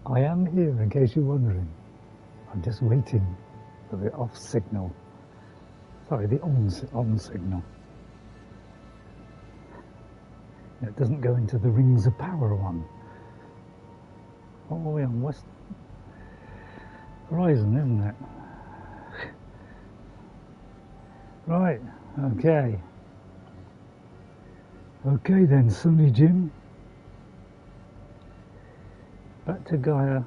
I am here, in case you're wondering. I'm just waiting for the off signal. Sorry, the on signal. It doesn't go into the Rings of Power one. What are we on? West Horizon, isn't it? Right, okay. Okay then, Sonny Jim. Back to Gaia.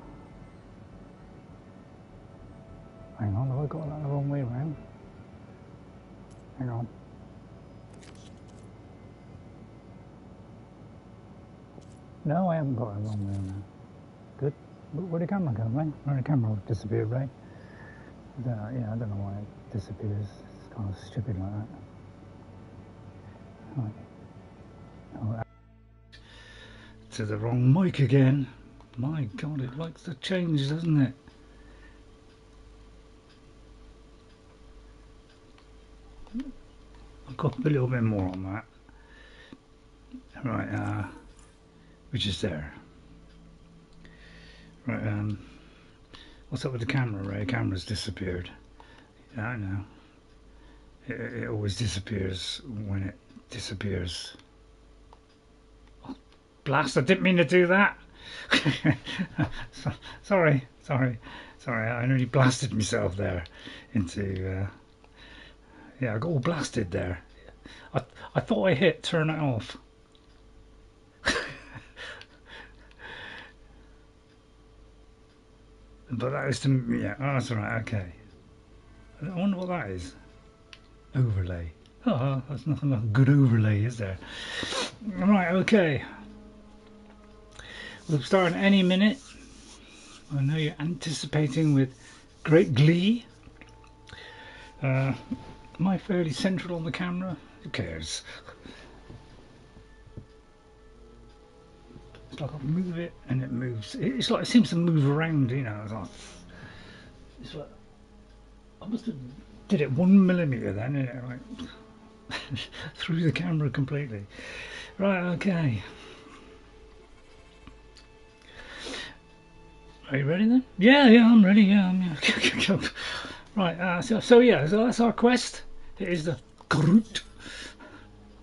Hang on, have I got that the wrong way around? Hang on. No, I haven't got it the wrong way around. Good. Where'd the camera go, Ray? Where'd the camera disappear, Ray? I don't know why it disappears. It's kind of stupid like that. Right. Oh, to the wrong mic again. My God, it likes to change, doesn't it? I've got a little bit more on that. Right, which is there. Right, what's up with the camera, Ray? The camera's disappeared. Yeah, I know. It always disappears when it disappears. Oh, blast, I didn't mean to do that. Sorry, I nearly blasted myself there into, yeah, I got all blasted there. I thought I hit turn it off. But that is to, yeah, oh, that's alright, okay. I wonder what that is. Overlay. Oh, that's nothing like a good overlay, is there? Right, okay. We'll start in any minute. I know you're anticipating with great glee. Am I fairly central on the camera? Who cares? It's like I move it and it moves. It's like it seems to move around, you know. It's like I must have did it 1 millimeter then, and it like through the camera completely. Right, okay. Are you ready then? Yeah, I'm ready. Yeah, right. So yeah, so that's our quest. It is the Karut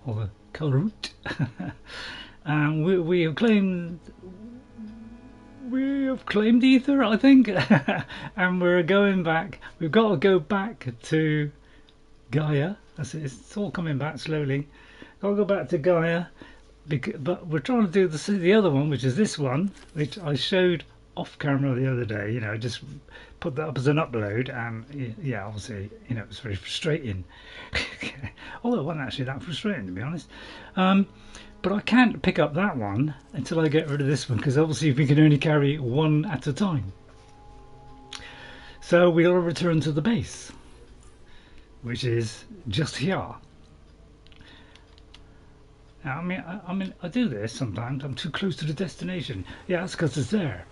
or the Karut. And we have claimed Aether, I think. And we're going back. We've got to go back to Gaia. It's all coming back slowly. Got to go back to Gaia, but we're trying to do the other one, which is this one, which I showed off camera the other day. You know, just put that up as an upload, and yeah, obviously, you know, it's very frustrating. Although it wasn't actually that frustrating, to be honest. But I can't pick up that one until I get rid of this one, because obviously we can only carry one at a time. So we'll return to the base, which is just here. Now, I mean, I do this sometimes. I'm too close to the destination. Yeah, that's because it's there.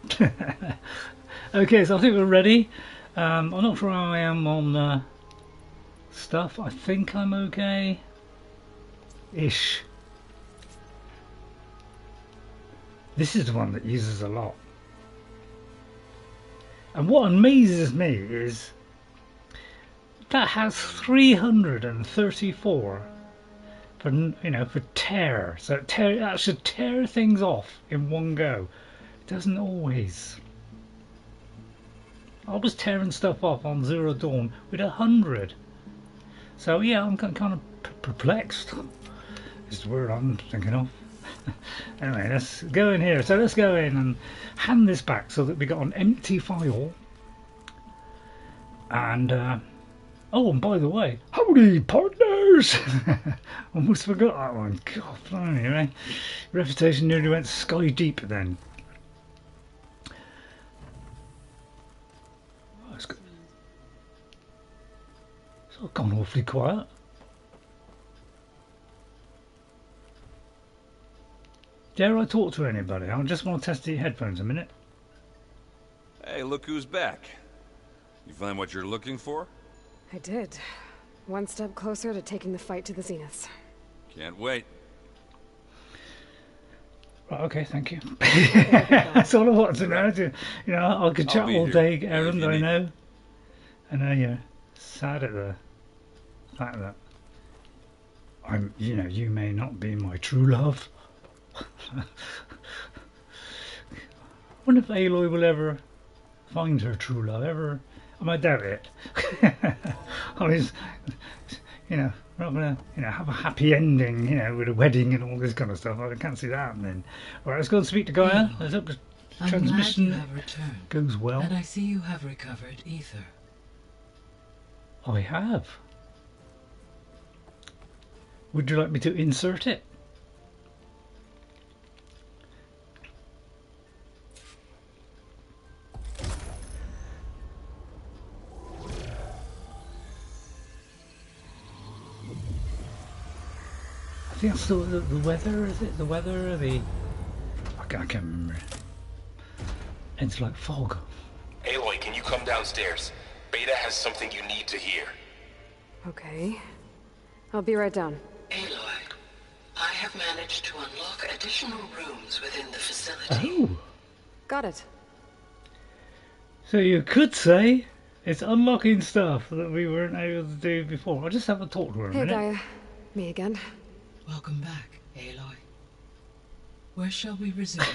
Okay, so I think we're ready. I'm not sure how I am on stuff. I think I'm okay. Ish. This is the one that uses a lot. And what amazes me is that has 334 for, you know, for tear. So that should tear things off in one go. It doesn't always. I was tearing stuff off on Zero Dawn with 100. So yeah, I'm kind of perplexed. Is the word I'm thinking of. Anyway, let's go in here. So let's go in and hand this back so that we got an empty file. And oh, and by the way, howdy partners! Almost forgot that one. God, blimey, right? Reputation nearly went sky deep then. Oh, it's good. It's all gone awfully quiet. Dare I talk to anybody? I just want to test the headphones a minute. Hey, look who's back. You find what you're looking for? I did. One step closer to taking the fight to the Zeniths. Can't wait. Right, okay, thank you. That's all I wanted to know. You know, I could chat be all here day, if Aaron, you I need know. I know you're sad at the fact that you know, you may not be my true love. I wonder if Aloy will ever find her true love, ever. I doubt it. I was, you know, we're not gonna, you know, have a happy ending, you know, with a wedding and all this kind of stuff. I can't see that happening. All right, let's go and speak to Gaia. Let's hope the transmission I'm glad you have returned, goes well. and I see you have recovered ether. I have. Would you like me to insert it? I think that's the weather, is it? The weather, I can't remember. It's like fog. Aloy, can you come downstairs? Beta has something you need to hear. Okay. I'll be right down. Aloy, I have managed to unlock additional rooms within the facility. Oh! Got it. So you could say it's unlocking stuff that we weren't able to do before. I'll just have a talk to her a Hey, minute. Gaia. Me again. Welcome back, Aloy. Where shall we resume?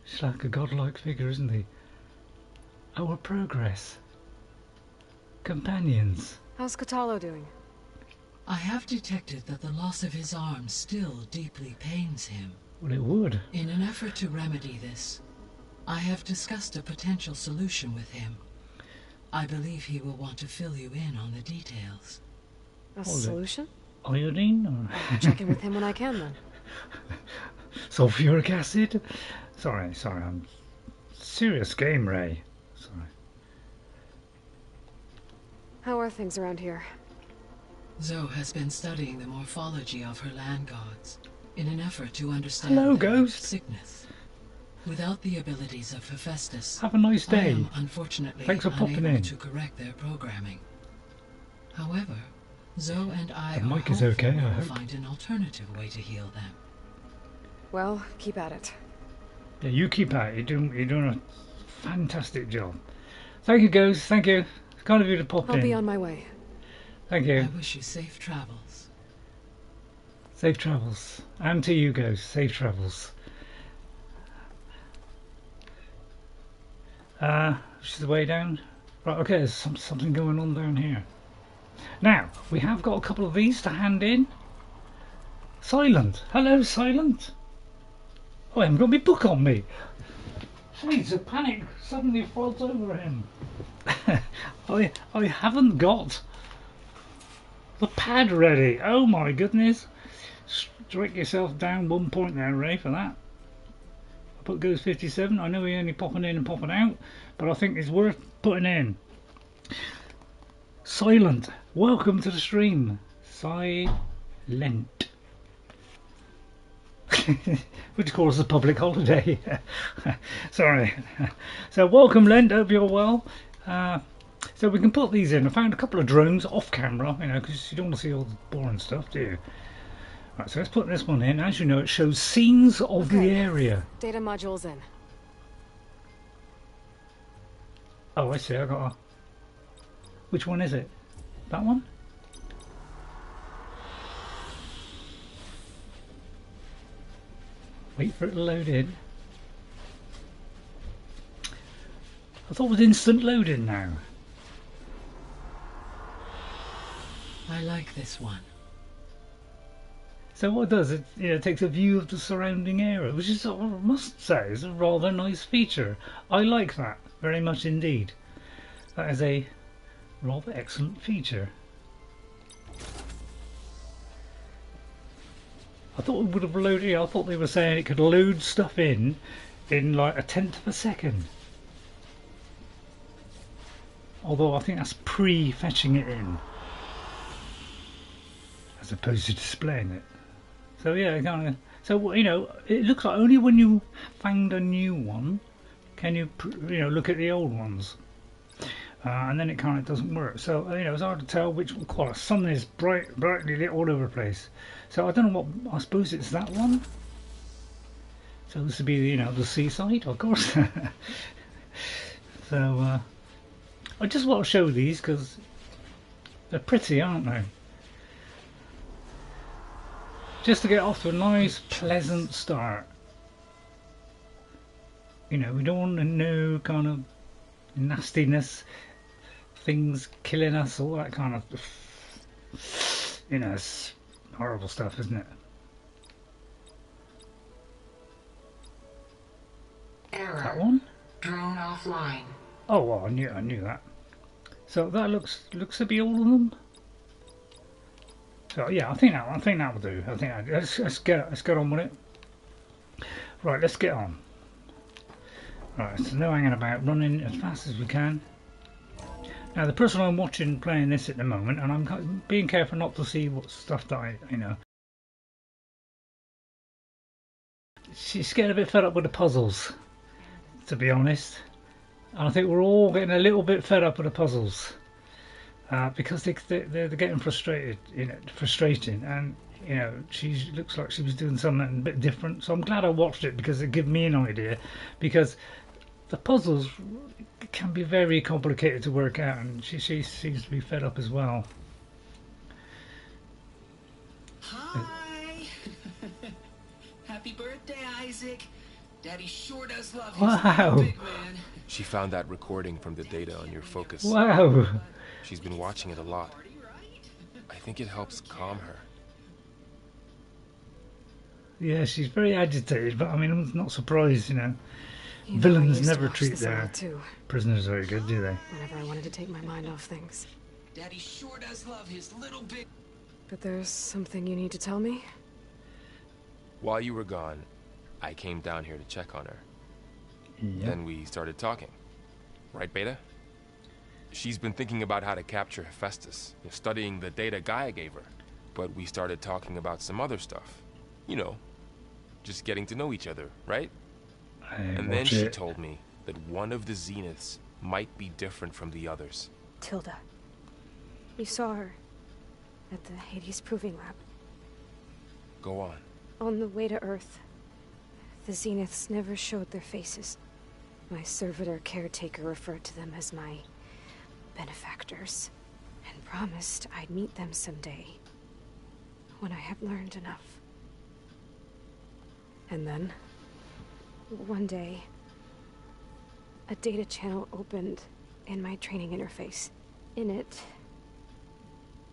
She's like a godlike figure, isn't he? Our progress. Companions. How's Kotallo doing? I have detected that the loss of his arm still deeply pains him. Well, it would. In an effort to remedy this, I have discussed a potential solution with him. I believe he will want to fill you in on the details. A solution? Iodine? Or I'll check in with him when I can then. sulfuric acid? Sorry, I'm serious game, Ray. Sorry. How are things around here? Zoe has been studying the morphology of her land gods in an effort to understand Hello, their Ghost. sickness. Without the abilities of Hephaestus, Have a nice I day. am unfortunately Thanks for popping unable in. to correct their programming. However, Zoe and I The are mic is hopeful okay, I we'll hope. find an alternative way to heal them. Well, keep at it. Yeah, you keep at it. You're doing a fantastic job. Thank you, Goose. Thank you. It's kind of you to pop I'll in. be on my way. Thank you. I wish you safe travels. Safe travels. And to you, Goose. Safe travels. Which is the way down? Right, okay, there's something going on down here. Now, we have got a couple of these to hand in. Silent. Hello, Silent. Oh, I haven't got my book on me. Jeez, a panic suddenly floods over him. I haven't got the pad ready. Oh my goodness. Strike yourself down 1 point there, Ray, for that. I put Goose 57. I know he only popping in and popping out, but I think it's worth putting in. Silent. Welcome to the stream. Silent. Which calls a public holiday. Sorry. So welcome, Lent. Hope you're well. So we can put these in. I found a couple of drones off camera, you know, because you don't want to see all the boring stuff, do you? Right, so let's put this one in. As you know, it shows scenes of the area. Data module's in. Oh, I see. I got a... Which one is it? That one? Wait for it to load in. I thought it was instant loading now. I like this one. So what it does, it takes a view of the surrounding area, which is, I must say, is a rather nice feature. I like that very much indeed. That is a rather excellent feature. I thought it would have loaded. I thought they were saying it could load stuff in like 1/10 of a second. Although I think that's pre-fetching it in, as opposed to displaying it. So yeah, kind of. So you know, it looks like only when you find a new one can you look at the old ones, and then it kind of doesn't work. So you know, it's hard to tell which one. Quite some is brightly lit all over the place. So I don't know what. I suppose it's that one. So this would be, you know, the seaside, of course. So I just want to show these because they're pretty, aren't they? Just to get off to a nice, pleasant start. You know, we don't want to know kind of nastiness, things killing us, all that kind of, you know, it's horrible stuff, isn't it? Error. That one? Drone offline. Oh, well, I knew that. So that looks to be all of them. So yeah, I think that will do. I think let's get on with it. Right, let's get on. Right, so no hanging about, running as fast as we can. Now the person I'm watching playing this at the moment, and I'm being careful not to see what stuff that you know. She's getting a bit fed up with the puzzles, to be honest. And I think we're all getting a little bit fed up with the puzzles because they're getting frustrated, you know, frustrating, and you know, she looks like she was doing something a bit different. So I'm glad I watched it because it gave me an idea, because the puzzles can be very complicated to work out, and she seems to be fed up as well. Hi! Happy birthday, Isaac! Daddy sure does love his Wow! big man. She found that recording from the data on your focus. Wow! She's been watching it a lot. I think it helps calm her. Yeah, she's very agitated, but I mean, I'm not surprised, you know. You know, I Villains used to never watch treat this a their lot, too, prisoners very good, do they? whenever I wanted to take my mind off things. Daddy sure does love his little big... But there's something you need to tell me? While you were gone, I came down here to check on her. Yeah. Then we started talking. Right, Beta? She's been thinking about how to capture Hephaestus, studying the data Gaia gave her. But we started talking about some other stuff. You know, just getting to know each other, right? And then she told me that one of the Zeniths might be different from the others. Tilda. You saw her at the Hades Proving Lab. Go on. On the way to Earth, the Zeniths never showed their faces. My servitor caretaker referred to them as my benefactors, and promised I'd meet them someday, when I had learned enough. And then, one day, a data channel opened in my training interface. In it,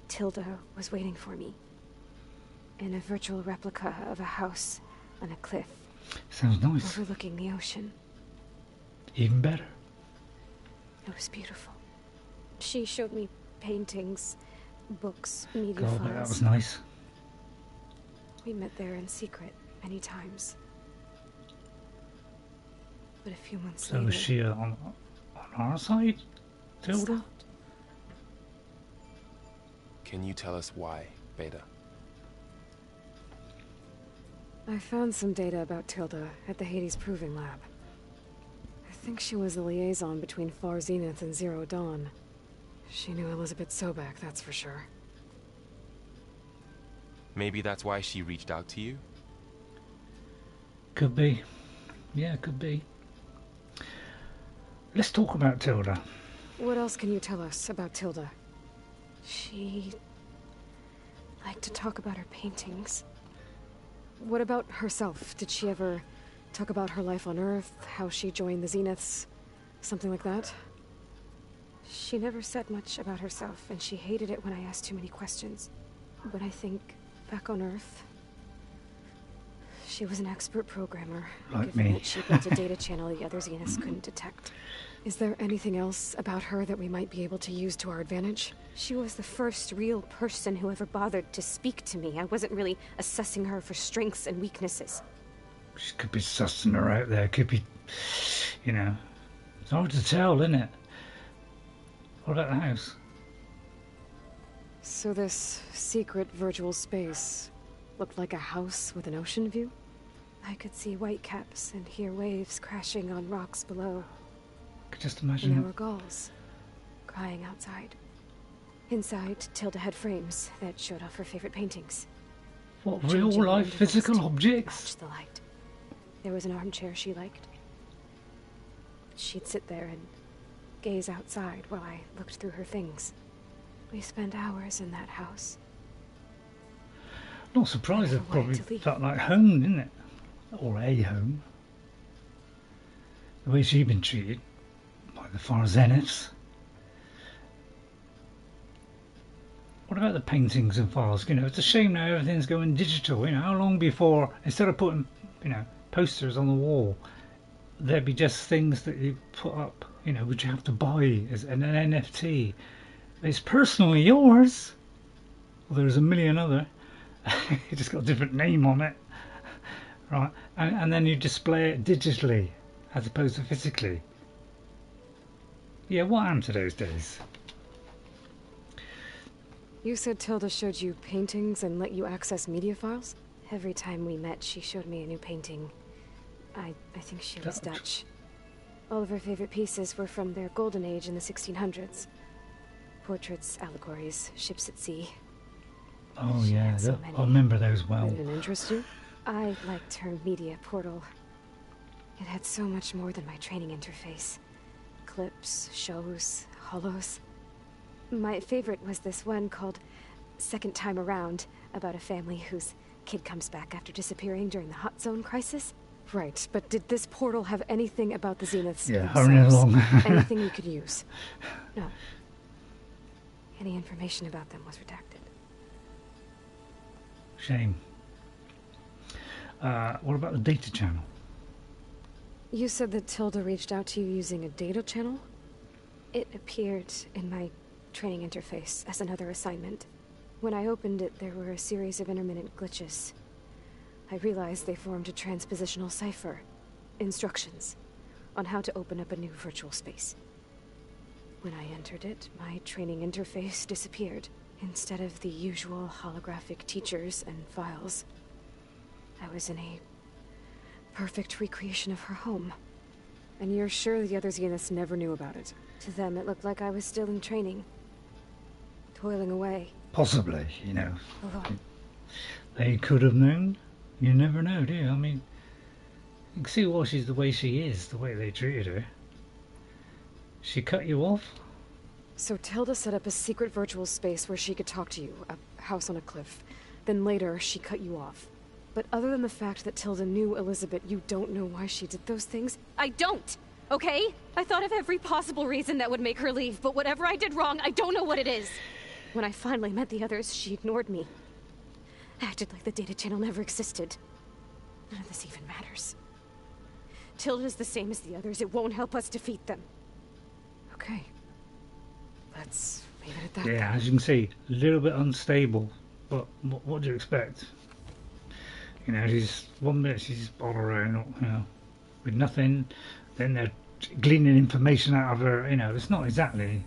Tilda was waiting for me, in a virtual replica of a house on a cliff. Sounds nice. Overlooking the ocean. Even better. It was beautiful. She showed me paintings, books, media God, files. that was nice. We met there in secret many times. But a few months So later... was she on our side, Tilda? stopped. Can you tell us why, Beta? I found some data about Tilda at the Hades Proving Lab. I think she was the liaison between Far Zenith and Zero Dawn. She knew Elizabeth Sobek, that's for sure. Maybe that's why she reached out to you? Could be. Yeah, could be. Let's talk about Tilda. What else can you tell us about Tilda? She liked to talk about her paintings. What about herself? Did she ever talk about her life on Earth, how she joined the Zeniths, something like that? She never said much about herself, and she hated it when I asked too many questions. But I think, back on Earth, she was an expert programmer, Like given me. that she built a data channel the other Zeniths couldn't detect. Is there anything else about her that we might be able to use to our advantage? She was the first real person who ever bothered to speak to me. I wasn't really assessing her for strengths and weaknesses. She could be sussing her out there. Could be, you know, it's hard to tell, isn't it? What about the house? So this secret virtual space looked like a house with an ocean view? I could see whitecaps and hear waves crashing on rocks below. Could just And there imagine. were gulls crying outside. Inside, Tilda had frames that showed off her favorite paintings. What, Changing real life intervals physical to objects? match the light. There was an armchair she liked. She'd sit there and gaze outside while I looked through her things. We spent hours in that house. Not surprised, it probably felt like home, didn't it? Or a home. The way she'd been treated by the Far Zeniths. What about the paintings and files? You know, it's a shame now everything's going digital. You know, how long before, instead of putting, you know, posters on the wall, there'd be just things that you put up, you know, which you have to buy as an NFT. It's personally yours. Well, there's a million other. You just got a different name on it, right? And then you display it digitally as opposed to physically. Yeah, what happened to those days? You said Tilda showed you paintings and let you access media files? Every time we met, she showed me a new painting. I think she was Dutch. All of her favorite pieces were from their golden age in the 1600s. Portraits, allegories, ships at sea. Oh yeah, I remember those well. Did it interest you? I liked her media portal. It had so much more than my training interface. Clips, shows, holos. My favorite was this one called Second Time Around, about a family whose kid comes back after disappearing during the Hot Zone crisis. Right, but did this portal have anything about the Zeniths? Yeah, hurrying along. Anything we could use? No. Any information about them was redacted. Shame. What about the data channel? You said that Tilda reached out to you using a data channel? It appeared in my training interface as another assignment. When I opened it, there were a series of intermittent glitches. I realized they formed a transpositional cipher. Instructions on how to open up a new virtual space. When I entered it, my training interface disappeared. Instead of the usual holographic teachers and files, I was in a perfect recreation of her home. And you're sure the other Zeniths never knew about it? To them, it looked like I was still in training. Toiling away. Possibly, you know. Alone. They could have known. You never know, do you? I mean, you can see why she's the way she is, the way they treated her. She cut you off? So Tilda set up a secret virtual space where she could talk to you, a house on a cliff. Then later, she cut you off. But other than the fact that Tilda knew Elizabeth, you don't know why she did those things? I don't! Okay? I thought of every possible reason that would make her leave, but whatever I did wrong, I don't know what it is. When I finally met the others, she ignored me. Acted like the data channel never existed. None of this even matters. Tilda's the same as the others. It won't help us defeat them. Okay. Let's leave it at that. Yeah, as you can see, a little bit unstable. But what do you expect? You know, she's 1 minute she's all around, you know, with nothing. Then they're gleaning information out of her. You know, it's not exactly.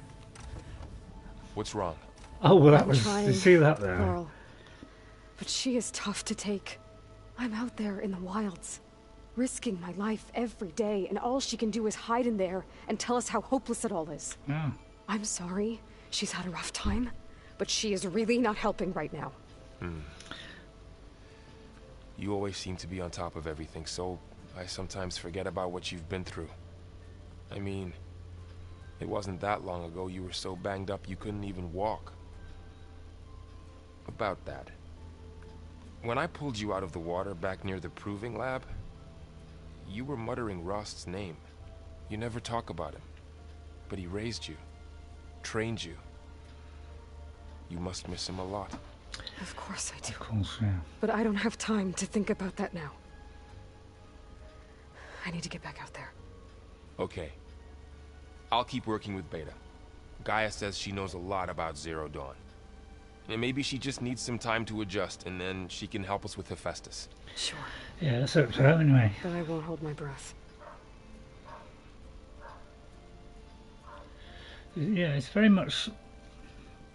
What's wrong? Oh well, that I'm was. trying, You see that there? Carl. But she is tough to take. I'm out there in the wilds, risking my life every day, and all she can do is hide in there and tell us how hopeless it all is. Yeah. I'm sorry. She's had a rough time, but she is really not helping right now. You always seem to be on top of everything, so I sometimes forget about what you've been through. I mean, it wasn't that long ago you were so banged up you couldn't even walk. About that. When I pulled you out of the water back near the proving lab, you were muttering Rost's name. You never talk about him. But he raised you, trained you. You must miss him a lot. Of course I do. Of course, yeah. But I don't have time to think about that now. I need to get back out there. Okay. I'll keep working with Beta. Gaia says she knows a lot about Zero Dawn. And maybe she just needs some time to adjust, and then she can help us with Hephaestus. Sure. Yeah, let's hope so anyway. But I won't hold my breath. Yeah, it's very much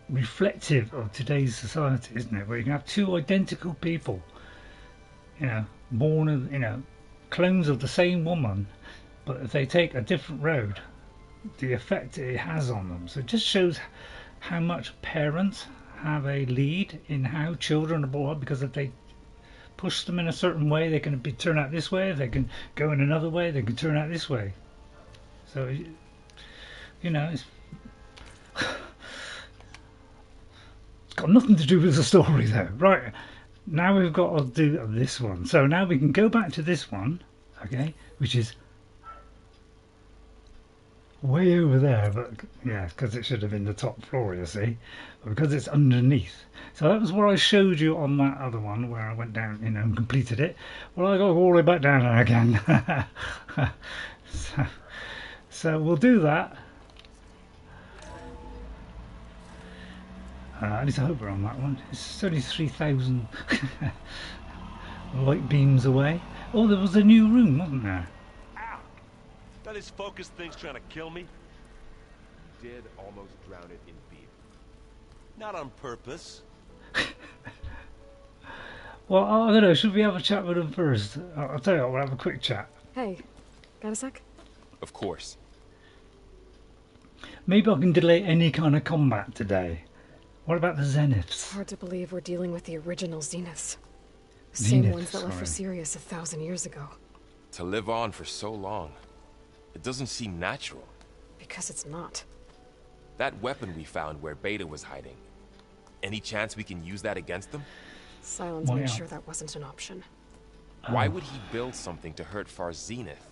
reflective of today's society, isn't it? Where you can have two identical people, you know, born of, you know, clones of the same woman, but if they take a different road, the effect it has on them. So it just shows how much parents have a lead in how children are brought up, because if they push them in a certain way, they can be turn out this way. If they can go in another way, they can turn out this way. So, you know, it's got nothing to do with the story though. Right, now we've got to do this one. So now we can go back to this one, okay, which is way over there, but yeah, because it should have been the top floor, you see, but because it's underneath. So that was what I showed you on that other one where I went down, you know, and completed it. Well, I got all the way back down there again. So we'll do that. At least I hope we're on that one. It's only 3,000 light beams away. Oh, there was a new room, wasn't there? Ow! That is focus thing's trying to kill me. Did almost drown it in beer. Not on purpose. Well, I don't know. Should we have a chat with him first? I'll tell you what, we'll have a quick chat. Hey, got a sec? Of course. Maybe I can delay any kind of combat today. What about the Zeniths? Hard to believe we're dealing with the original Zeniths. The same Zeniths, ones that left for sorry. Sirius 1,000 years ago. To live on for so long, it doesn't seem natural. Because it's not. That weapon we found where Beta was hiding. Any chance we can use that against them? Silence Why made not? sure that wasn't an option. Why would he build something to hurt Far Zenith,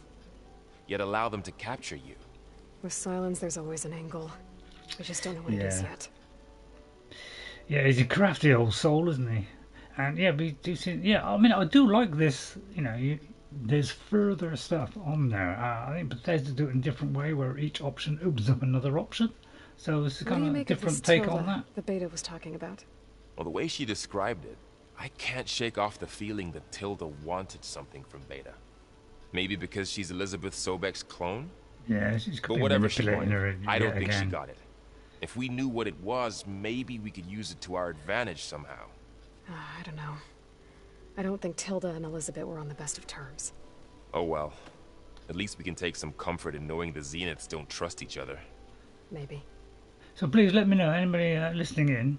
yet allow them to capture you? With Silence, there's always an angle. We just don't know what it is Yeah. yet. Yeah, he's a crafty old soul, isn't he? And yeah, we do see. Yeah, I mean, I do like this. You know, there's further stuff on there. I think Bethesda do it in a different way, where each option opens up another option. So it's a What do you kind of make of this different take Tilda on that. the Beta was talking about? Well, the way she described it, I can't shake off the feeling that Tilda wanted something from Beta. Maybe because she's Elizabeth Sobek's clone? Yeah, she's But whatever she manipulating wanted, her I don't yet think she again. got it. If we knew what it was, maybe we could use it to our advantage somehow. I don't know. I don't think Tilda and Elizabeth were on the best of terms. Oh well. At least we can take some comfort in knowing the Zeniths don't trust each other. Maybe. So please let me know, anybody listening in,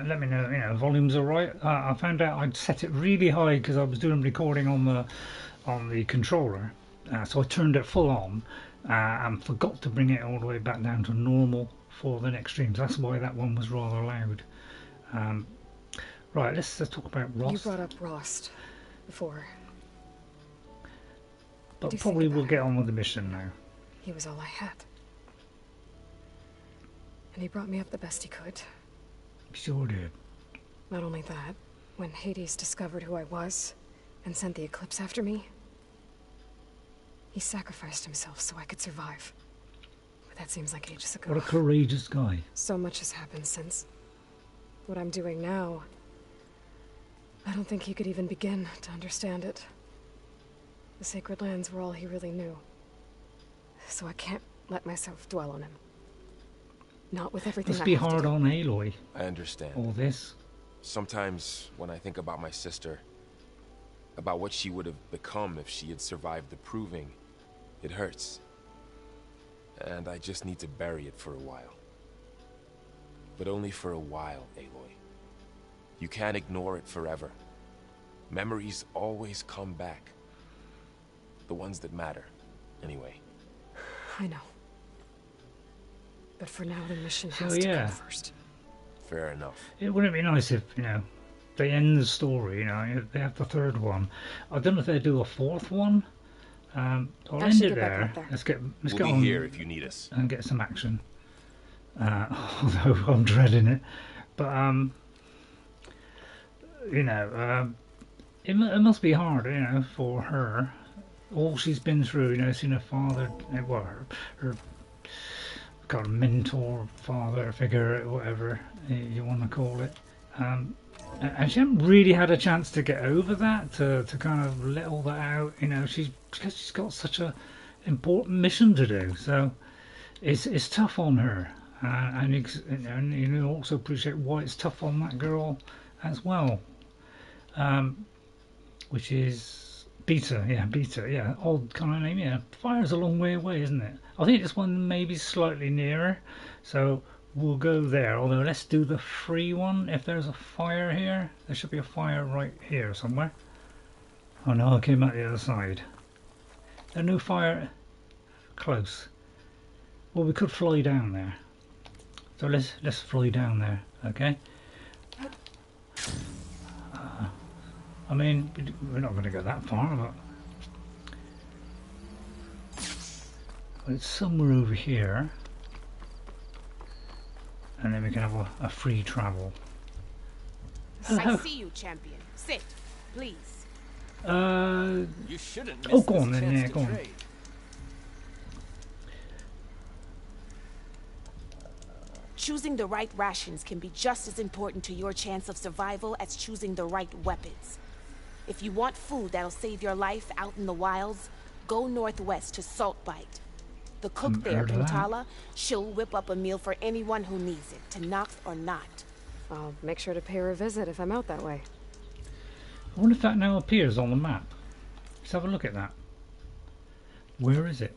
let me know, you know, volumes are right. I found out I'd set it really high because I was doing recording on the controller, so I turned it full on and forgot to bring it all the way back down to normal for the next streams. That's why that one was rather loud. Right, let's talk about Rost. You brought up Rost before. But do you probably think we'll about get it? on with the mission now. He was all I had. And he brought me up the best he could. Sure did. Not only that, when Hades discovered who I was and sent the Eclipse after me, he sacrificed himself so I could survive. But that seems like ages ago. What a courageous guy. So much has happened since. What I'm doing now, I don't think he could even begin to understand it. The sacred lands were all he really knew. So I can't let myself dwell on him. Not with everything Must I be have to hard do. on Aloy, I understand. all this. Sometimes when I think about my sister, about what she would have become if she had survived the proving, it hurts. And I just need to bury it for a while. But only for a while, Aloy. You can't ignore it forever. Memories always come back. The ones that matter, anyway. I know. But for now, the mission So, has to yeah. come first. Fair enough. It wouldn't be nice if, you know, they end the story, you know, if they have the third one. I don't know if they do a fourth one. I'll I end should it get back there. up there. Let's get We'll be on here if you need us. and get some action. Although I'm dreading it, but you know, it must be hard, you know, for her. All she's been through, you know, seeing her father, well, her kind of mentor, father figure, whatever you want to call it. And she hasn't really had a chance to get over that, to kind of let all that out. You know, because she's got such a important mission to do. So it's tough on her, and you also appreciate why it's tough on that girl as well, which is Beta. Yeah, Beta. Yeah, odd kind of name. Yeah, Fire's a long way away, isn't it? I think this one may be slightly nearer, so we'll go there. Although let's do the free one. If there's a fire here, there should be a fire right here somewhere. Oh no, I came out the other side. There's no fire close. Well, we could fly down there. So let's fly down there, okay? I mean, we're not going to go that far, but it's somewhere over here, and then we can have a free travel. I see you, champion. Sit, please. You shouldn't miss Oh, go on this then. chance Yeah, to go on. trade. Choosing the right rations can be just as important to your chance of survival as choosing the right weapons. If you want food that'll save your life out in the wilds, go northwest to Saltbite. The cook there, heard of that. Pintala, she'll whip up a meal for anyone who needs it, to knock or not. I'll make sure to pay her a visit if I'm out that way. I wonder if that now appears on the map. Let's have a look at that. Where is it?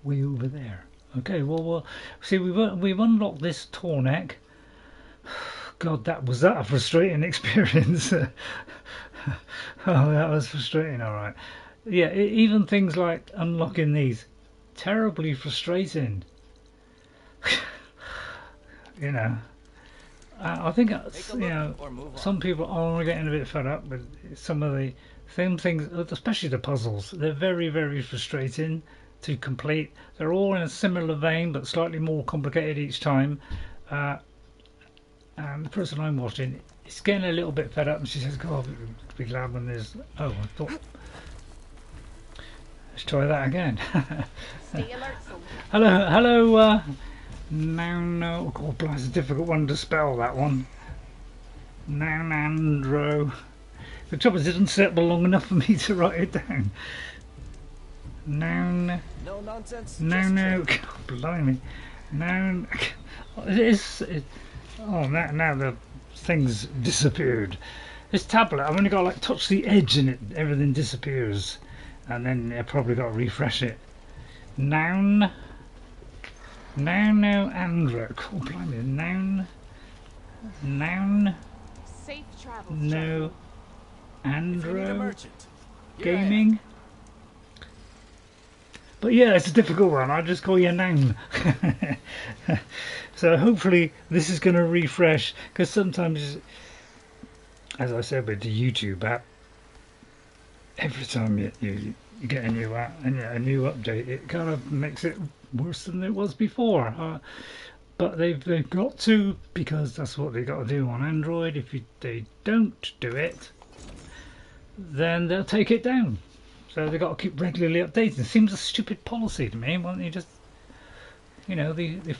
Way over there. Okay, well, see, we've unlocked this Tornek. God, was that a frustrating experience? Oh, that was frustrating. All right. Yeah, even things like unlocking these, terribly frustrating. You know, I think some people are getting a bit fed up with some of the same things, especially the puzzles. They're very, very frustrating to complete. They're all in a similar vein, but slightly more complicated each time. And the person I'm watching is getting a little bit fed up, and she says, "God, be glad when there's." Oh, I thought. Let's try that again. Stay alert, soldier. Hello. No. Oh, God, it's a difficult one to spell. That one. Nanandro. The trouble is, it didn't sit long enough for me to write it down. No nonsense. No. God, blimey. No. Oh, now the thing's disappeared. This tablet, I've only got to like touch the edge and everything disappears. And then I probably got to refresh it. Noun. Andro. Oh, blimey. Noun. Safe travel. No. Andro. Merchant. Gaming. But yeah, it's a difficult one. I'll just call you Noun. So hopefully this is going to refresh, because sometimes, as I said with the YouTube app, every time you get a new app and a new update, it kind of makes it worse than it was before. But they've got to, because that's what they got to do on Android. If they don't do it, then they'll take it down. So they've got to keep regularly updating. It seems a stupid policy to me. Why don't you just, the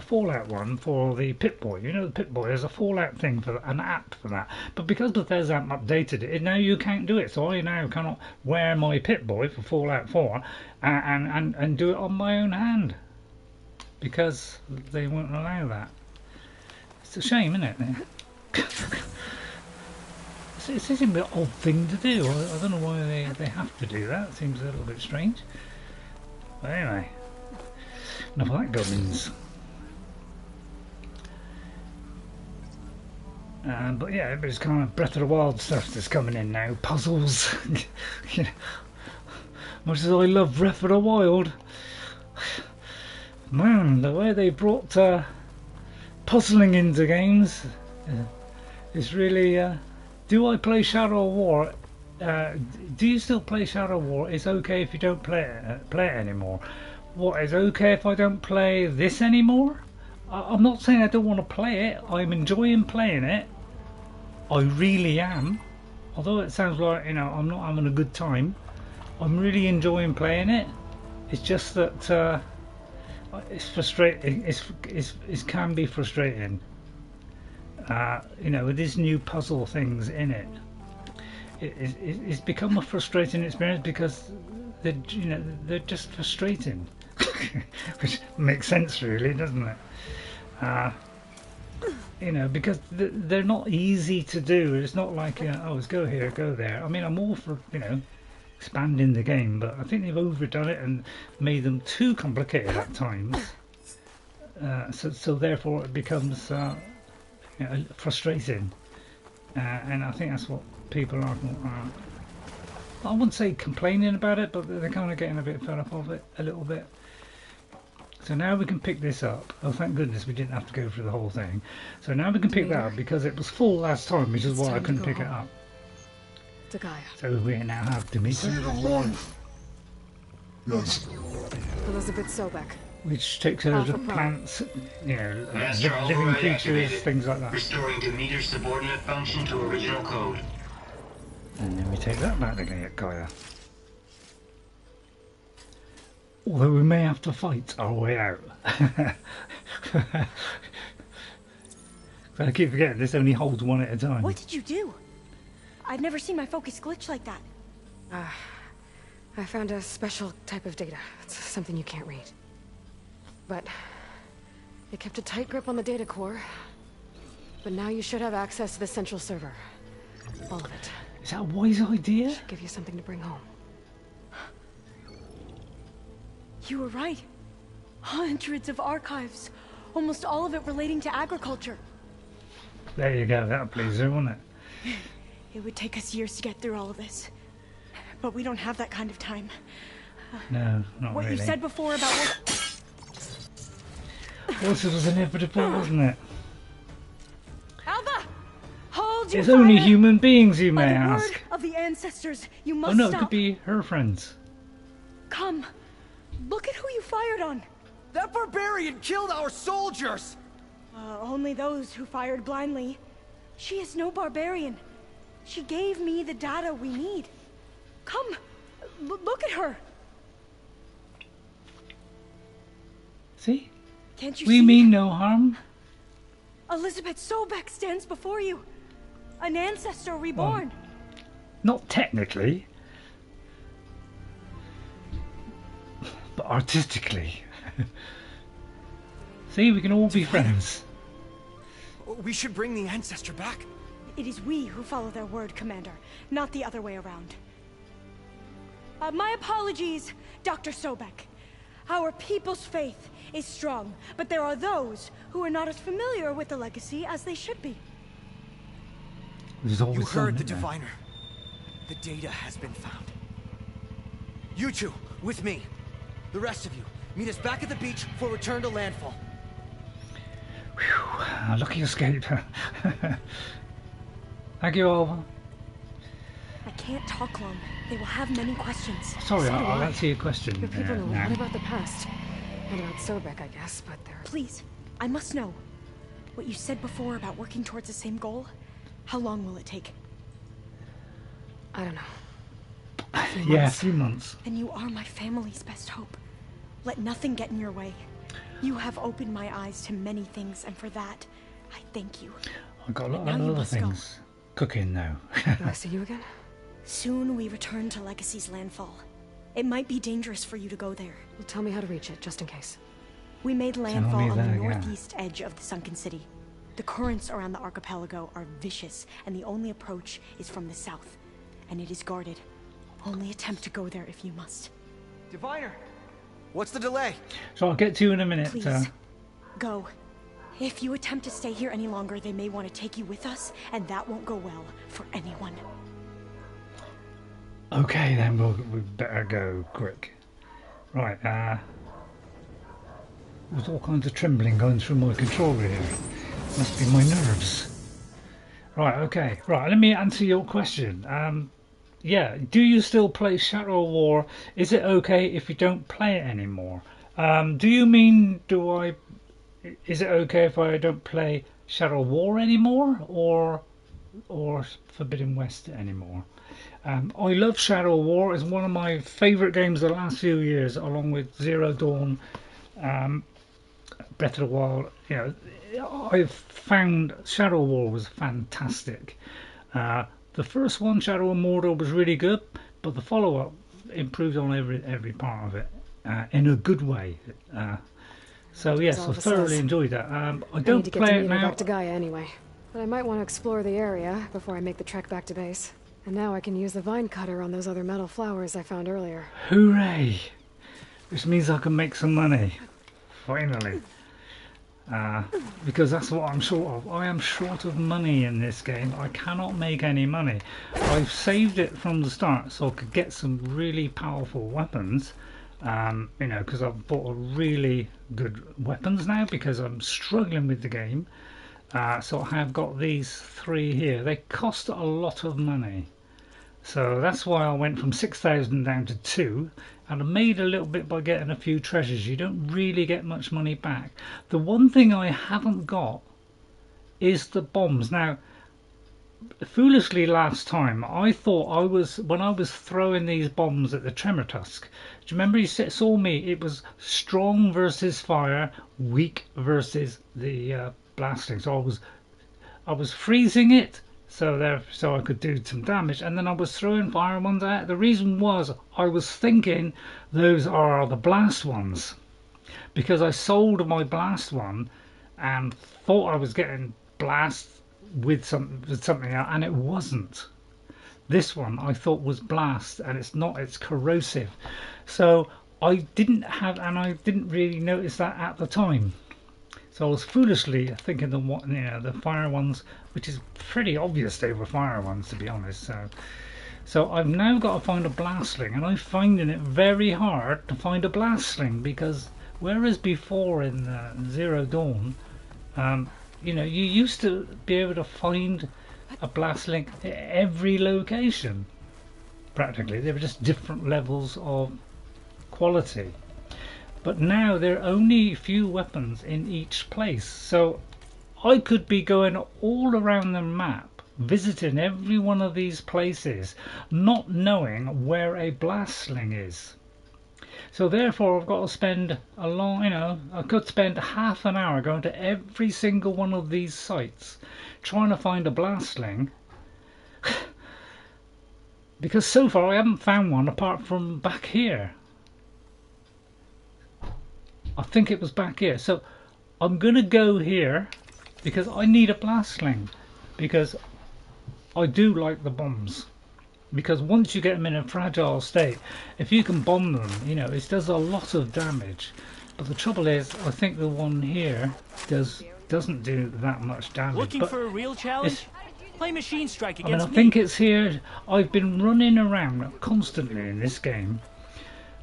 Fallout one for the Pip-Boy. The Pip-Boy, there's a Fallout thing for an app for that. But because Bethesda haven't updated it, now you can't do it. So I now cannot wear my Pip-Boy for Fallout 4 and do it on my own hand, because they won't allow that. It's a shame, isn't it? It seems an odd thing to do. I don't know why they have to do that. It seems a little bit strange. But anyway, enough of that gubbins. But yeah, it's kind of Breath of the Wild stuff that's coming in now. Puzzles. Much as I love Breath of the Wild, man, the way they brought puzzling into games is really. Do I play Shadow of War? Do you still play Shadow of War? It's okay if you don't play it anymore. What, is okay if I don't play this anymore? I'm not saying I don't want to play it. I'm enjoying playing it. I really am. Although it sounds like I'm not having a good time, I'm really enjoying playing it. It's just that it's frustrating. It can be frustrating. With these new puzzle things in it, it's become a frustrating experience, because they're just frustrating, which makes sense, really, doesn't it? Because they're not easy to do. It's not like let's go here, go there. I mean, I'm all for expanding the game, but I think they've overdone it and made them too complicated at times. So therefore it becomes frustrating. and I think that's what people are. I wouldn't say complaining about it, but they're kind of getting a bit fed up of it a little bit. So now we can pick this up. Oh, thank goodness we didn't have to go through the whole thing. So now we can pick that up because it was full last time, which is why I couldn't pick it up. To GAIA. So we now have Demeter, Yes. Elizabeth Sobek. which takes over the plants, you know, living creatures, things like that. Restoring Demeter's subordinate function to original code. And then we take that back to GAIA. Although we may have to fight our way out. I keep forgetting this only holds one at a time. What did you do? I've never seen my focus glitch like that. I found a special type of data. It's something you can't read. But it kept a tight grip on the data core. But now you should have access to the central server. All of it. Is that a wise idea? Should give you something to bring home. You were right. Hundreds of archives. Almost all of it relating to agriculture. There you go, that'll please her, won't it? It would take us years to get through all of this. But we don't have that kind of time. No, not what really. you said before about what... This was inevitable, wasn't it? Alva! Hold your It's only fire! human beings, you may By the ask. word of the ancestors, you must Oh no, stop. it could be her friends. Come. Look at who you fired on. That barbarian killed our soldiers! Only those who fired blindly. She is no barbarian. She gave me the data we need. Come, look at her. See? Can't you We see? mean no harm. Elizabeth Sobek stands before you. An ancestor reborn. Not technically. But artistically. See, we can all be friends. We should bring the ancestor back. It is we who follow their word, Commander, not the other way around. My apologies, Dr. Sobek. Our people's faith is strong, but there are those who are not as familiar with the legacy as they should be. There's always You heard the something there. diviner. The data has been found. You two, with me. The rest of you, meet us back at the beach for return to landfall. Whew, lucky escape. Thank you, Alva. I can't talk long. They will have many questions. Sorry, So do I'll I. answer your question. Your people know a now. lot about the past. And about Sobek, I guess, but they're... Please, I must know. What you said before about working towards the same goal, how long will it take? I don't know. Yeah, a few months. Then you are my family's best hope. Let nothing get in your way. You have opened my eyes to many things, and for that, I thank you. I've got a lot Now of you other must go. things cooking now. Will I see you again? Soon we return to Legacy's landfall. It might be dangerous for you to go there. Well, tell me how to reach it, just in case. We made landfall me on the that, yeah. northeast edge of the sunken city. The currents around the archipelago are vicious, and the only approach is from the south. And it is guarded. Only attempt to go there if you must. Diviner, what's the delay? So I'll get to you in a minute. Please, go. If you attempt to stay here any longer, they may want to take you with us, and that won't go well for anyone. Okay, then we better go quick. Right, there's all kinds of trembling going through my controller here. Must be my nerves. Right, okay. Right, let me answer your question. Yeah, do you still play Shadow War? Is it okay if you don't play it anymore? Do you mean, is it okay if I don't play Shadow War anymore, or Forbidden West anymore? I love Shadow War. It's one of my favourite games of the last few years, along with Zero Dawn, Breath of the Wild. You know, I've found Shadow War was fantastic. The first one, Shadow of Mordor, was really good, but the follow-up improved on every part of it in a good way. So yes, I thoroughly enjoyed that. I don't need to get play it Demeter now. back to GAIA anyway. But I might want to explore the area before I make the trek back to base. And now I can use the vine cutter on those other metal flowers I found earlier. Hooray! Which means I can make some money. Finally. because that's what I'm short of. I am short of money in this game. I cannot make any money. I've saved it from the start so I could get some really powerful weapons, you know, because I've bought a really good weapons now because I'm struggling with the game. So I have got these 3 here. They cost a lot of money, so that's why I went from 6,000 down to 2, and I made a little bit by getting a few treasures. You don't really get much money back. The one thing I haven't got is the bombs. Now, foolishly last time I thought when I was throwing these bombs at the tremor tusk, do you remember you saw me, it was strong versus fire, weak versus the blasting. So I was freezing it so I could do some damage, and then I was throwing fire ones out. The reason was I was thinking those are the blast ones, because I sold my blast one and thought I was getting blast with something else, and it wasn't. This one I thought was blast, and it's not, it's corrosive. So I didn't really notice that at the time. So I was foolishly thinking the fire ones, which is pretty obvious they were fire ones, to be honest. So I've now got to find a blastling, and I'm finding it very hard to find a blastling, because whereas before in Zero Dawn, you know, you used to be able to find a blastling at every location. Practically, they were just different levels of quality. But now there are only a few weapons in each place, so I could be going all around the map, visiting every one of these places, not knowing where a blastling is. So therefore I've got to spend a long, you know, I could spend half an hour going to every single one of these sites trying to find a blastling, because so far I haven't found one apart from back here. I think it was back here, so I'm gonna go here because I need a blastling, because I do like the bombs, because once you get them in a fragile state, if you can bomb them, you know, it does a lot of damage. But the trouble is, I think the one here doesn't do that much damage. Looking for a real challenge? Play Machine Strike against me. I think it's here. I've been running around constantly in this game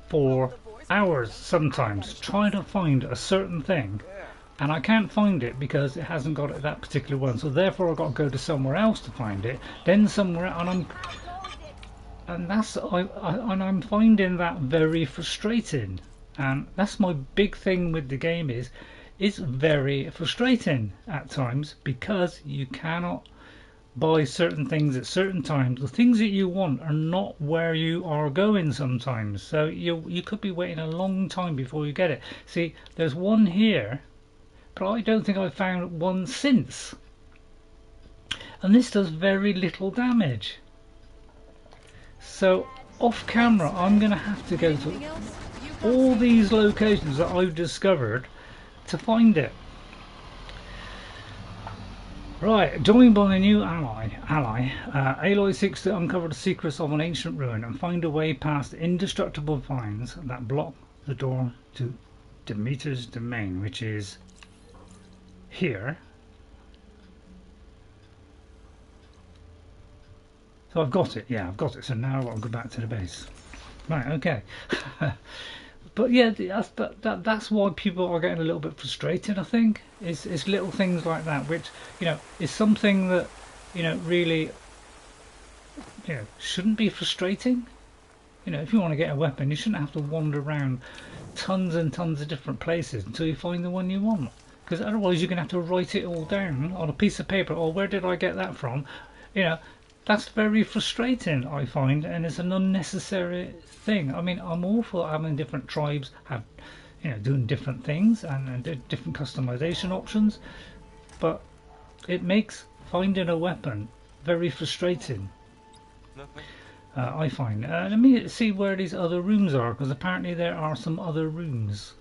for hours sometimes trying to find a certain thing, and I can't find it because it hasn't got it, that particular one. So therefore I've got to go to somewhere else to find it, then somewhere, and I'm finding that very frustrating. And that's my big thing with the game, is it's very frustrating at times, because you cannot buy certain things at certain times. The things that you want are not where you are going sometimes, so you could be waiting a long time before you get it. See, there's one here, but I don't think I've found one since, and this does very little damage. So off camera I'm gonna have to go to all these locations that I've discovered to find it. Right, joined by a new ally, Aloy seeks to uncover the secrets of an ancient ruin and find a way past indestructible vines that block the door to Demeter's domain, which is here. So I've got it, yeah, I've got it. So now I'll go back to the base. Right, okay. But yeah, that's why people are getting a little bit frustrated, I think. It's little things like that, which, you know, is something that, you know, really, you know, shouldn't be frustrating. You know, if you want to get a weapon, you shouldn't have to wander around tons and tons of different places until you find the one you want. Because otherwise you're going to have to write it all down on a piece of paper. Or where did I get that from? You know, that's very frustrating, I find, and it's an unnecessary thing. I mean, I'm all for having different tribes have, you know, doing different things and different customization options, but it makes finding a weapon very frustrating. I find. Let me see where these other rooms are, because apparently there are some other rooms.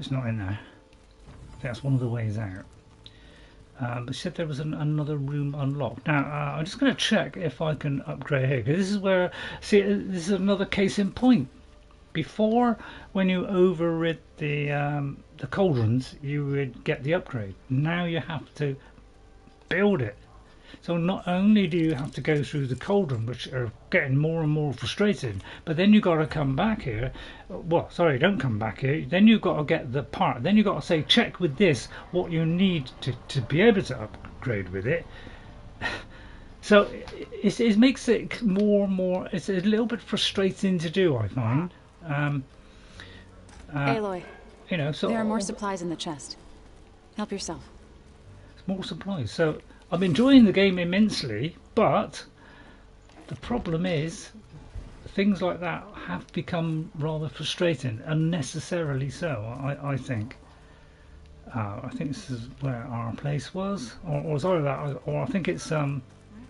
It's not in there. That's one of the ways out. But she said there was another room unlocked. Now I'm just going to check if I can upgrade here, because this is where, see, this is another case in point. Before, when you overrid the cauldrons, you would get the upgrade. Now you have to build it. So not only do you have to go through the cauldron, which are getting more and more frustrating, but then you've got to come back here. Well, sorry, don't come back here. Then you've got to get the part. Then you've got to say, check with this what you need to be able to upgrade with it. So it makes it more and more. It's a little bit frustrating to do, I find. Aloy, you know, so there are more supplies in the chest. Help yourself. More supplies. So I'm enjoying the game immensely, but the problem is things like that have become rather frustrating, unnecessarily so. I think. I think this is where our place was, or sorry, that, or I think it's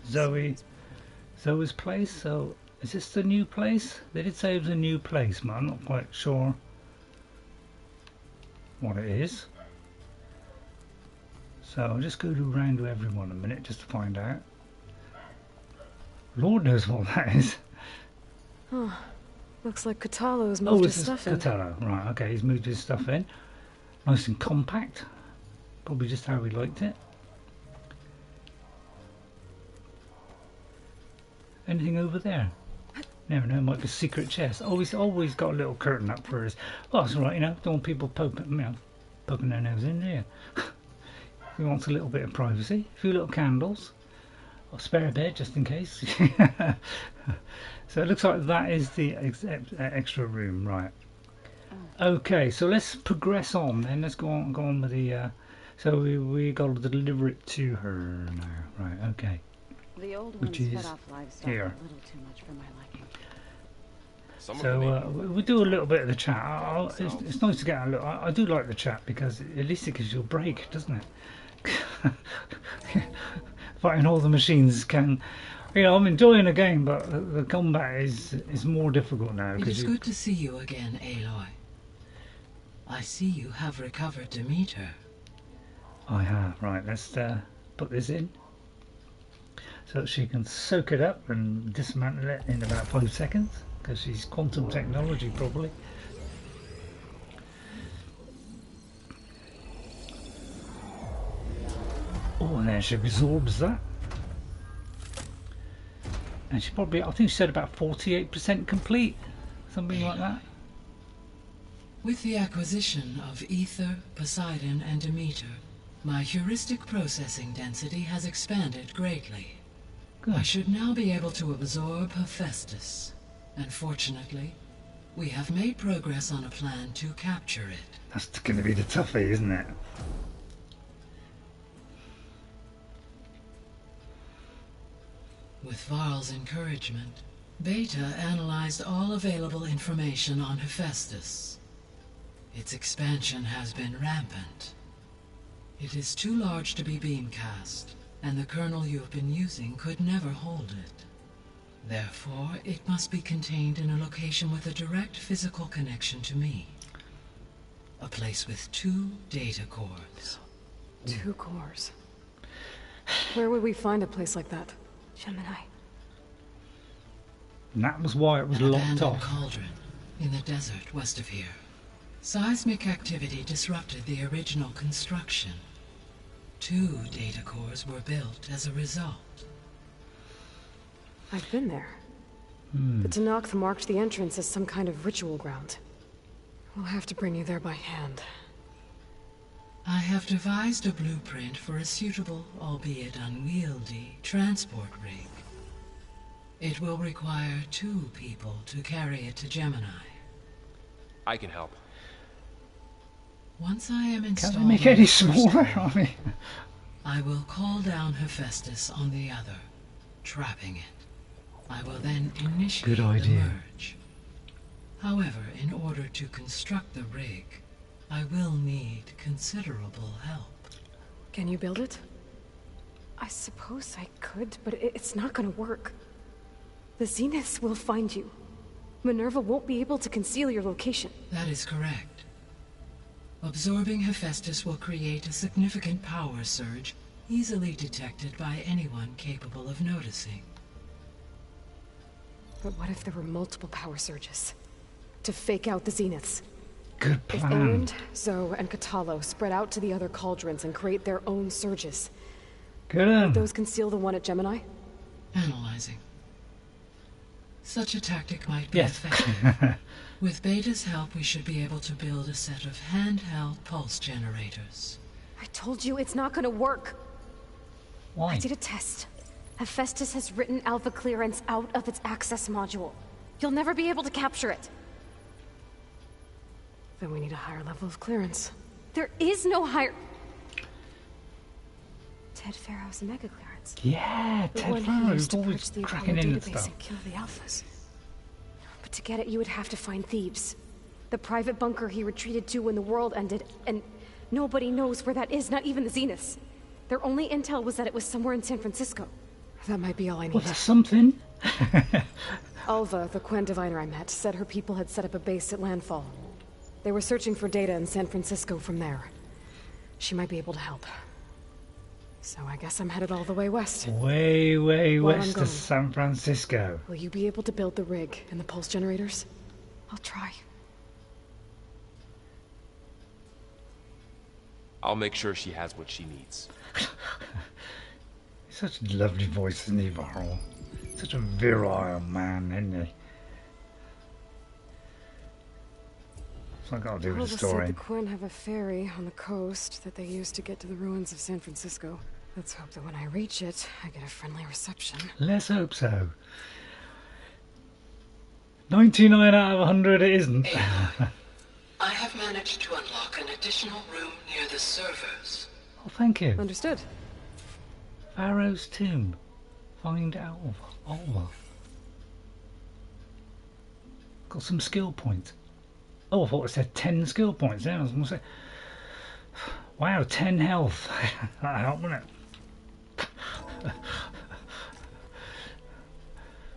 Zoe's place. So is this the new place? They did say it was a new place, but I'm not quite sure what it is. So I'll just go around to everyone a minute just to find out. Lord knows what that is. Oh, looks like Katalo's moved his stuff in. Katalo, right, okay, he's moved his stuff in. Nice and compact. Probably just how we liked it. Anything over there? Never know, might be a secret chest. Always got a little curtain up for us. Oh, that's all right, you know, don't want people poking their nose in, do you? He wants a little bit of privacy. A few little candles. A spare bed just in case. So it looks like that is the extra room, right? Okay, so let's progress on then. Let's go on with the. So we got to deliver it to her now, right? Okay. The old which ones is fed off livestock here. a little too much for my liking. So we'll do a little bit of the chat. It's nice to get a look. I do like the chat because at least it gives you a break, doesn't it? Fighting all the machines can. You know, I'm enjoying the game, but the combat is more difficult now. It is good to see you again, Aloy. I see you have recovered Demeter. I have. Right, let's put this in so that she can soak it up and dismantle it in about 5 seconds because she's quantum technology probably. Oh, and then she absorbs that. And she probably, I think she said about 48% complete, something like that. With the acquisition of Aether, Poseidon, and Demeter, my heuristic processing density has expanded greatly. Good. I should now be able to absorb Hephaestus, and fortunately, we have made progress on a plan to capture it. That's going to be the toughie, isn't it? With Varl's encouragement, Beta analyzed all available information on Hephaestus. Its expansion has been rampant. It is too large to be beamcast, and the kernel you have been using could never hold it. Therefore, it must be contained in a location with a direct physical connection to me. A place with 2 data cores. 2 cores. Where would we find a place like that? Gemini. And that was why it was An locked abandoned off. cauldron in the desert west of here. Seismic activity disrupted the original construction. 2 data cores were built as a result. I've been there. The Tanakh marked the entrance as some kind of ritual ground. We'll have to bring you there by hand. I have devised a blueprint for a suitable, albeit unwieldy, transport rig. It will require 2 people to carry it to Gemini. I can help. Once I am installed, Can they make any smaller? I will call down Hephaestus on the other, trapping it. I will then initiate Good idea. the merge. However, in order to construct the rig, I will need considerable help. Can you build it? I suppose I could, but it's not gonna work. The Zeniths will find you. Minerva won't be able to conceal your location. That is correct. Absorbing Hephaestus will create a significant power surge, easily detected by anyone capable of noticing. But what if there were multiple power surges? to fake out the Zeniths. Good If plan. Erend, Zoe, and Katalo spread out to the other cauldrons and create their own surges, Good. would those conceal the one at Gemini? Analyzing. Such a tactic might be Yes. effective. With Beta's help, we should be able to build a set of handheld pulse generators. I told you it's not gonna work. Why? I did a test. Hephaestus has written Alpha clearance out of its access module. You'll never be able to capture it. Then we need a higher level of clearance. There is no higher... Ted Farrow's mega clearance. Yeah, The Ted one he Farrow used is to always purge the cracking Apollo in and database stuff. and kill the Alphas. But to get it, you would have to find thieves. The private bunker he retreated to when the world ended, and nobody knows where that is, not even the Zeniths. Their only intel was that it was somewhere in San Francisco. That might be all I need. Well, that's something. Alva, the Quen diviner I met, said her people had set up a base at Landfall. They were searching for data in San Francisco from there. She might be able to help. So I guess I'm headed all the way west. Way, way While I'm west gone, of San Francisco. will you be able to build the rig and the pulse generators? I'll try. I'll make sure she has what she needs. Such a lovely voice, isn't he, Varl? Such a virile man, isn't he? So I gotta do with Alva the said story. the Quen have a ferry on the coast that they use to get to the ruins of San Francisco. Let's hope that when I reach it, I get a friendly reception. Let's hope so. 99 out of 100 it isn't. I have managed to unlock an additional room near the servers. Oh, thank you. Understood. Pharaoh's tomb. Find Alva. Got some skill points. Oh, I thought it said 10 skill points. Yeah, I was going to say. Wow, 10 health. That helped, wouldn't it?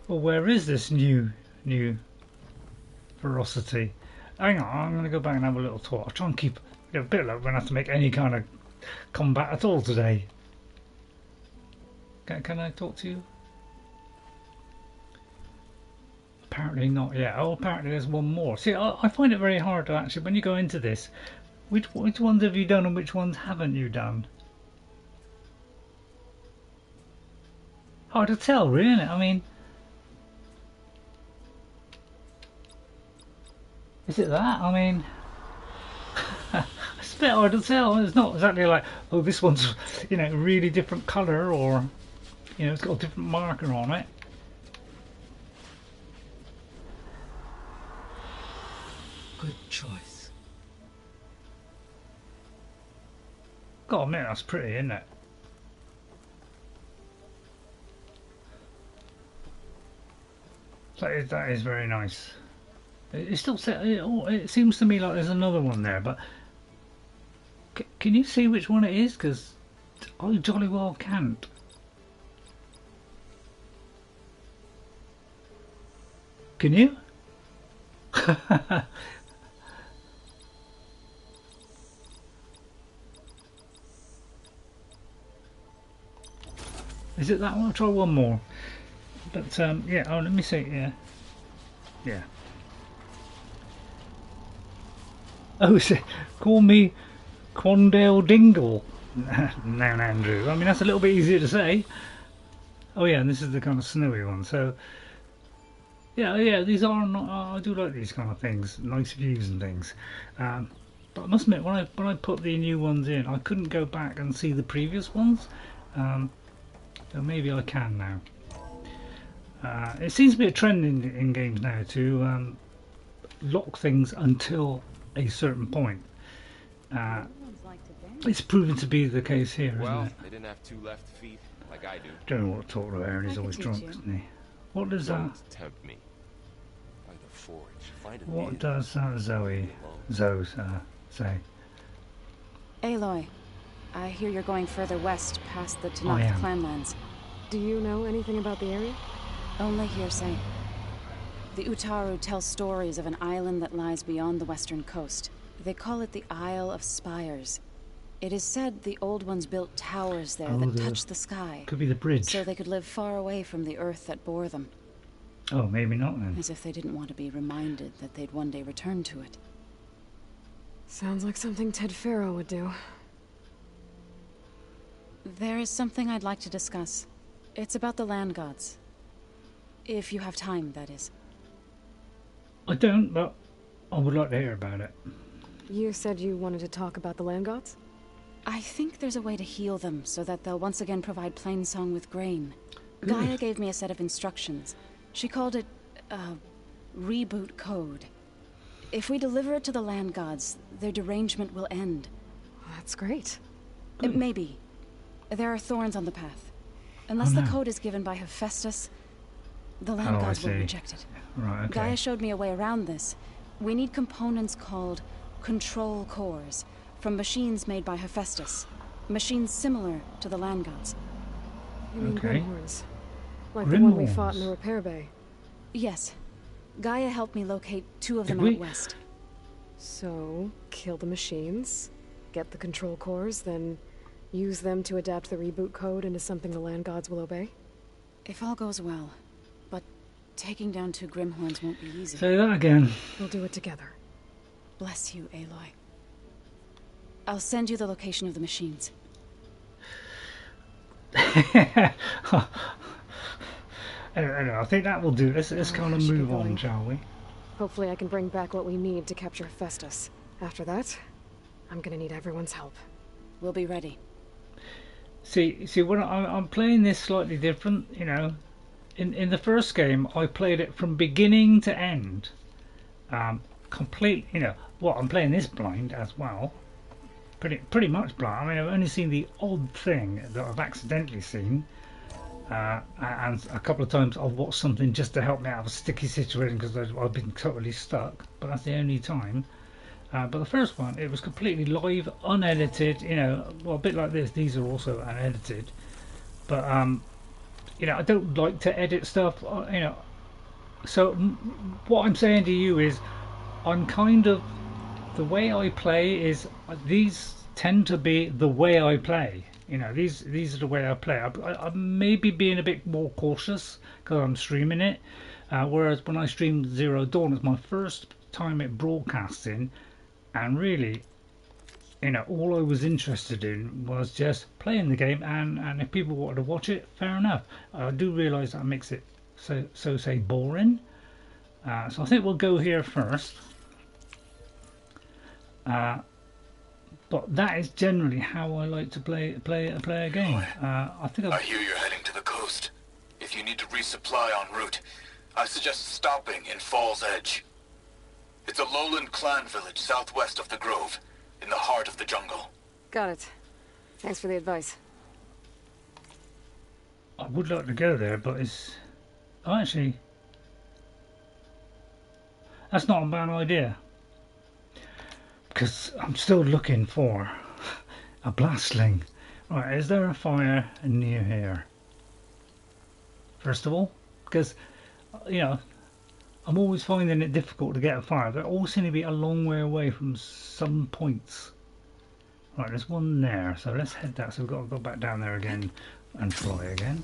Well, where is this new ferocity? Hang on, I'm going to go back and have a little talk. I'll try and keep a bit like when I have to make any kind of combat at all today. Can I talk to you? Apparently not yet. Oh, apparently there's one more. See, I find it very hard to actually, when you go into this, which ones have you done and which ones haven't you done? Hard to tell, really, isn't it? I mean, is it that? I mean, it's a bit hard to tell. It's not exactly like, oh, this one's, you know, really different colour, or, you know, it's got a different marker on it. Good choice. Gotta admit, that's pretty, isn't it? That is very nice. It's still set. It seems to me like there's another one there, but can you see which one it is? Because I jolly well can't. Can you? Is it that one? I'll try one more. But yeah. Oh, let me see. Yeah. Oh, call me Quandale Dingle. Now, Andrew. I mean, that's a little bit easier to say. Oh yeah, and this is the kind of snowy one. So yeah. These are not. I do like these kind of things, nice views and things. But I must admit, when I put the new ones in, I couldn't go back and see the previous ones. So maybe I can now. It seems to be a trend in games now to lock things until a certain point. It's proven to be the case here, Well, isn't it? they didn't have two left feet like I do. Don't know what to talk about, and he's always drunk, isn't he? What does Don't tempt me. By the forge, find a what native. does Zoe say? Aloy, I hear you're going further west past the I Tanakh am. clanlands. Do you know anything about the area? Only hearsay. The Utaru tell stories of an island that lies beyond the western coast. They call it the Isle of Spires. It is said the Old Ones built towers there that touch the sky, Could be the bridge. so they could live far away from the earth that bore them. Oh, maybe not then. As if they didn't want to be reminded that they'd one day return to it. Sounds like something Ted Farrow would do. There is something I'd like to discuss. It's about the land gods. If you have time, that is. I don't, but I would like to hear about it. You said you wanted to talk about the land gods? I think there's a way to heal them so that they'll once again provide Plainsong with grain. Good. Gaia gave me a set of instructions. She called it reboot code. If we deliver it to the land gods, their derangement will end. That's great. Maybe. There are thorns on the path. Unless the code is given by Hephaestus, the land gods will reject it. Right, okay. Gaia showed me a way around this. We need components called control cores from machines made by Hephaestus. Machines similar to the land gods. You mean Grimhorns? Like the one we fought in the repair bay? Yes. Gaia helped me locate 2 of them out west. So, kill the machines, get the control cores, then use them to adapt the reboot code into something the land gods will obey? If all goes well. But taking down 2 Grimhorns won't be easy. Say that again. We'll do it together. Bless you, Aloy. I'll send you the location of the machines. Anyway, I think that will do. Let's kind of move on, shall we? Hopefully I can bring back what we need to capture Hephaestus. After that, I'm gonna need everyone's help. We'll be ready. See, when I'm playing this slightly different, you know. In the first game, I played it from beginning to end. Complete, you know. What, I'm playing this blind as well. Pretty much blind. I mean, I've only seen the odd thing that I've accidentally seen. And a couple of times I've watched something just to help me out of a sticky situation because I've been totally stuck, but that's the only time. But the first one, it was completely live, unedited, you know, well, a bit like this. These are also unedited, but you know, I don't like to edit stuff, you know. So what I'm saying to you is, I'm kind of, the way I play is, these tend to be the way I play. You know, these are the way I play. I may be being a bit more cautious because I'm streaming it. Whereas when I streamed Zero Dawn, it's my first time at broadcasting, and really, you know, all I was interested in was just playing the game, and if people wanted to watch it, fair enough. I do realise that makes it so say boring. So I think we'll go here first. But that is generally how I like to play a game. I hear you're heading to the coast. If you need to resupply en route, I suggest stopping in Fall's Edge. It's a lowland clan village southwest of the Grove, in the heart of the jungle. Got it. Thanks for the advice. I would like to go there, but it's... Oh, actually... That's not a bad idea. Because I'm still looking for a blastling. Right, is there a fire near here? First of all, because, you know, I'm always finding it difficult to get a fire. They all seem to be a long way away from some points. Right, there's one there, so let's head that. So we've got to go back down there again and fly again.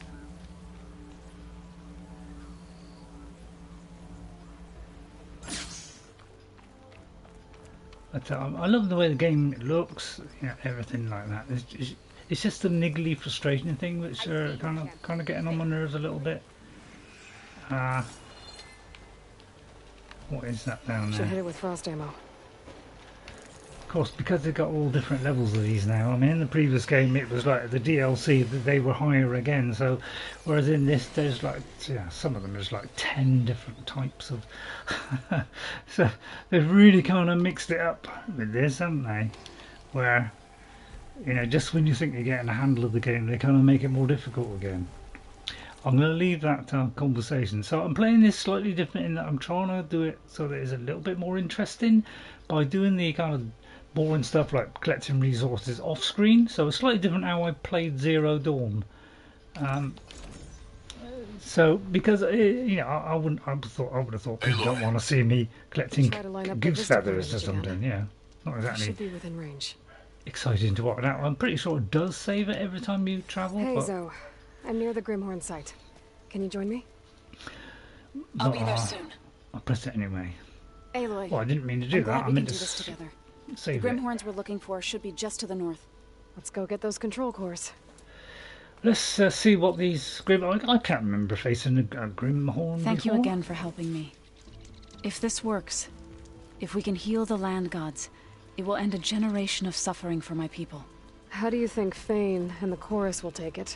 I love the way the game looks, you know, everything like that. It's just the niggly, frustrating thing which are kind of getting on my nerves a little bit. What is that down there? Should hit it with frost ammo. Of course, because they've got all different levels of these now. I mean, in the previous game it was like the DLC that they were higher again. So, whereas in this there's like, yeah, some of them there's like 10 different types of. So they've really kind of mixed it up with this, haven't they? Where, you know, just when you think you're getting a handle of the game, they kind of make it more difficult again. I'm going to leave that conversation. So I'm playing this slightly different in that I'm trying to do it so that it's a little bit more interesting by doing the kind of boring stuff like collecting resources off screen. So it's slightly different how I played Zero Dawn. So because you know, I would have thought people don't want to see me collecting goose feathers or something. Yeah, not exactly. Should be within range. Exciting to watch that. I'm pretty sure it does save it every time you travel. Hey but... Zoe, I'm near the Grimhorn site. Can you join me? I'll be there soon. I'll press it anyway. Aloy. Well, I didn't mean to do I'm that. glad I we meant can to do this together. save The it. Grimhorns we're looking for should be just to the north. Let's go get those control cores. Let's see what these I can't remember facing a Grimhorn Thank before. you again for helping me. If this works, if we can heal the land gods, it will end a generation of suffering for my people. How do you think Fane and the chorus will take it?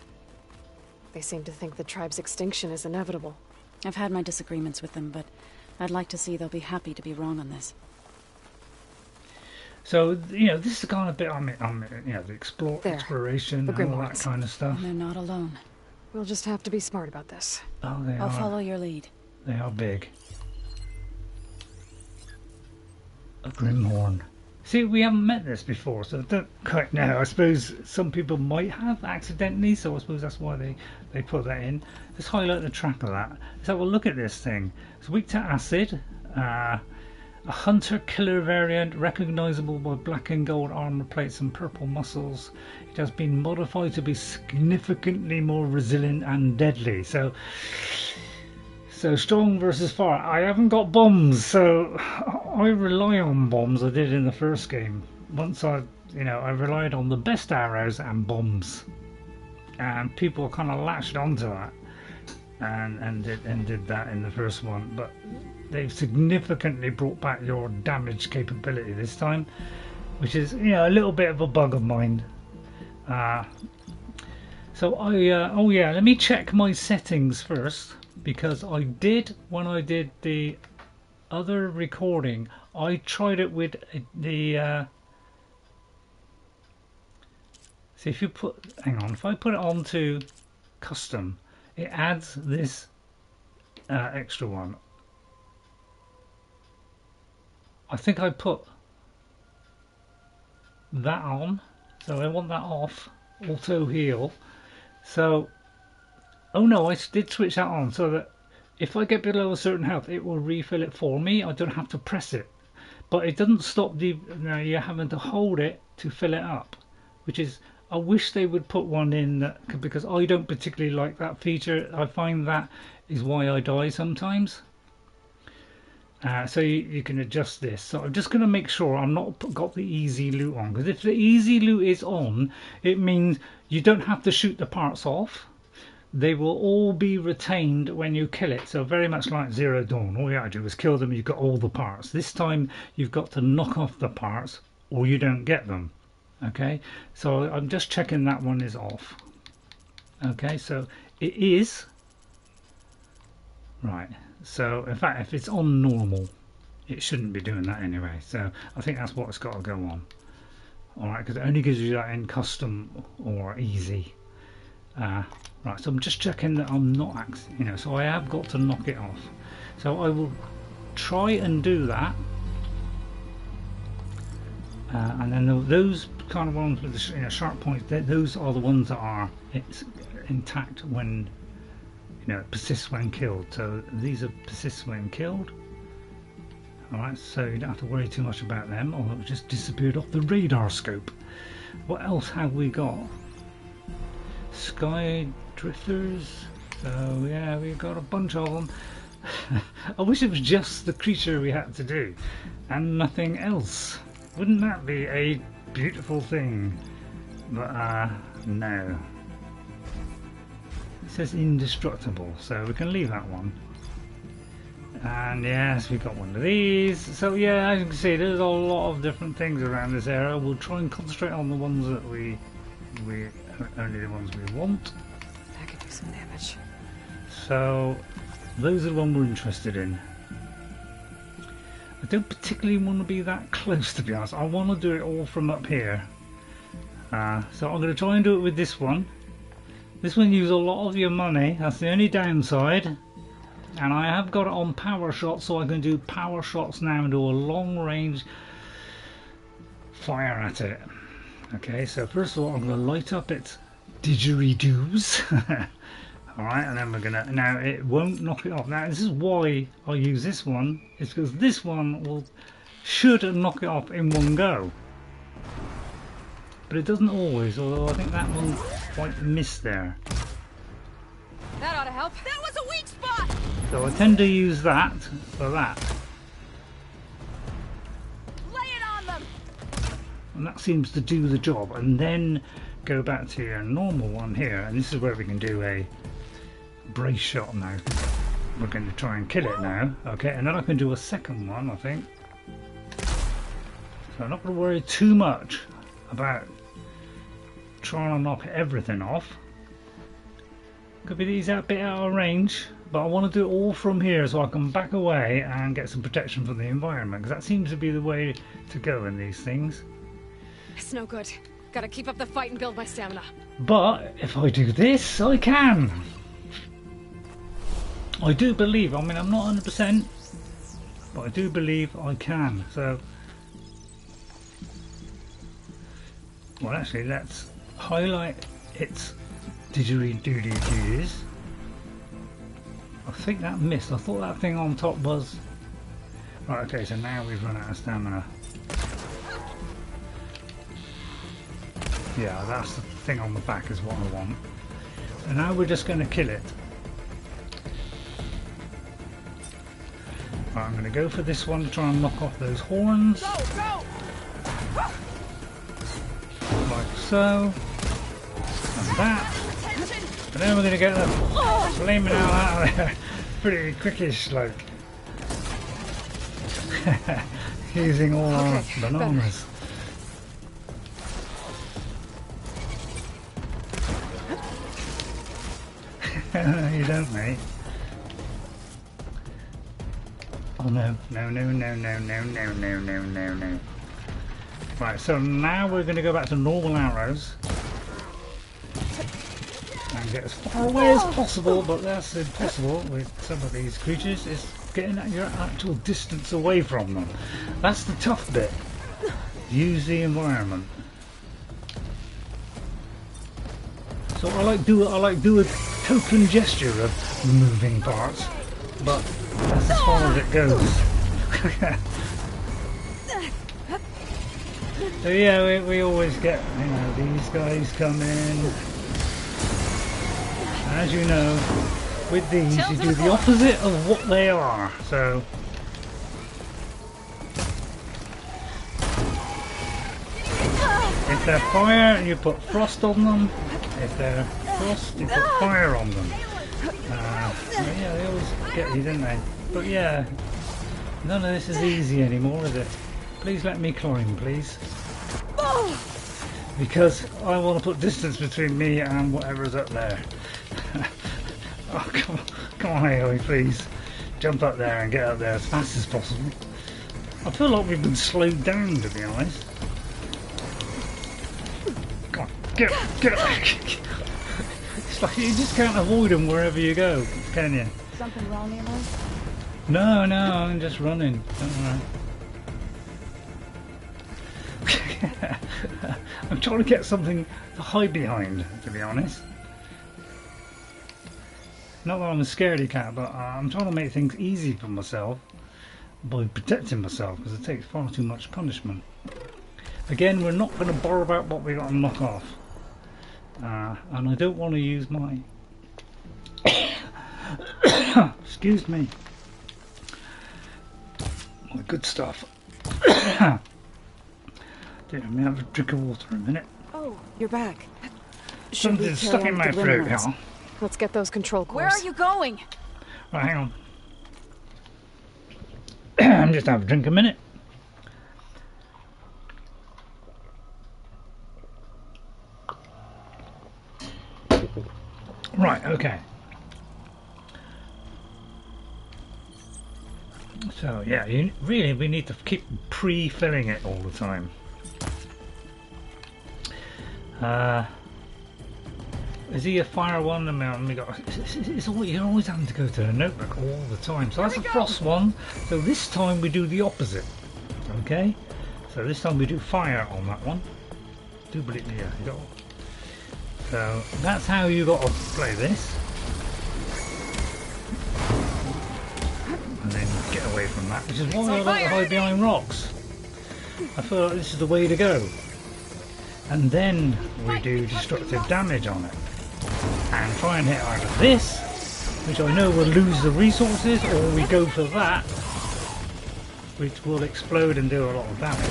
They seem to think the tribe's extinction is inevitable. I've had my disagreements with them, but I'd like to see they'll be happy to be wrong on this. So, you know, this is the kind of bit I'm you know, the exploration the and all Grimhorns. that kind of stuff. And they're not alone. We'll just have to be smart about this. Oh, they I'll are. follow your lead. They are big. A Grimhorn. See, we haven't met this before, so I don't quite know. I suppose some people might have accidentally, so I suppose that's why they put that in. Let's highlight the trap of that. Let's have a look at this thing. It's weak to acid. A hunter-killer variant, recognisable by black and gold armour plates and purple muscles. It has been modified to be significantly more resilient and deadly. So strong versus far. I haven't got bombs, so I rely on bombs. I did in the first game. Once I relied on the best arrows and bombs, and people kind of latched onto that, and did that in the first one. But they've significantly brought back your damage capability this time, which is a little bit of a bug of mine. So let me check my settings first, because I did, when I did the other recording, I tried it with the see, if you if I put it onto custom, it adds this extra one. I think I put that on, so I want that off, auto heal. So, oh no, I did switch that on so that if I get below a certain health, it will refill it for me. I don't have to press it, but it doesn't stop you having to hold it to fill it up, which is, I wish they would put one in, because I don't particularly like that feature. I find that is why I die sometimes. So you can adjust this. So I'm just going to make sure I'm not got the easy loot on, because if the easy loot is on, it means you don't have to shoot the parts off. They will all be retained when you kill it. So very much like Zero Dawn, all you have to do is kill them, you've got all the parts. This time you've got to knock off the parts or you don't get them. Okay, so I'm just checking that one is off. Okay, so it is right. So in fact, if it's on normal, it shouldn't be doing that anyway. So I think that's what it's got to go on. Alright, because it only gives you that in custom or easy. Right, so I'm just checking that I'm not, so I have got to knock it off. So I will try and do that. And then those kind of ones with the sharp points, those are the ones that are intact when, persist when killed. So these are persist when killed. Alright, so you don't have to worry too much about them, or it just disappeared off the radar scope. What else have we got? Sky drifters. So yeah, we've got a bunch of them. I wish it was just the creature we had to do and nothing else. Wouldn't that be a beautiful thing? But no. It says indestructible, so we can leave that one. And yes, we've got one of these. So yeah, as you can see, there's a lot of different things around this area. We'll try and concentrate on the ones that we only the ones we want. That could do some damage. So those are the ones we're interested in. I don't particularly want to be that close, to be honest. I want to do it all from up here. So I'm going to try and do it with this one. This one uses a lot of your money. That's the only downside. And I have got it on power shots, so I can do power shots now and do a long range fire at it. Okay, so first of all I'm going to light up its didgeridoos. Alright, and then we're going to, now it won't knock it off. Now this is why I use this one, is because this one should knock it off in one go. But it doesn't always, although I think that one quite missed there. That ought to help. That was a weak spot! So I tend to use that for that. Lay it on them! And that seems to do the job. And then go back to your normal one here. And this is where we can do a brace shot now. We're going to try and kill it now. Okay, and then I can do a second one, I think. So I'm not going to worry too much about trying to knock everything off. Could be these a bit out of range, but I want to do it all from here so I can back away and get some protection from the environment, because that seems to be the way to go in these things. It's no good. Gotta keep up the fight and build my stamina. But if I do this, I can. I do believe, I mean I'm not 100%, but I do believe I can. So, well actually let's highlight its didgeridoo-doos. I think that missed. I thought that thing on top was... Right, okay, so now we've run out of stamina. Yeah, that's the thing on the back is what I want. And now we're just going to kill it. Right, I'm going to go for this one to try and knock off those horns. Go, go! Like so. And that. And then we're going to get them flaming out of there pretty quickish, like. Using all our bananas. You don't, mate. Oh no, no, no, no, no, no, no, no, no, no, no. Right, so now we're going to go back to normal arrows. And get as far away as possible, but that's impossible with some of these creatures, is getting at your actual distance away from them. That's the tough bit. Use the environment. So I like do a token gesture of moving parts, but that's as far as it goes. So yeah, we always get, you know, these guys come in. As you know, with these you do the opposite of what they are. So if they're fire, you put frost on them. If they're frost, you put fire on them. Yeah, they always get you, don't they? But yeah, none of this is easy anymore, is it? Please let me climb, please. Because I want to put distance between me and whatever's up there. Oh, come on, Aloy, please. Jump up there and get up there as fast as possible. I feel like we've been slowed down, to be honest. Come on, get up. It's like you just can't avoid them wherever you go, can you? Something wrong, Aloy? No, I'm just running. Don't worry. I'm trying to get something to hide behind, to be honest. Not that I'm a scaredy cat, but I'm trying to make things easy for myself by protecting myself, because it takes far too much punishment. Again, we're not going to bother about what we got to knock off. And I don't want to use my... Excuse me. My good stuff. Let me have a drink of water a minute. Oh, you're back. Something's stuck in my throat now. Let's get those control cores. Where are you going? Right, hang on. I'm just having a drink a minute. Right, okay. So yeah, we need to keep pre-filling it all the time. Is he a fire one? I mean, you're always having to go to the notebook all the time. So that's a frost one. So this time we do the opposite. Okay. So this time we do fire on that one. Do believe me, yeah. You got. So that's how you got to play this. And then get away from that, which is why I like to hide behind rocks. I feel like this is the way to go. And then we do destructive damage on it. And try and hit either this which I know will lose the resources, or we go for that, which will explode and do a lot of damage.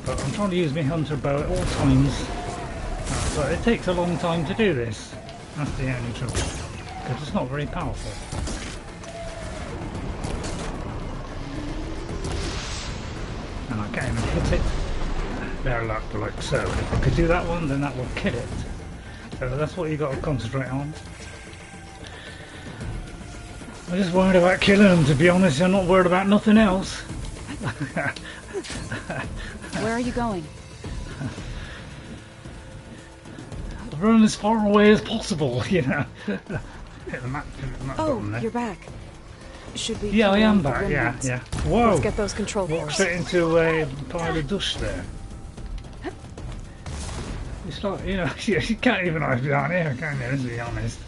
But I'm trying to use my hunter bow at all times, but it takes a long time to do this. That's the only trouble, because it's not very powerful. And I can't even hit it. There, like so. If I could do that one, then that will kill it. So that's what you got to concentrate on. I'm just worried about killing them, to be honest. I'm not worried about nothing else. Where are you going? Run as far away as possible, you know. Hit the map button there. You're back. Should we? Yeah, I am back. Yeah. Whoa! Let's get those control cores. Walked straight into a pile of dust there. It's like, you know, you can't even hide down here, can you? Let's be honest.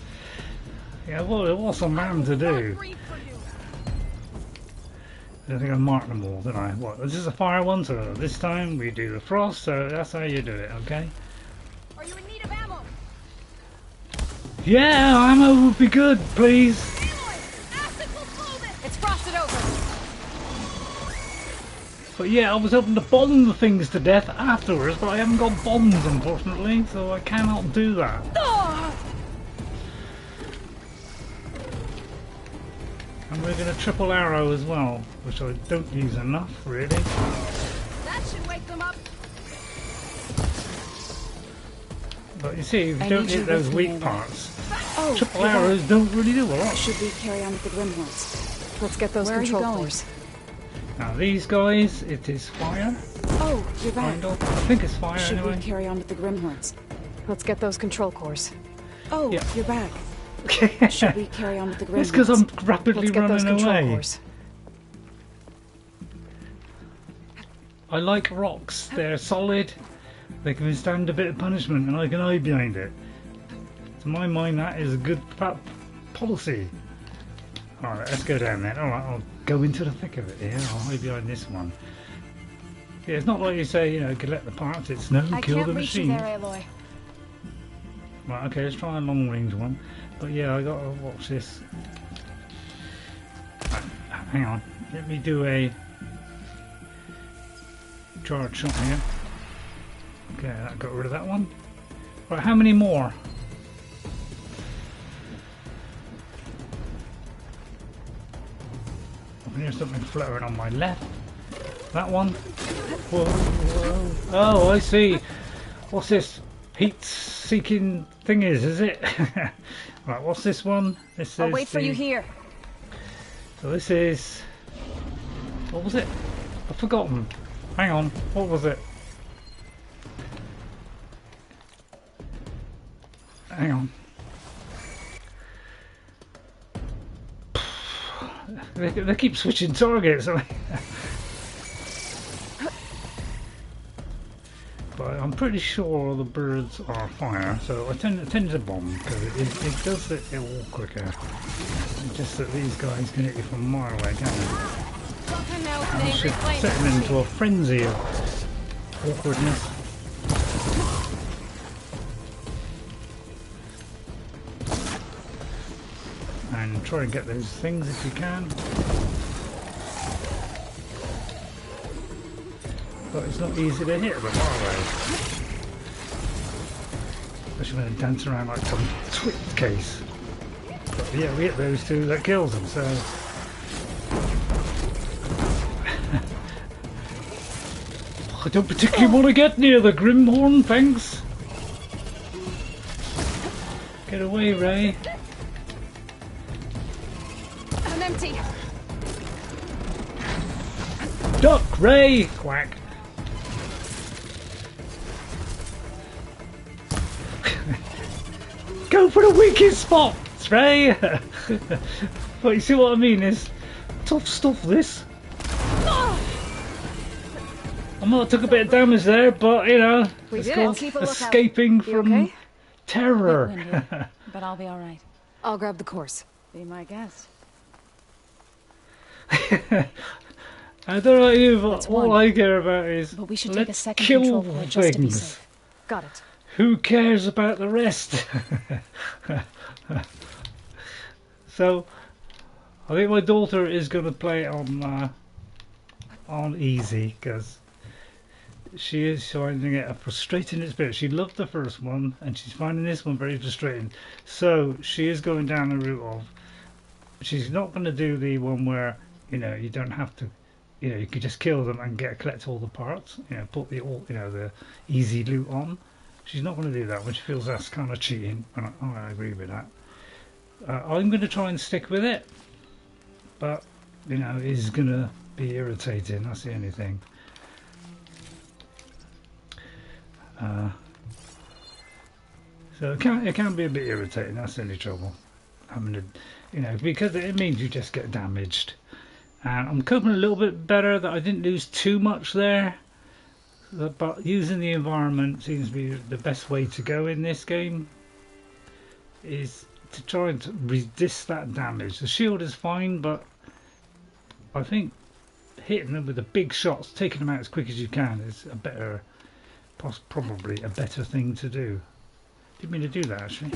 Yeah, well, it was a man to do. I think I marked them all, didn't I? What? This is a fire one, so this time we do the frost. So that's how you do it, okay? Are you in need of ammo? Yeah, ammo would be good, please. It's frosted over. But yeah, I was hoping to bomb the things to death afterwards, but I haven't got bombs, unfortunately, so I cannot do that. And we're going to triple arrow as well, which I don't use enough, really. That should wake them up. But you see, if you don't hit those weak parts, Oh, triple arrows don't really do a lot. Should we carry on with the Grimhorns? Let's get those Where control are you going? cores. Now these guys, it is fire. Oh, you're back. Kind of. I think it's fire Should anyway. we carry on with the Grimhorns? Let's get those control cores. Oh, Yeah. you're back. Should we carry on with the Grimhorns? It's because I'm rapidly Let's get those running control away. cores. I like rocks. They're solid. They can withstand a bit of punishment, and I can hide behind it. To my mind, that is a good policy. Alright, let's go down there. Alright, I'll go into the thick of it here. I'll hide behind this one. Yeah, it's not like you say, you know, collect the parts. It's no, I kill can't the reach you machine. there, Aloy. Right, okay, let's try a long range one. But yeah, I gotta watch this. Hang on, let me do a charge shot here. Okay, that got rid of that one. Right, how many more? I can hear something fluttering on my left. That one. Whoa, whoa. Oh, I see. What's this? Heat-seeking thing is it? Right, what's this one? This I'll is wait for you here. So this is... What was it? I've forgotten. Hang on, what was it? Hang on. They keep switching targets. But I'm pretty sure the birds are fire, so I tend to bomb because it does it all quicker. It's just that these guys can hit you from a mile away, can't they? And I should set them into a frenzy of awkwardness. And try and get those things if you can. But it's not easy to hit them, are they? Especially when they dance around like some twit case. But yeah, we hit those two, that kills them, so... I don't particularly want to get near the Grimhorn, thanks! Get away, Ray. I'm empty. Duck, Ray! Quack. Go for the weakest spots, Ray! But you see what I mean? It's tough stuff, this. I might have took a bit of damage there, but you know, it's called escaping from terror. But I'll be alright. I'll grab the course. Be my guest. I don't know about you, but all I care about is but we should take a let's second kill control core just to be things. safe. Got it. Who cares about the rest? So I think my daughter is going to play on easy because she is finding it a frustrating experience. She loved the first one and she's finding this one very frustrating. So she is going down the route of, she's not going to do the one where, you know, you don't have to, you know, you could just kill them and collect all the parts, you know, put the all, you know, the easy loot on. She's not going to do that when she feels that's kind of cheating, and I agree with that. I'm going to try and stick with it, but you know, it's going to be irritating. That's the only thing. So it can be a bit irritating. That's the only trouble. Having to, you know, because it means you just get damaged. And I'm coping a little bit better that I didn't lose too much there. But using the environment seems to be the best way to go in this game. Is to try and resist that damage. The shield is fine, but I think hitting them with the big shots, taking them out as quick as you can, is a better, probably a better thing to do. Didn't mean to do that actually.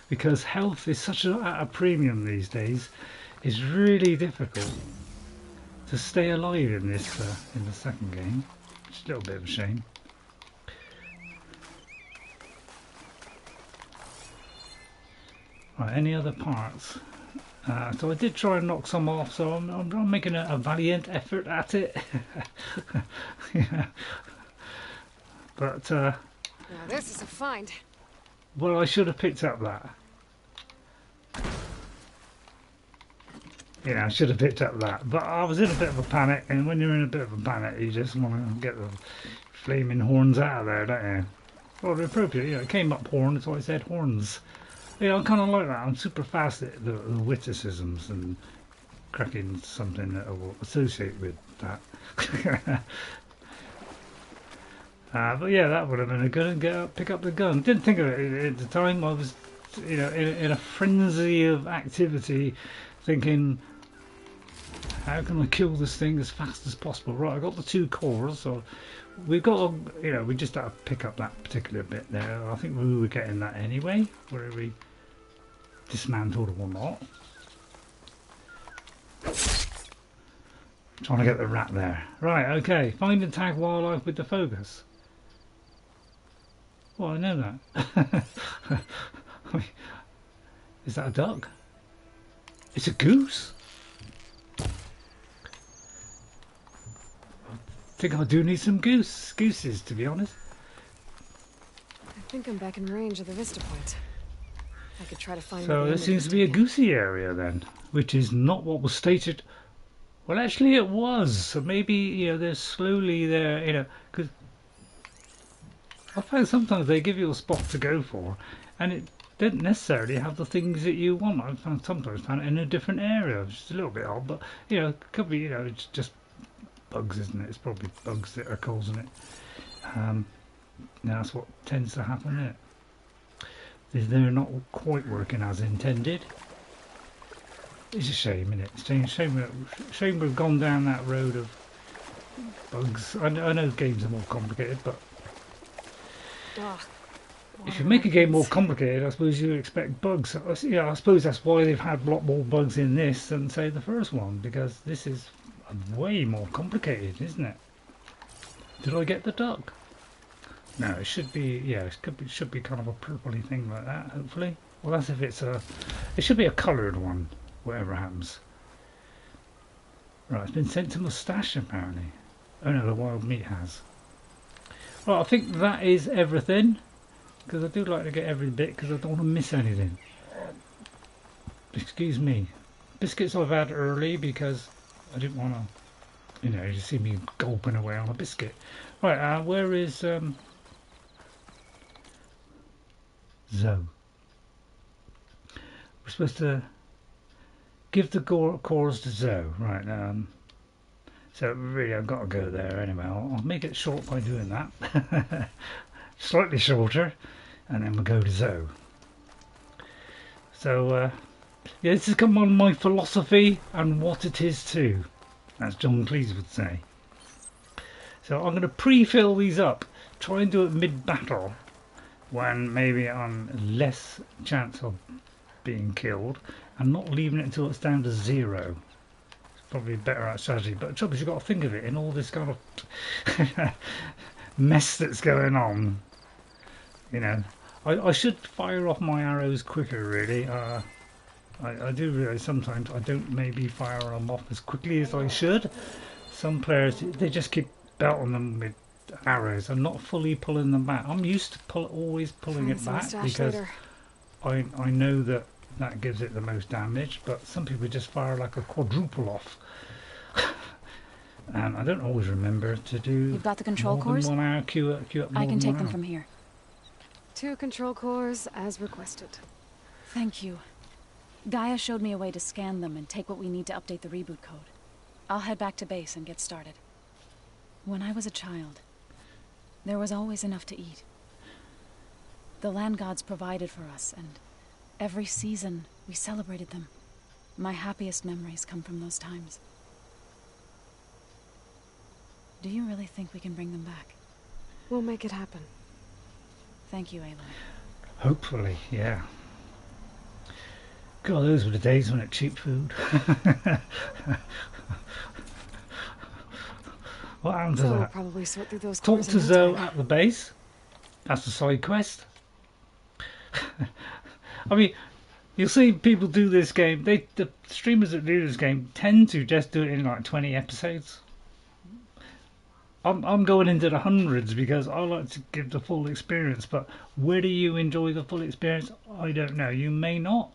Because health is such at a premium these days. It's really difficult to stay alive in this in the second game. It's a little bit of a shame. Right, any other parts? So I did try and knock some off, so I'm making a valiant effort at it. Yeah. But now this is a find. Well, I should have picked up that. Yeah, I should have picked up that, but I was in a bit of a panic, and when you're in a bit of a panic, you just want to get the flaming horns out of there, don't you? Well, they're appropriate, you know, it came up horn, so I said horns. You know, I kind of like that. I'm super fast at the witticisms and cracking something that I will associate with that. But yeah, that would have been a good and pick up the gun. Didn't think of it at the time. I was, you know, in a frenzy of activity, thinking, how can I kill this thing as fast as possible? Right, I got the 2 cores, so we've got to, you know, we just have to pick up that particular bit there. I think we were getting that anyway, whether we dismantled or not. Trying to get the rat there. Right, okay, find and tag wildlife with the focus. Well, I know that. Is that a duck? It's a goose? I think I do need some gooses, to be honest. I think I'm back in range of the vista point. I could try to find. So there seems to be a goosey area then, which is not what was stated. Well, actually, it was. So maybe, you know, they're slowly there, you know, because I find sometimes they give you a spot to go for, and it didn't necessarily have the things that you want. I sometimes found it in a different area, which is a little bit odd, but you know, it could be, you know, it's just bugs, isn't it? It's probably bugs that are causing it. That's what tends to happen there. They're not quite working as intended. It's a shame, isn't it? It's a shame we've gone down that road of bugs. I know games are more complicated, but if you make a game more complicated, I suppose you expect bugs. Yeah, I suppose that's why they've had a lot more bugs in this than, say, the first one, because this is way more complicated, isn't it? Did I get the duck? No, it should be, yeah, it should be kind of a purpley thing like that, hopefully. Well, that's if it's it should be a coloured one, whatever happens. Right, it's been sent to Moustache, apparently. Oh no, the wild meat has. Well, I think that is everything, because I do like to get every bit, because I don't want to miss anything. Excuse me. Biscuits I've had early, because I didn't want to, you know, you see me gulping away on a biscuit. Right, where is Zoe? We're supposed to give the cores to Zoe, right? So really, I've got to go there anyway. I'll make it short by doing that, slightly shorter, and then we'll go to Zoe. So yeah, this has come on my philosophy and what it is too, as John Cleese would say. So I'm going to pre-fill these up, try and do it mid-battle, when maybe I'm less chance of being killed and not leaving it until it's down to 0. It's probably a better strategy. But the trouble is, you've got to think of it in all this kind of mess that's going on. You know, I should fire off my arrows quicker, really. I do realise sometimes I don't maybe fire them off as quickly as I should. Some players, they just keep belting them with arrows and not fully pulling them back. I'm used to always pulling it back because I know that gives it the most damage, but some people just fire like a quadruple off. And I don't always remember to do. You've got the control more cores? than 1 hour, queue up I can take them hour. from here. 2 control cores as requested. Thank you. Gaia showed me a way to scan them and take what we need to update the reboot code. I'll head back to base and get started. When I was a child, there was always enough to eat. The land gods provided for us, and every season we celebrated them. My happiest memories come from those times. Do you really think we can bring them back? We'll make it happen. Thank you, Aloy. Hopefully, yeah. God, those were the days when it cheap food. What happened to So we'll that? probably sort through those Talk cores to in no Zoe time. at the base. That's a side quest. I mean, you'll see people do this game. The streamers that do this game tend to just do it in like 20 episodes. I'm going into the hundreds because I like to give the full experience. But whether you enjoy the full experience, I don't know. You may not.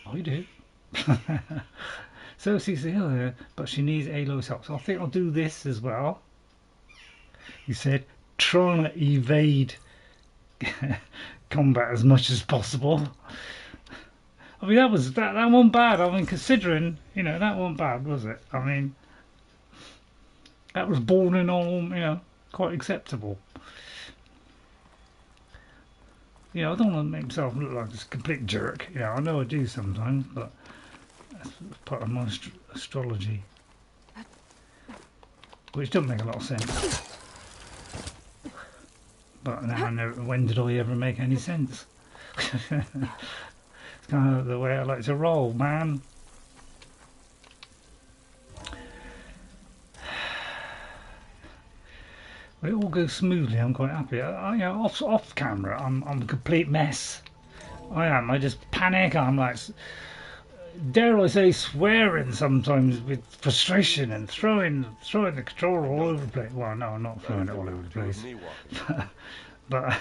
I do. So she's here, but she needs Aloy's help. So I think I'll do this as well. He said, trying to evade combat as much as possible. I mean, that wasn't bad. I mean, considering, you know, that wasn't bad, was it? I mean, that was born in all, you know, quite acceptable. You know, I don't want to make myself look like a complete jerk. Yeah, I know I do sometimes, but that's part of my astrology. Which doesn't make a lot of sense. But now I know, when did I ever make any sense? It's kind of the way I like to roll, man. But it all goes smoothly. I'm quite happy. You know, off camera, I'm a complete mess. I am. I just panic. I'm like, dare I say, swearing sometimes with frustration and throwing the controller all over the place. Well, no, I'm not throwing it all over the place. But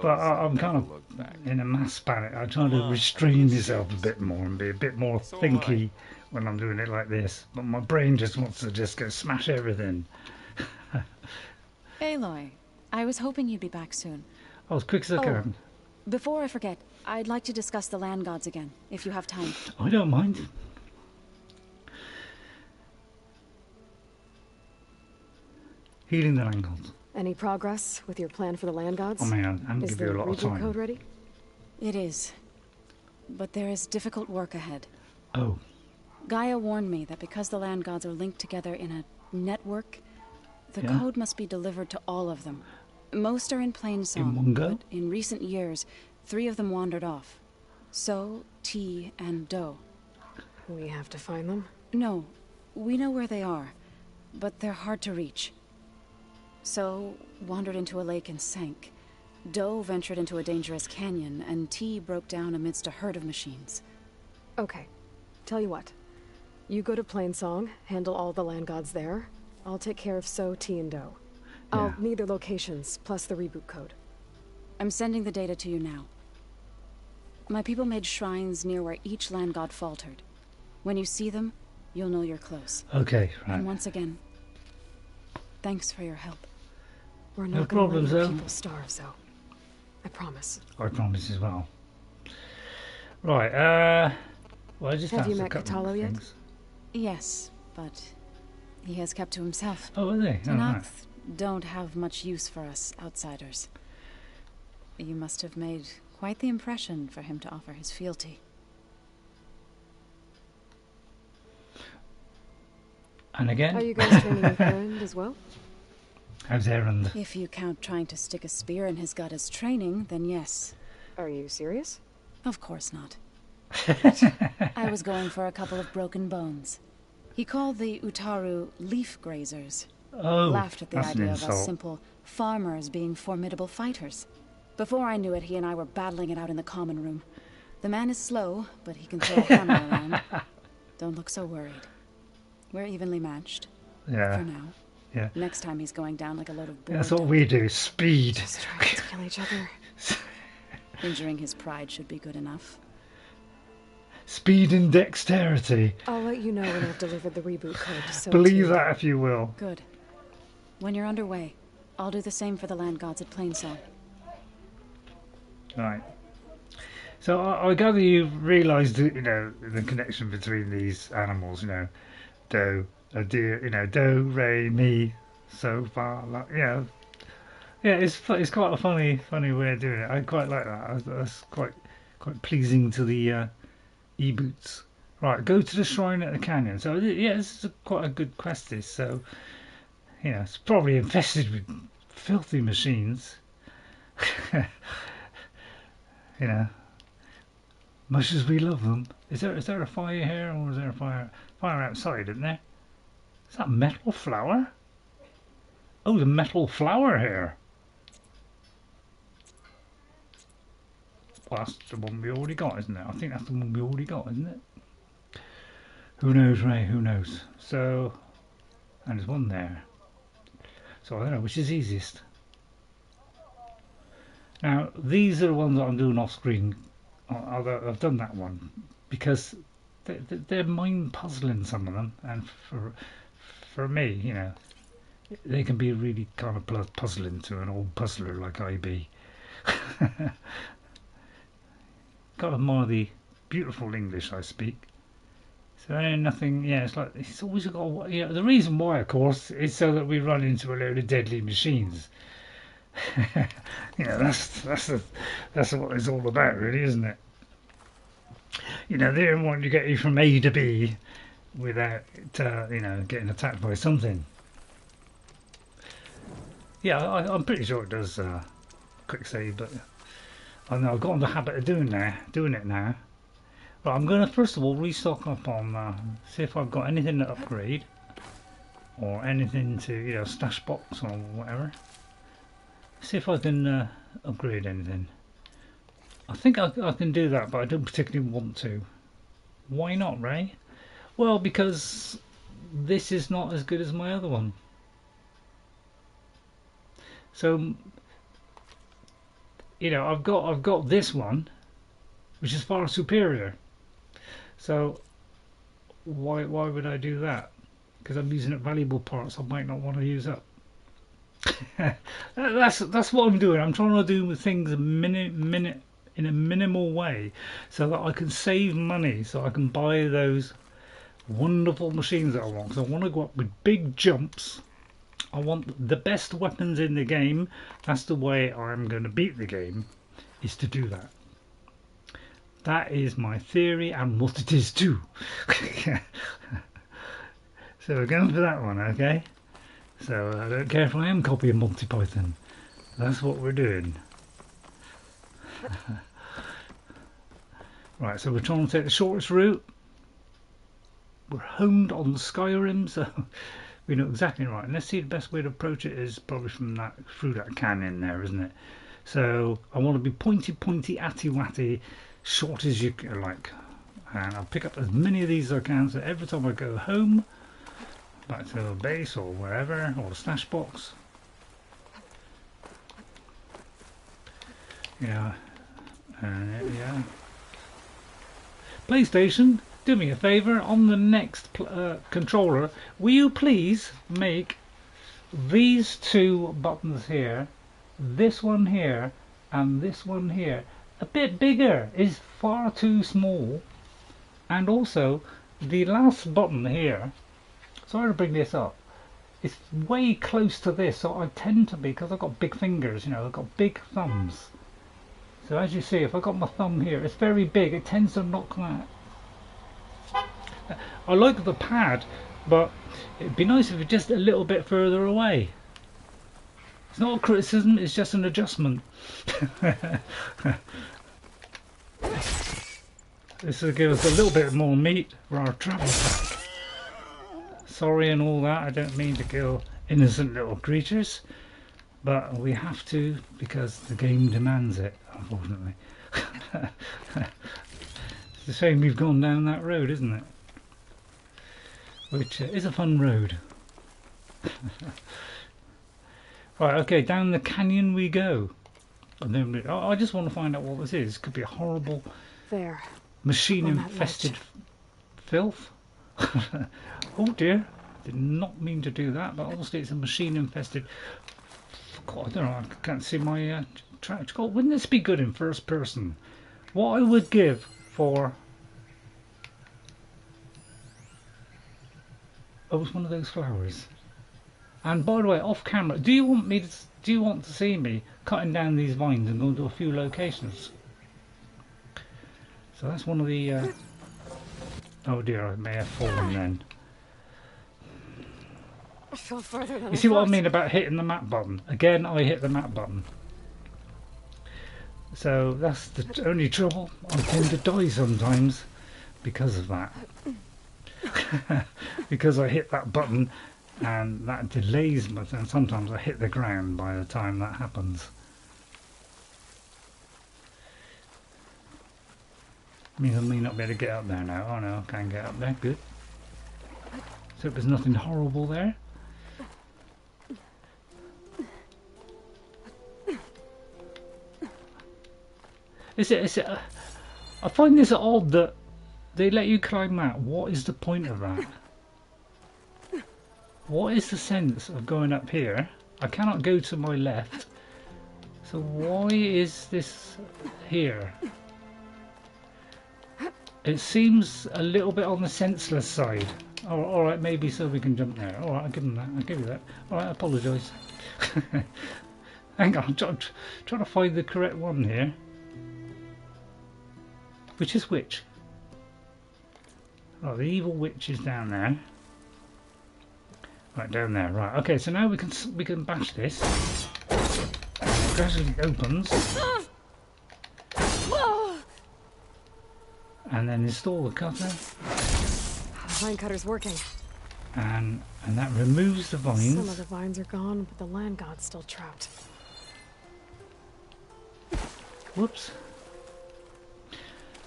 I'm kind of in a mass panic. I try to restrain myself a bit more and be a bit more thinky when I'm doing it like this. But my brain just wants to just go smash everything. Aloy, I was hoping you'd be back soon. Oh, as quick as I can. Before I forget, I'd like to discuss the land gods again, if you have time. I don't mind. Healing the land gods. Any progress with your plan for the land gods? I mean, I'm going to give you a lot of Is the reboot time. code ready? It is. But there is difficult work ahead. Oh. Gaia warned me that because the land gods are linked together in a network, the Yeah. code must be delivered to all of them. Most are in plain song, In one go? but in recent years, 3 of them wandered off. So, T, and Do. We have to find them? No, we know where they are, but they're hard to reach. So, wandered into a lake and sank. Do ventured into a dangerous canyon, and T broke down amidst a herd of machines. Okay. Tell you what. You go to Plainsong, handle all the land gods there. I'll take care of So, T, and Do. I'll need their locations, plus the reboot code. I'm sending the data to you now. My people made shrines near where each land god faltered. When you see them, you'll know you're close. Okay, right. And once again, thanks for your help. We're No not going to problems, let though. people starve, so I promise. I promise as well. Right, well, I just Have you asked a met couple of Katalo yet? things. Yes, but he has kept to himself. Oh, are they? Oh, right. Tanath don't have much use for us outsiders. You must have made quite the impression for him to offer his fealty. And again? Are you guys training in Poland as well? How's errand? If you count trying to stick a spear in his gut as training, then yes. Are you serious? Of course not. I was going for a couple of broken bones. He called the Utaru leaf grazers. Oh, laughed at the that's an idea of us insult. simple farmers being formidable fighters. Before I knew it, he and I were battling it out in the common room. The man is slow, but he can throw a hammer around. Don't look so worried. We're evenly matched. Yeah. For now. Yeah. Next time he's going down like a load of board. That's what we do. Speed. Just trying to kill each other. Injuring his pride should be good enough. Speed and dexterity. I'll let you know when I've delivered the reboot code. So Believe that if you will. Good. When you're underway, I'll do the same for the land gods at Plainsong. Right. So I gather you've realised, you know, the connection between these animals. You know, do, a deer, you know, do, re, mi, so far. Like, yeah, it's quite a funny way of doing it. I quite like that. That's quite pleasing to the e-boots. Right, go to the shrine at the canyon. So yeah, this is quite a good quest. This, so you know, it's probably infested with filthy machines. You know, much as we love them. Is there a fire here, or is there a fire outside? Isn't there? Is that metal flower? Oh, the metal flower here. Well, that's the one we already got, isn't it? I think that's the one we already got, isn't it? Who knows, Ray? Who knows? So, and there's one there. So I don't know which is easiest. Now, these are the ones that I'm doing off screen. I've done that one because they're mind puzzling, some of them, and for me, you know, they can be really kind of puzzling to an old puzzler like I be. Got to admire the beautiful English I speak. So ain't nothing. Yeah, it's like it's always got. You know, the reason why, of course, is so that we run into a load of deadly machines. You know, that's what it's all about, really, isn't it? You know, they don't want to get you from A to B without you know, getting attacked by something. Yeah, I'm pretty sure it does quick save, but I know I've got in the habit of doing it now. But I'm going to first of all restock up on see if I've got anything to upgrade or anything to, you know, stash box or whatever. See if I can upgrade anything. I think I can do that, but I don't particularly want to. Why not, Ray? Well, because this is not as good as my other one. So, you know, I've got this one, which is far superior. So, why would I do that? Because I'm using up valuable parts I might not want to use up. That's what I'm doing. I'm trying to do things in a minimal way, so that I can save money, so I can buy those wonderful machines that I want. Because I want to go up with big jumps. I want the best weapons in the game. That's the way I'm going to beat the game, is to do that. That is my theory, and what it is too. So we're going for that one, okay? So I don't care if I am copying Monty Python. That's what we're doing. Right, so we're trying to take the shortest route. We're honed on Skyrim, so we know exactly right. And let's see, the best way to approach it is probably from that, through that canyon there, isn't it? So I want to be pointy, atty-watty, short as you like. And I'll pick up as many of these as I can, so every time I go home, back to the base or wherever, or the stash box. Yeah. Yeah. PlayStation, do me a favour, on the next controller, will you please make these two buttons here, this one here, and this one here, a bit bigger? It's far too small. And also, the last button here, sorry to bring this up, it's way close to this, so I tend to be, because I've got big fingers, you know, I've got big thumbs. So as you see, if I've got my thumb here, it's very big, it tends to knock that. I like the pad, but it'd be nice if it's just a little bit further away. It's not a criticism, it's just an adjustment. This will give us a little bit more meat for our travel pack. Sorry and all that, I don't mean to kill innocent little creatures, but we have to because the game demands it, unfortunately. It's a shame we've gone down that road, isn't it? Which is a fun road. Right, okay, down the canyon we go. And then I just want to find out what this is. Could be a horrible machine infested filth. Oh dear, did not mean to do that, but obviously it's a machine infested. God, I don't know, I can't see my track. God, wouldn't this be good in first person? What I would give for... Oh, it's one of those flowers. And by the way, off camera, do you want to see me cutting down these vines and going to a few locations? So that's one of the oh dear, I may have fallen then. I fell further than You see what I mean about hitting the map button? Again, I hit the map button. So that's the only trouble. I tend to die sometimes because of that. Because I hit that button and that delays me, and sometimes I hit the ground by the time that happens. Means I may not be able to get up there now. Oh no, I can get up there, good. So there's nothing horrible there. I find this odd that they let you climb that. What is the point of that? What is the sense of going up here? I cannot go to my left. So why is this here? It seems a little bit on the senseless side. Oh, alright, maybe so we can jump there. Alright, I'll give them that. I'll give you that. Alright, I apologise. Hang on, I'm trying to find the correct one here. Which is which? Oh, the evil witch is down there. Right, down there. Right. Okay, so now we can bash this. It gradually opens. And then install the cutter. The vine cutter's working. And that removes the vines. Some of the vines are gone, but the land god's still trapped. Whoops.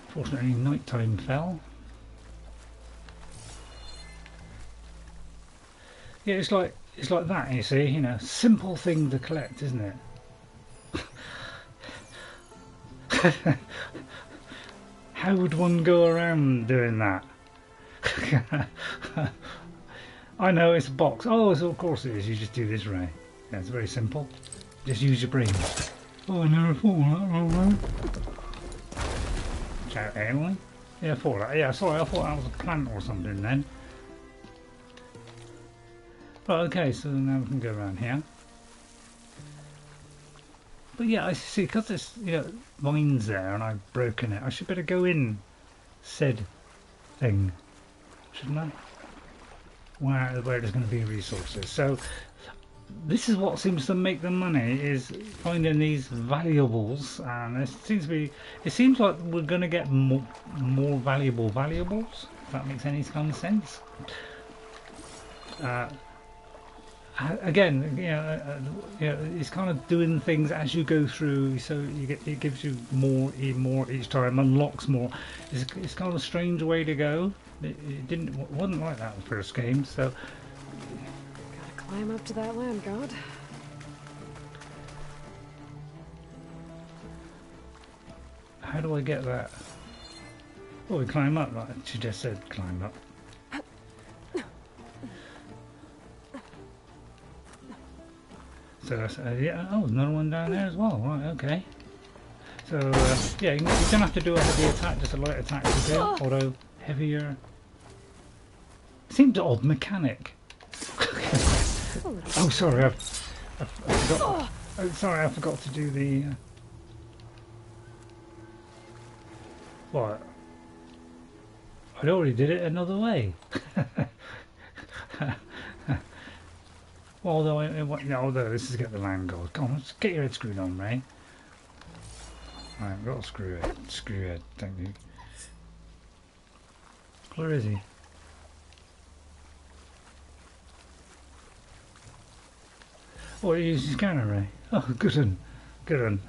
Fortunately, nighttime fell. Yeah, it's like that, you see, you know, simple thing to collect, isn't it? How would one go around doing that? I know, it's a box. Oh, so of course it is. You just do this, Ray. Yeah, it's very simple. Just use your brain. Oh, I never thought that. Oh, no. Shout Emily. Yeah, I thought that. Yeah, sorry, I thought that was a plant or something then. Right, okay, so now we can go around here. But yeah, I see, because there's, you know, vines there and I've broken it, I should better go in said thing, shouldn't I? Where there's going to be resources. So this is what seems to make the money, is finding these valuables, and it seems like we're going to get more valuable valuables, if that makes any kind of sense. Again, you know, it's kind of doing things as you go through, so it gives you more each time, unlocks more. It's kind of a strange way to go. It wasn't like that in the first game, so gotta climb up to that land god. How do I get that? Oh, we climb up, right? She just said climb up. So that's, yeah, oh, there's another one down there as well, right, okay. So, yeah, you don't have to do a heavy attack, just a light attack to do, although heavier... Seems an odd mechanic. Oh, sorry, I forgot. Oh, sorry, I forgot to do the... What? I already did it another way. Although this is to get the land gold. Come on, let's get your head screwed on, Ray. Right, I've got to screw it. Screw your head, thank you. Where is he? Oh, he used his scanner, Ray. Oh, good one. Good one.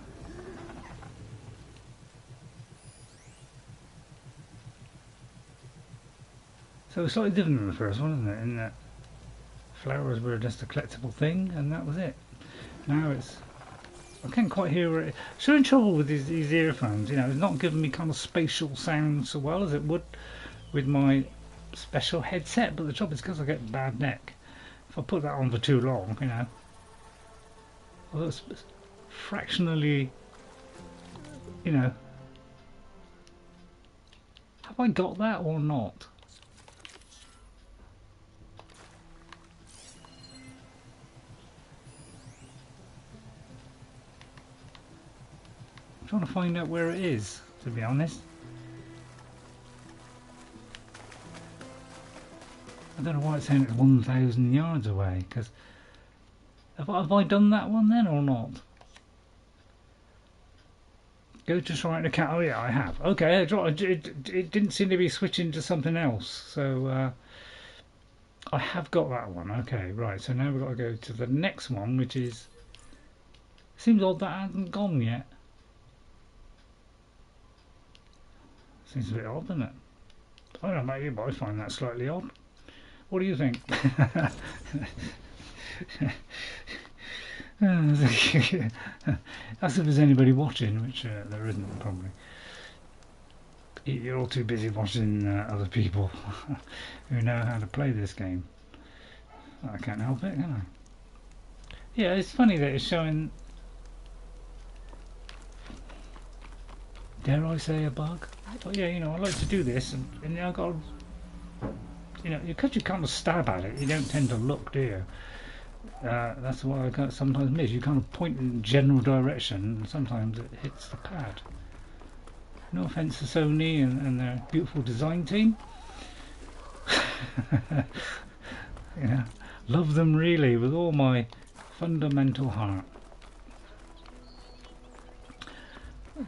So it's slightly different than the first one, isn't it? In that flowers were just a collectible thing, and that was it. Now it's... I can't quite hear where it... So in trouble with these earphones, you know, it's not giving me kind of spatial sound so well as it would with my special headset, but the trouble is because I get bad neck. If I put that on for too long, you know, although it's fractionally, you know, have I got that or not? I'm trying to find out where it is, to be honest. I don't know why it's saying it's 1,000 yards away, because have I done that one then or not? Go to try to count. Oh yeah, I have. Okay, it didn't seem to be switching to something else, so I have got that one. Okay, right. So now we've got to go to the next one, which is... Seems odd that hasn't gone yet. Seems a bit odd, doesn't it? I don't know about you, but I find that slightly odd. What do you think? As if there's anybody watching, which there isn't probably. You're all too busy watching other people who know how to play this game. I can't help it, can I? Yeah, it's funny that it's showing... Dare I say a bug? But yeah, you know, I like to do this, and I've got to, you know, because you kind of stab at it, you don't tend to look, do you? That's why I sometimes miss. You kind of point in general direction, and sometimes it hits the pad. No offence to Sony and their beautiful design team. Yeah, love them really with all my fundamental heart.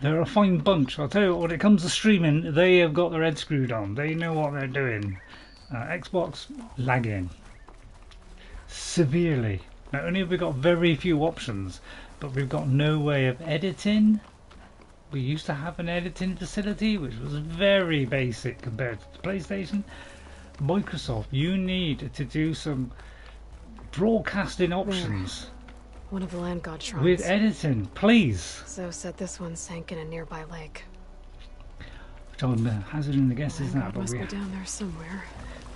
They're a fine bunch. I'll tell you what, when it comes to streaming, they have got their head screwed on. They know what they're doing. Xbox lagging severely. Not only have we got very few options, but we've got no way of editing. We used to have an editing facility which was very basic compared to the PlayStation. Microsoft, you need to do some broadcasting options. One of the land god shrines. With editing, please. Zo said this one sank in a nearby lake. Which I'm hazarding the guess is that, but must be down there somewhere.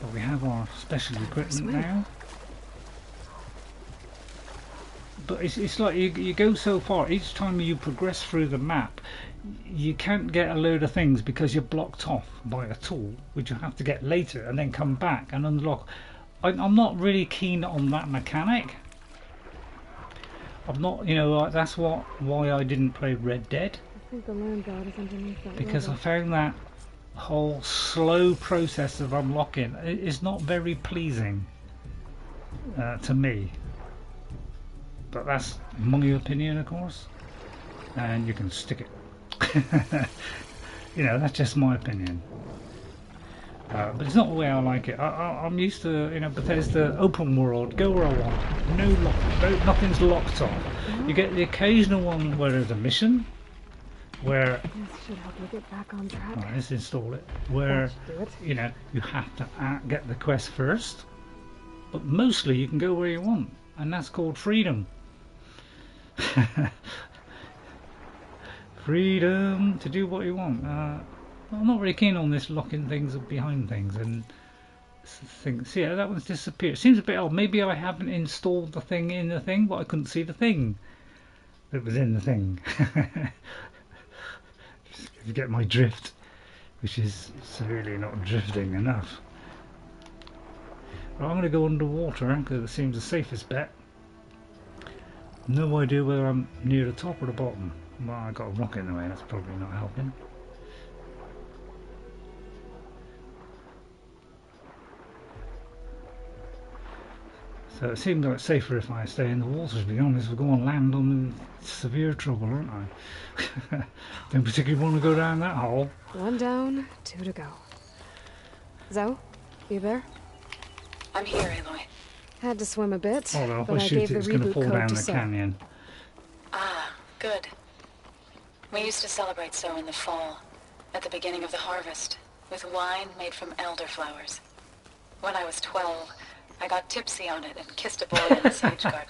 But we have our special equipment now. But it's like you go so far, each time you progress through the map, you can't get a load of things because you're blocked off by a tool, which you have to get later and then come back and unlock. I'm not really keen on that mechanic. I'm not, you know, that's why I didn't play Red Dead. I think the land god is underneath that because level. I found that whole slow process of unlocking is not very pleasing to me. But that's my opinion, of course, and you can stick it. You know, that's just my opinion. But it's not the way I like it. I'm used to, you know, Bethesda open world, go where I want, nothing's locked on. You get the occasional one where there's a mission, where This should help you get back on track. right, let's install it. Where you know you have to get the quest first, but mostly you can go where you want, and that's called freedom. Freedom to do what you want. I'm not very keen on this locking things behind things and things. See, that one's disappeared. Seems a bit odd. Maybe I haven't installed the thing in the thing, but I couldn't see the thing that was in the thing. If you get my drift, which is severely not drifting enough. Well, I'm going to go underwater because it seems the safest bet. No idea whether I'm near the top or the bottom. Well, I got a rock in the way, that's probably not helping. So it seems like safer if I stay in the water, to be honest. If I go on land, I'm in severe trouble, aren't I? Don't particularly want to go down that hole. 1 down, 2 to go. Zoe, you there? I'm here, Aloy. Had to swim a bit, Although if but I I shoot gave it, the it's going to reboot fall code down to the Zoe. canyon. Ah, good. We used to celebrate so in the fall, at the beginning of the harvest, with wine made from elderflowers. When I was 12, I got tipsy on it and kissed a boy in the sage garden.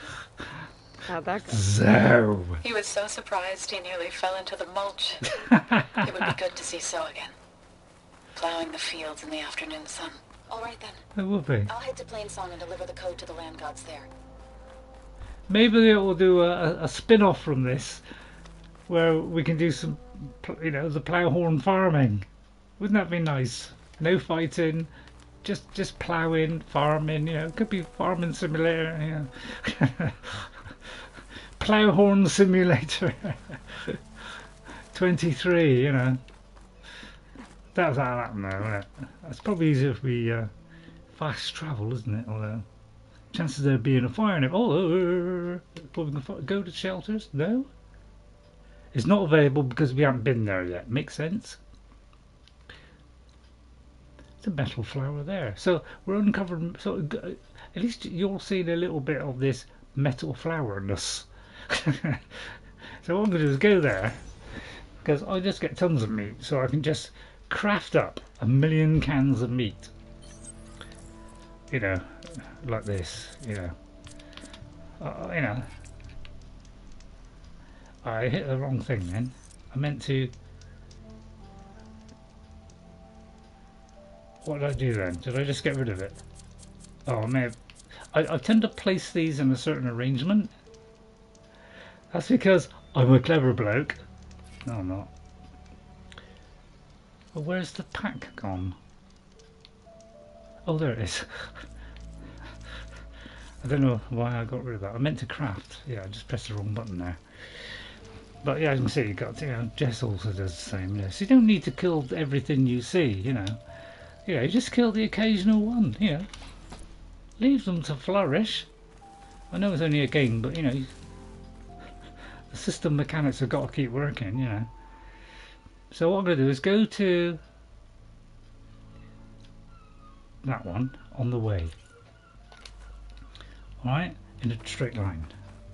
How'd that go? Zoe! He was so surprised he nearly fell into the mulch. It would be good to see So again. Plowing the fields in the afternoon sun. All right then. It would be. I'll head to Plainsong and deliver the code to the land gods there. Maybe they will do a spin-off from this, where we can do some, you know, the ploughorn farming. Wouldn't that be nice? No fighting, just ploughing, farming. You know, it could be farming simulator. You know, ploughorn simulator. 23. You know, that's how that happened, though, isn't it? It's probably easier if we fast travel, isn't it? Although chances of there being a fire in it. Oh, go to shelters? No. It's not available because we haven't been there yet. Makes sense. It's a metal flower there. So we're uncovering. So at least you're seeing a little bit of this metal flowerness. So what I'm going to do is go there, because I just get tons of meat, so I can just craft up 1,000,000 cans of meat. You know, like this. You know. You know. I hit the wrong thing then. I meant to... What did I do then? Did I just get rid of it? Oh, I may have... I tend to place these in a certain arrangement. That's because I'm a clever bloke. No, I'm not. Well, where's the pack gone? Oh, there it is. I don't know why I got rid of that. I meant to craft. Yeah, I just pressed the wrong button there. But yeah, as you can see, you got, you know, Jess also does the same. Yeah. So you don't need to kill everything you see, you know. You just kill the occasional one, you know. Leave them to flourish. I know it's only a game, but you know, the system mechanics have got to keep working, you know. So what I'm going to do is go to that one on the way. Alright, in a straight line.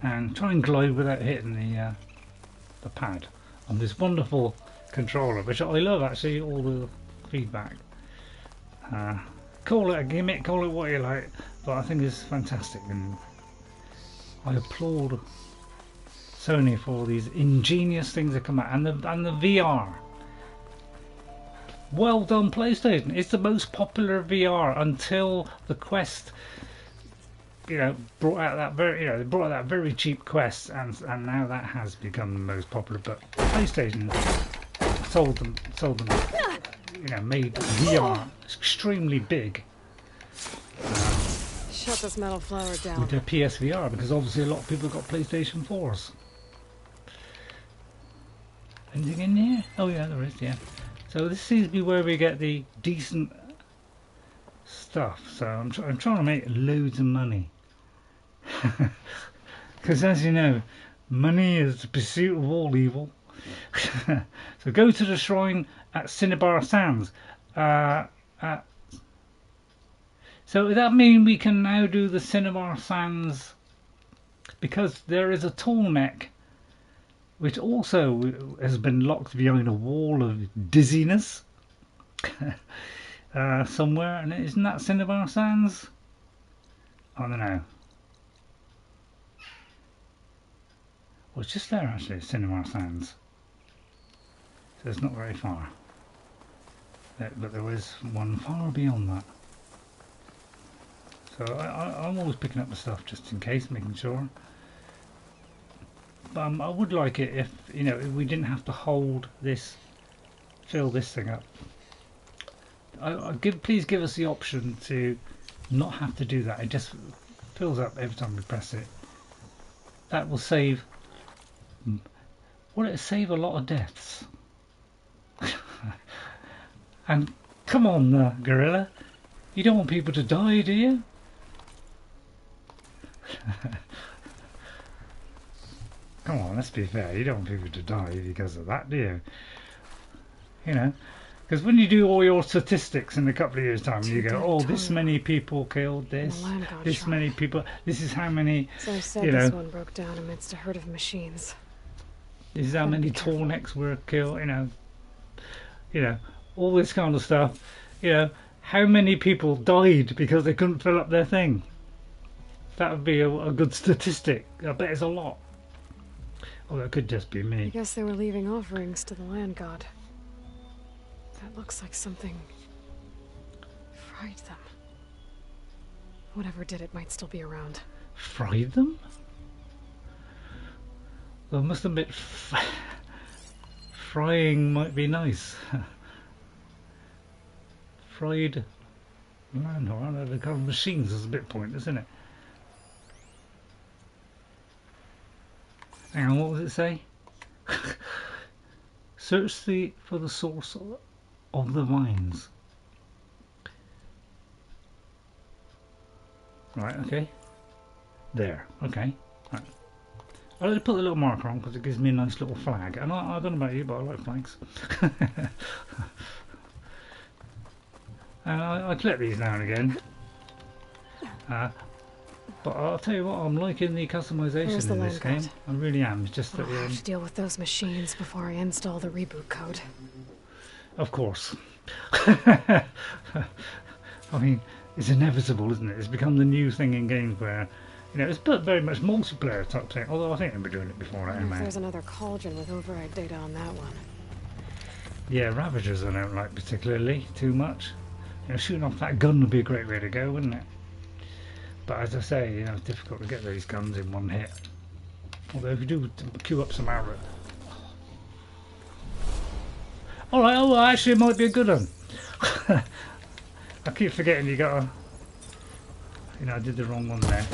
And try and glide without hitting the pad on this wonderful controller, which I love actually, all the feedback. Call it a gimmick, call it what you like, but I think it's fantastic, and I applaud Sony for these ingenious things that come out, and the VR. Well done, PlayStation. It's the most popular VR until the Quest, you know, brought out that very, you know, they brought out that very cheap Quest, and now that has become the most popular. But PlayStation sold them, you know, made VR extremely big. Shut this metal flower down. With their PSVR, because obviously a lot of people got PlayStation 4s. Anything in here? Oh yeah, there is. Yeah. So this seems to be where we get the decent stuff. So I'm trying to make loads of money. Because as you know, money is the pursuit of all evil. So go to the shrine at Cinnabar Sands. So does that mean we can now do the Cinnabar Sands? Because there is a tall neck which also has been locked behind a wall of dizziness somewhere, and isn't that Cinnabar Sands? I don't know. Well, it's just there actually, Cinnabar Sands. So it's not very far. But there is one far beyond that. So I'm always picking up the stuff just in case, making sure. But I would like it if, you know, if we didn't have to hold this, fill this thing up. Please give us the option to not have to do that. It just fills up every time we press it. That will save. Will it save a lot of deaths? And come on, Gorilla, you don't want people to die, do you? Come on, let's be fair. You don't want people to die because of that, do you? You know, because when you do all your statistics in a couple of years' time, you go, oh, this many people killed this, this many people, this is how many, So I said you know, this one broke down amidst a herd of machines. this is how many Tornecs were killed, you know, all this kind of stuff. You know, how many people died because they couldn't fill up their thing? That would be a good statistic. I bet it's a lot. Although it could just be I me. guess they were leaving offerings to the land god. That looks like something fried them. Whatever did it might still be around. Fried them? Well, I must admit, frying might be nice. Fried land, or I don't know, the kind of machines is a bit pointless, isn't it? Hang on, what does it say? Search for the source of the vines. Right, okay. There, okay. Right. I like to put the little marker on because it gives me a nice little flag. And I don't know about you, but I like flags. And I collect these now and again. But I'll tell you what, I'm liking the customization in this game. I really am. It's just that I'll have to deal with those machines before I install the reboot code. Of course. I mean, it's inevitable, isn't it? It's become the new thing in games where, you know, it's very much multiplayer type thing. Although I think they've been doing it before that, anyway. There's another cauldron with override data on that one. Yeah, Ravagers I don't like particularly too much. You know, shooting off that gun would be a great way to go, wouldn't it? But as I say, you know, it's difficult to get these guns in one hit. Although if you do queue up some arrow. Alright, oh, actually it might be a good one. I keep forgetting you gotta... You know, I did the wrong one there.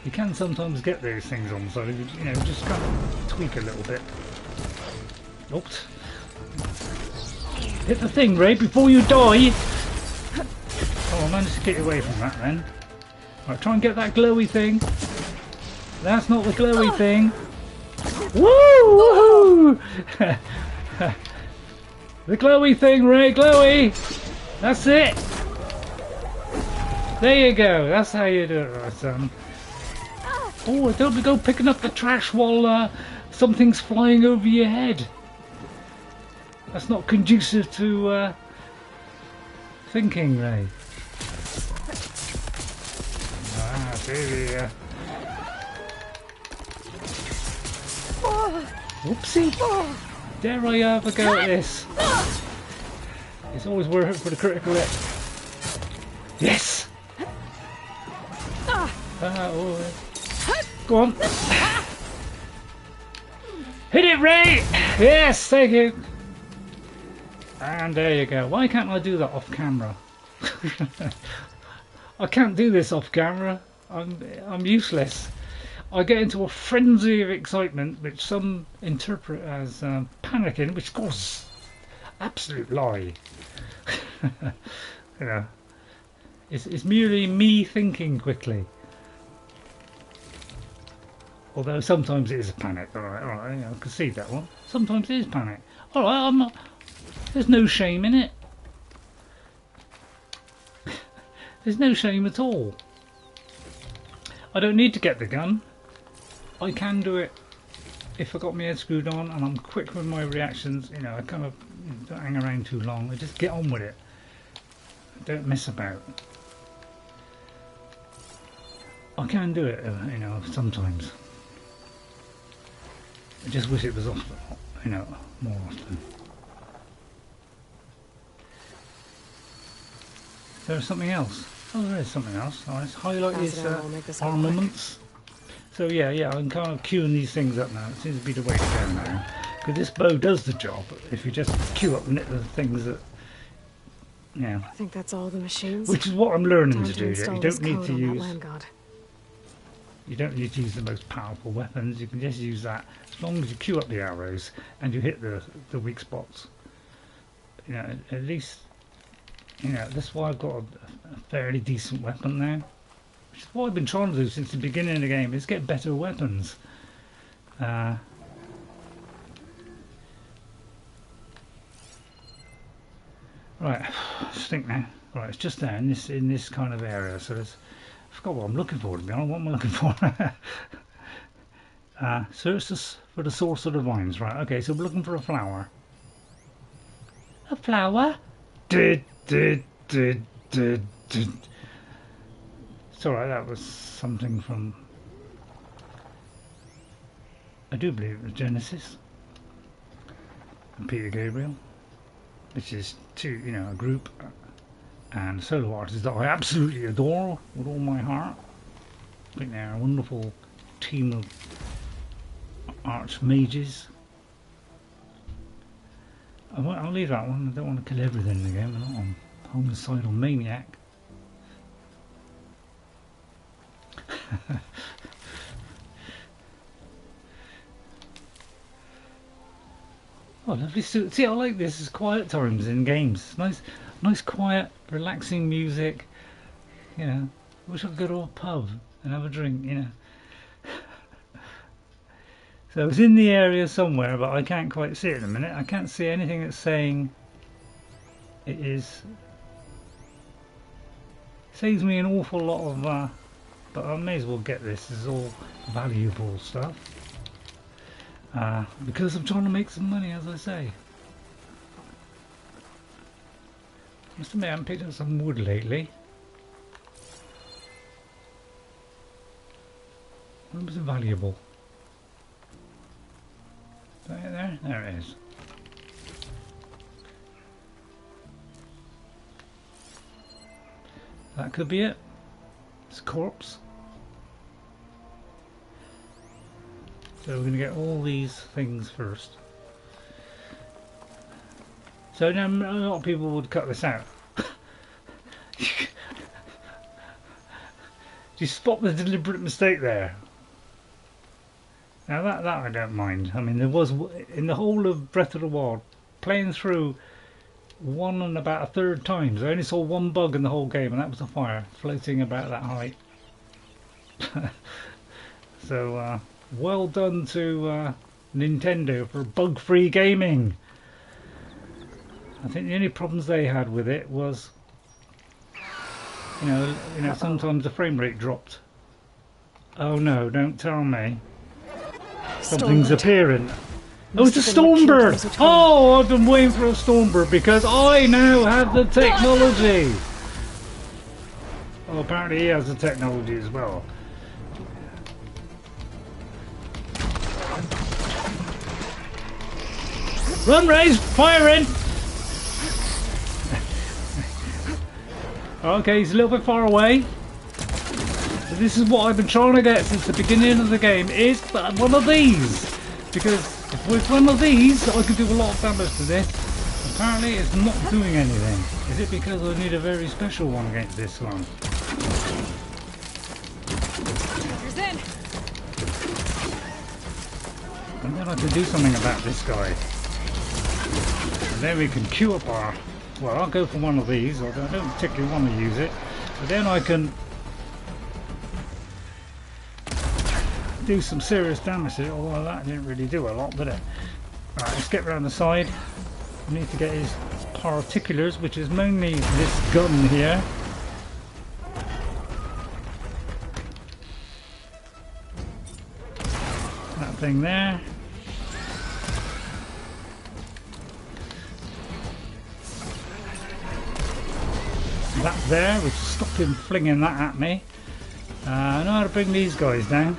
You can sometimes get those things on, so you know, just kind of tweak a little bit. Oops. Hit the thing, Ray, before you die! Oh, I managed to get away from that then. Right, try and get that glowy thing. That's not the glowy thing. Woo! Woohoo! The glowy thing, Ray, glowy! That's it! There you go, that's how you do it, right, son. Oh, don't go picking up the trash while something's flying over your head. That's not conducive to thinking, Ray. Ah, baby. Whoopsie! Dare I have a go at this? It's always worth it for the critical hit. Yes! Oh. Go on. Hit it, Ray! Yes, thank you. And there you go. Why can't I do that off camera? I can't do this off camera. I'm useless. I get into a frenzy of excitement, which some interpret as panicking, which of course, absolute lie. You know, it's merely me thinking quickly. Although sometimes it is a panic. All right, I can see that one. Sometimes it is panic. All right, I'm not. There's no shame in it. There's no shame at all. I don't need to get the gun. I can do it if I got my head screwed on and I'm quick with my reactions. You know, I kind of don't hang around too long. I just get on with it. Don't mess about. I can do it, you know, sometimes. I just wish it was often, you know, more often. There's something else. Oh, there is something else. Let's highlight his armaments. So yeah, I'm kind of queuing these things up now. It seems to be the way to go now. Because this bow does the job. If you just queue up the things that, yeah. I think that's all the machines. Which is what I'm learning to do. You don't need to use. You don't need to use the most powerful weapons. You can just use that as long as you queue up the arrows and you hit the weak spots. You know, at least You know, that's why I've got a fairly decent weapon now. Which is what I've been trying to do since the beginning of the game, is get better weapons. Right, let's think now. Right, it's just there in this kind of area. So there's, I forgot what I'm looking for, to be honest. What am I looking for? Search for the source of the vines. Right, okay, so we're looking for a flower. A flower? It's alright, that was something from, I do believe it was Genesis and Peter Gabriel, which is two, you know, a group and solo artists that I absolutely adore with all my heart. I think they're a wonderful team of archmages. I'll leave that one. I don't want to kill everything in the game. I'm not a homicidal maniac. Oh, lovely. See, I like this. It's quiet times in games. Nice, quiet, relaxing music. You know, wish I could go to a pub and have a drink. You know. So it's in the area somewhere, but I can't quite see it in a minute. I can't see anything that's saying it is. Saves me an awful lot of, but I may as well get this. This is all valuable stuff. Because I'm trying to make some money, as I say. Must admit, I haven't picked up some wood lately. What was valuable? There it is. That could be it. It's a corpse. So we're going to get all these things first. So now a lot of people would cut this out. Do you spot the deliberate mistake there? Now that I don't mind. I mean, there was, in the whole of Breath of the Wild, playing through one and about a third times, I only saw one bug in the whole game, and that was a fire floating about that height. So well done to Nintendo for bug-free gaming. I think the only problems they had with it was, you know, sometimes the frame rate dropped. Oh no! Don't tell me. Something's appearing. Oh, it's a Stormbird! Oh, I've been waiting for a Stormbird because I now have the technology! Oh, apparently he has the technology as well. Run, Raze! Firing! Okay, he's a little bit far away. So this is what I've been trying to get since the beginning of the game, is one of these. Because if with one of these, I can do a lot of damage to this. Apparently it's not doing anything. Is it because I need a very special one against this one? And then I can do something about this guy. And then we can queue up our... Well, I'll go for one of these. I don't particularly want to use it. But then I can do some serious damage to it, although that didn't really do a lot, did it? Alright, let's get round the side. We need to get his particulars, which is mainly this gun here. That thing there. That there, which stopped him flinging that at me. I know how to bring these guys down.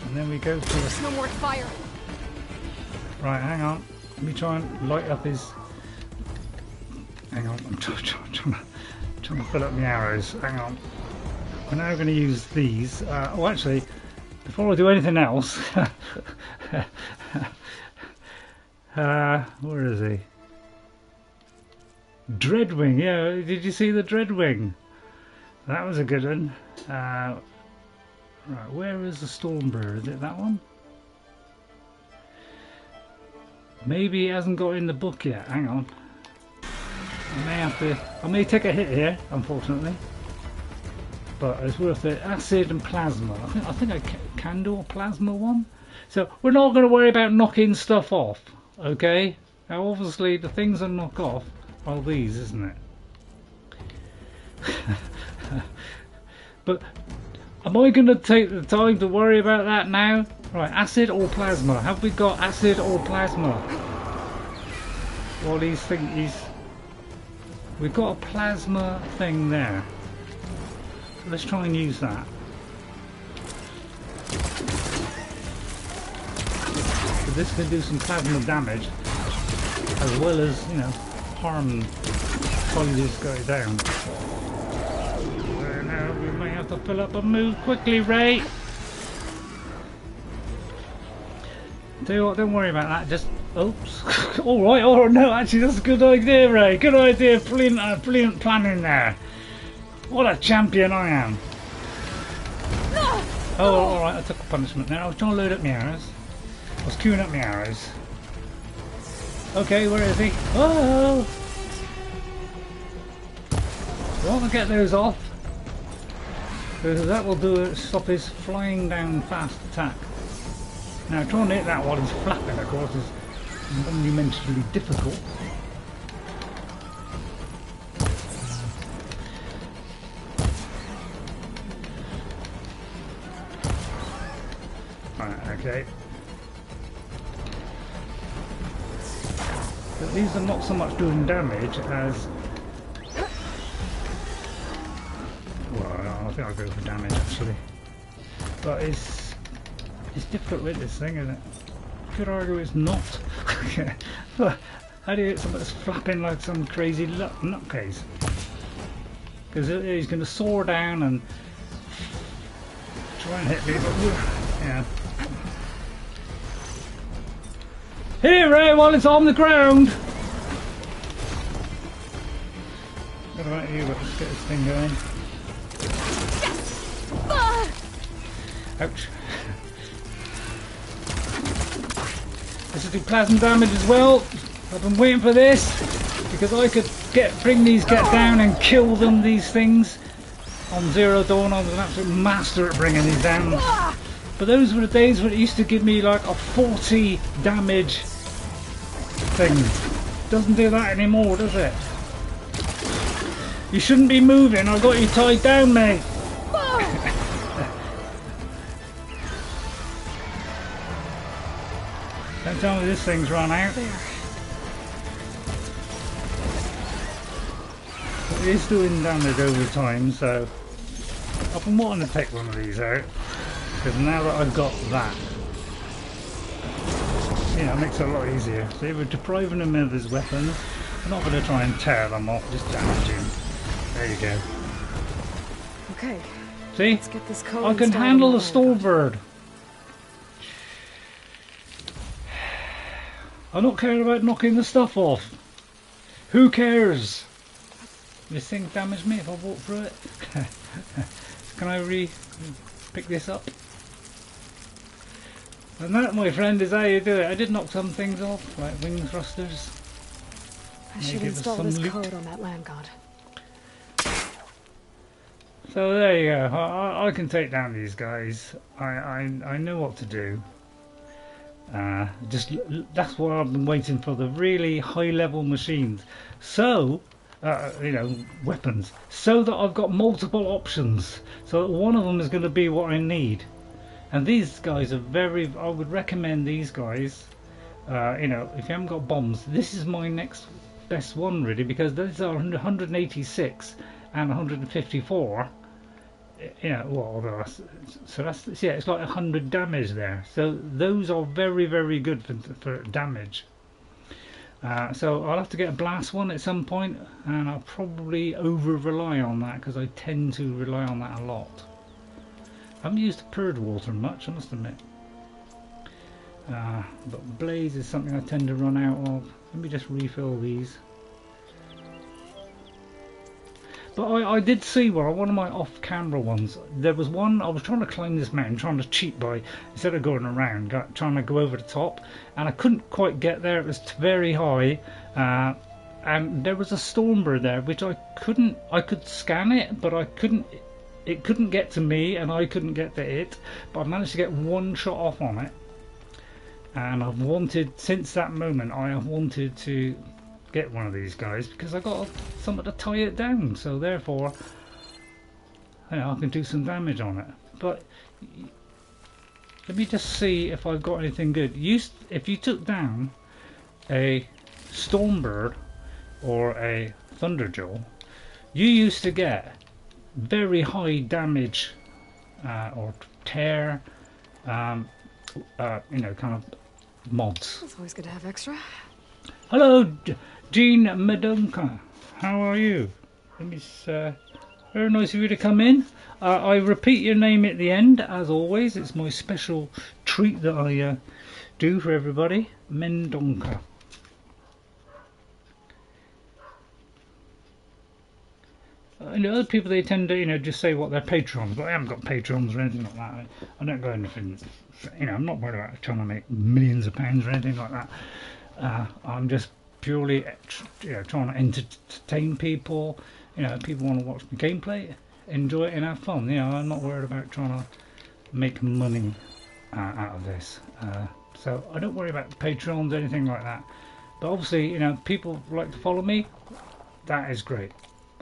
And then we go to... There's no more fire. Right, hang on. Let me try and light up his... Hang on, I'm trying to fill up my arrows. Hang on. We're now going to use these. Oh, actually, before I do anything else... where is he? Dreadwing, yeah, did you see the Dreadwing? That was a good one. Right, where is the Stormbird? Is it that one? Maybe it hasn't got in the book yet. Hang on. I may take a hit here, unfortunately, but it's worth it. Acid and plasma. I think I can do a plasma one. So we're not going to worry about knocking stuff off, okay? Now obviously the things that knock off are these, isn't it? But am I going to take the time to worry about that now? Right, acid or plasma? Have we got acid or plasma? Well, we've got a plasma thing there. So let's try and use that. So this can do some plasma damage, as well as, you know, harm while this guy down. Now we may have to fill up and move quickly, Ray. Tell you what, don't worry about that. Just oops. All right. Oh no, actually, that's a good idea, Ray. Good idea. Brilliant planning there. What a champion I am. Oh, all right. I took a punishment there. I was trying to load up my arrows. I was queuing up my arrows. Okay, where is he? Oh! I want to get those off, because that will do it. Stop his flying down fast attack. Now trying to hit that while he's flapping, of course, is monumentally difficult. Right, okay. But these are not so much doing damage as... Well, I think I'll go for damage actually. But it's difficult with this thing, isn't it? Could argue it's not. How do you hit something that's flapping like some crazy nutcase? Because he's going to soar down and try and hit me, but yeah. Here, Ray, while it's on the ground! What about you? Let's get this thing going. Ouch. This will do plasma damage as well. I've been waiting for this because I could bring these down and kill them, these things. On Zero Dawn I was an absolute master at bringing these down. But those were the days when it used to give me like a 40 damage thing. Doesn't do that anymore, does it? You shouldn't be moving, I've got you tied down, mate. Don't tell me this thing's run out. There. It is doing damage over time, so I've been wanting to take one of these out, because now that I've got that, you know, it makes it a lot easier. So if we're depriving him of his weapons, I'm not going to try and tear them off, just damage him. There you go. Okay. See? Let's get this code I can handle the Stormbird. I'm not caring about knocking the stuff off. Who cares? This thing damaged me if I walk through it. Can I pick this up? And that, my friend, is how you do it. I did knock some things off, like wing thrusters. I should install this code on that land god. So there you go. I can take down these guys. I know what to do. That's why I've been waiting for the really high level machines, so you know, weapons, so that I've got multiple options, so that one of them is going to be what I need. And these guys are I would recommend these guys. You know, if you haven't got bombs, this is my next best one really, because these are 186 and 154. Yeah, well, so that's, yeah, it's like 100 damage there. So those are very, very good for damage. So I'll have to get a blast one at some point, and I'll probably over rely on that because I tend to rely on that a lot. I haven't used purge water much, I must admit. But blaze is something I tend to run out of. Let me just refill these. But I did see one of my off-camera ones. There was one, I was trying to climb this mountain, trying to cheat by, instead of going around, trying to go over the top, and I couldn't quite get there. It was very high, and there was a Stormbird there, which I could scan it, but it couldn't get to me, and I couldn't get to it, but I managed to get one shot off on it, and I've wanted, since that moment, I have wanted to get one of these guys, because I got something to tie it down, so therefore, you know, I can do some damage on it. But let me just see if I've got anything good. If you took down a Stormbird or a Thunderjaw, you used to get very high damage or tear, you know, kind of mods. It's always good to have extra. Hello, Jean Medonka. How are you? Very nice of you to come in. I repeat your name at the end, as always. It's my special treat that I do for everybody. Mendonca. I know other people, they tend to, you know, just say what they're patrons, but I haven't got patrons or anything like that. I don't go anything, you know, I'm not worried about trying to make millions of pounds or anything like that. I'm just purely, you know, trying to entertain people. You know, people want to watch the gameplay, enjoy it and have fun. You know, I'm not worried about trying to make money out of this. So I don't worry about patrons or anything like that. But obviously, you know, people like to follow me. That is great.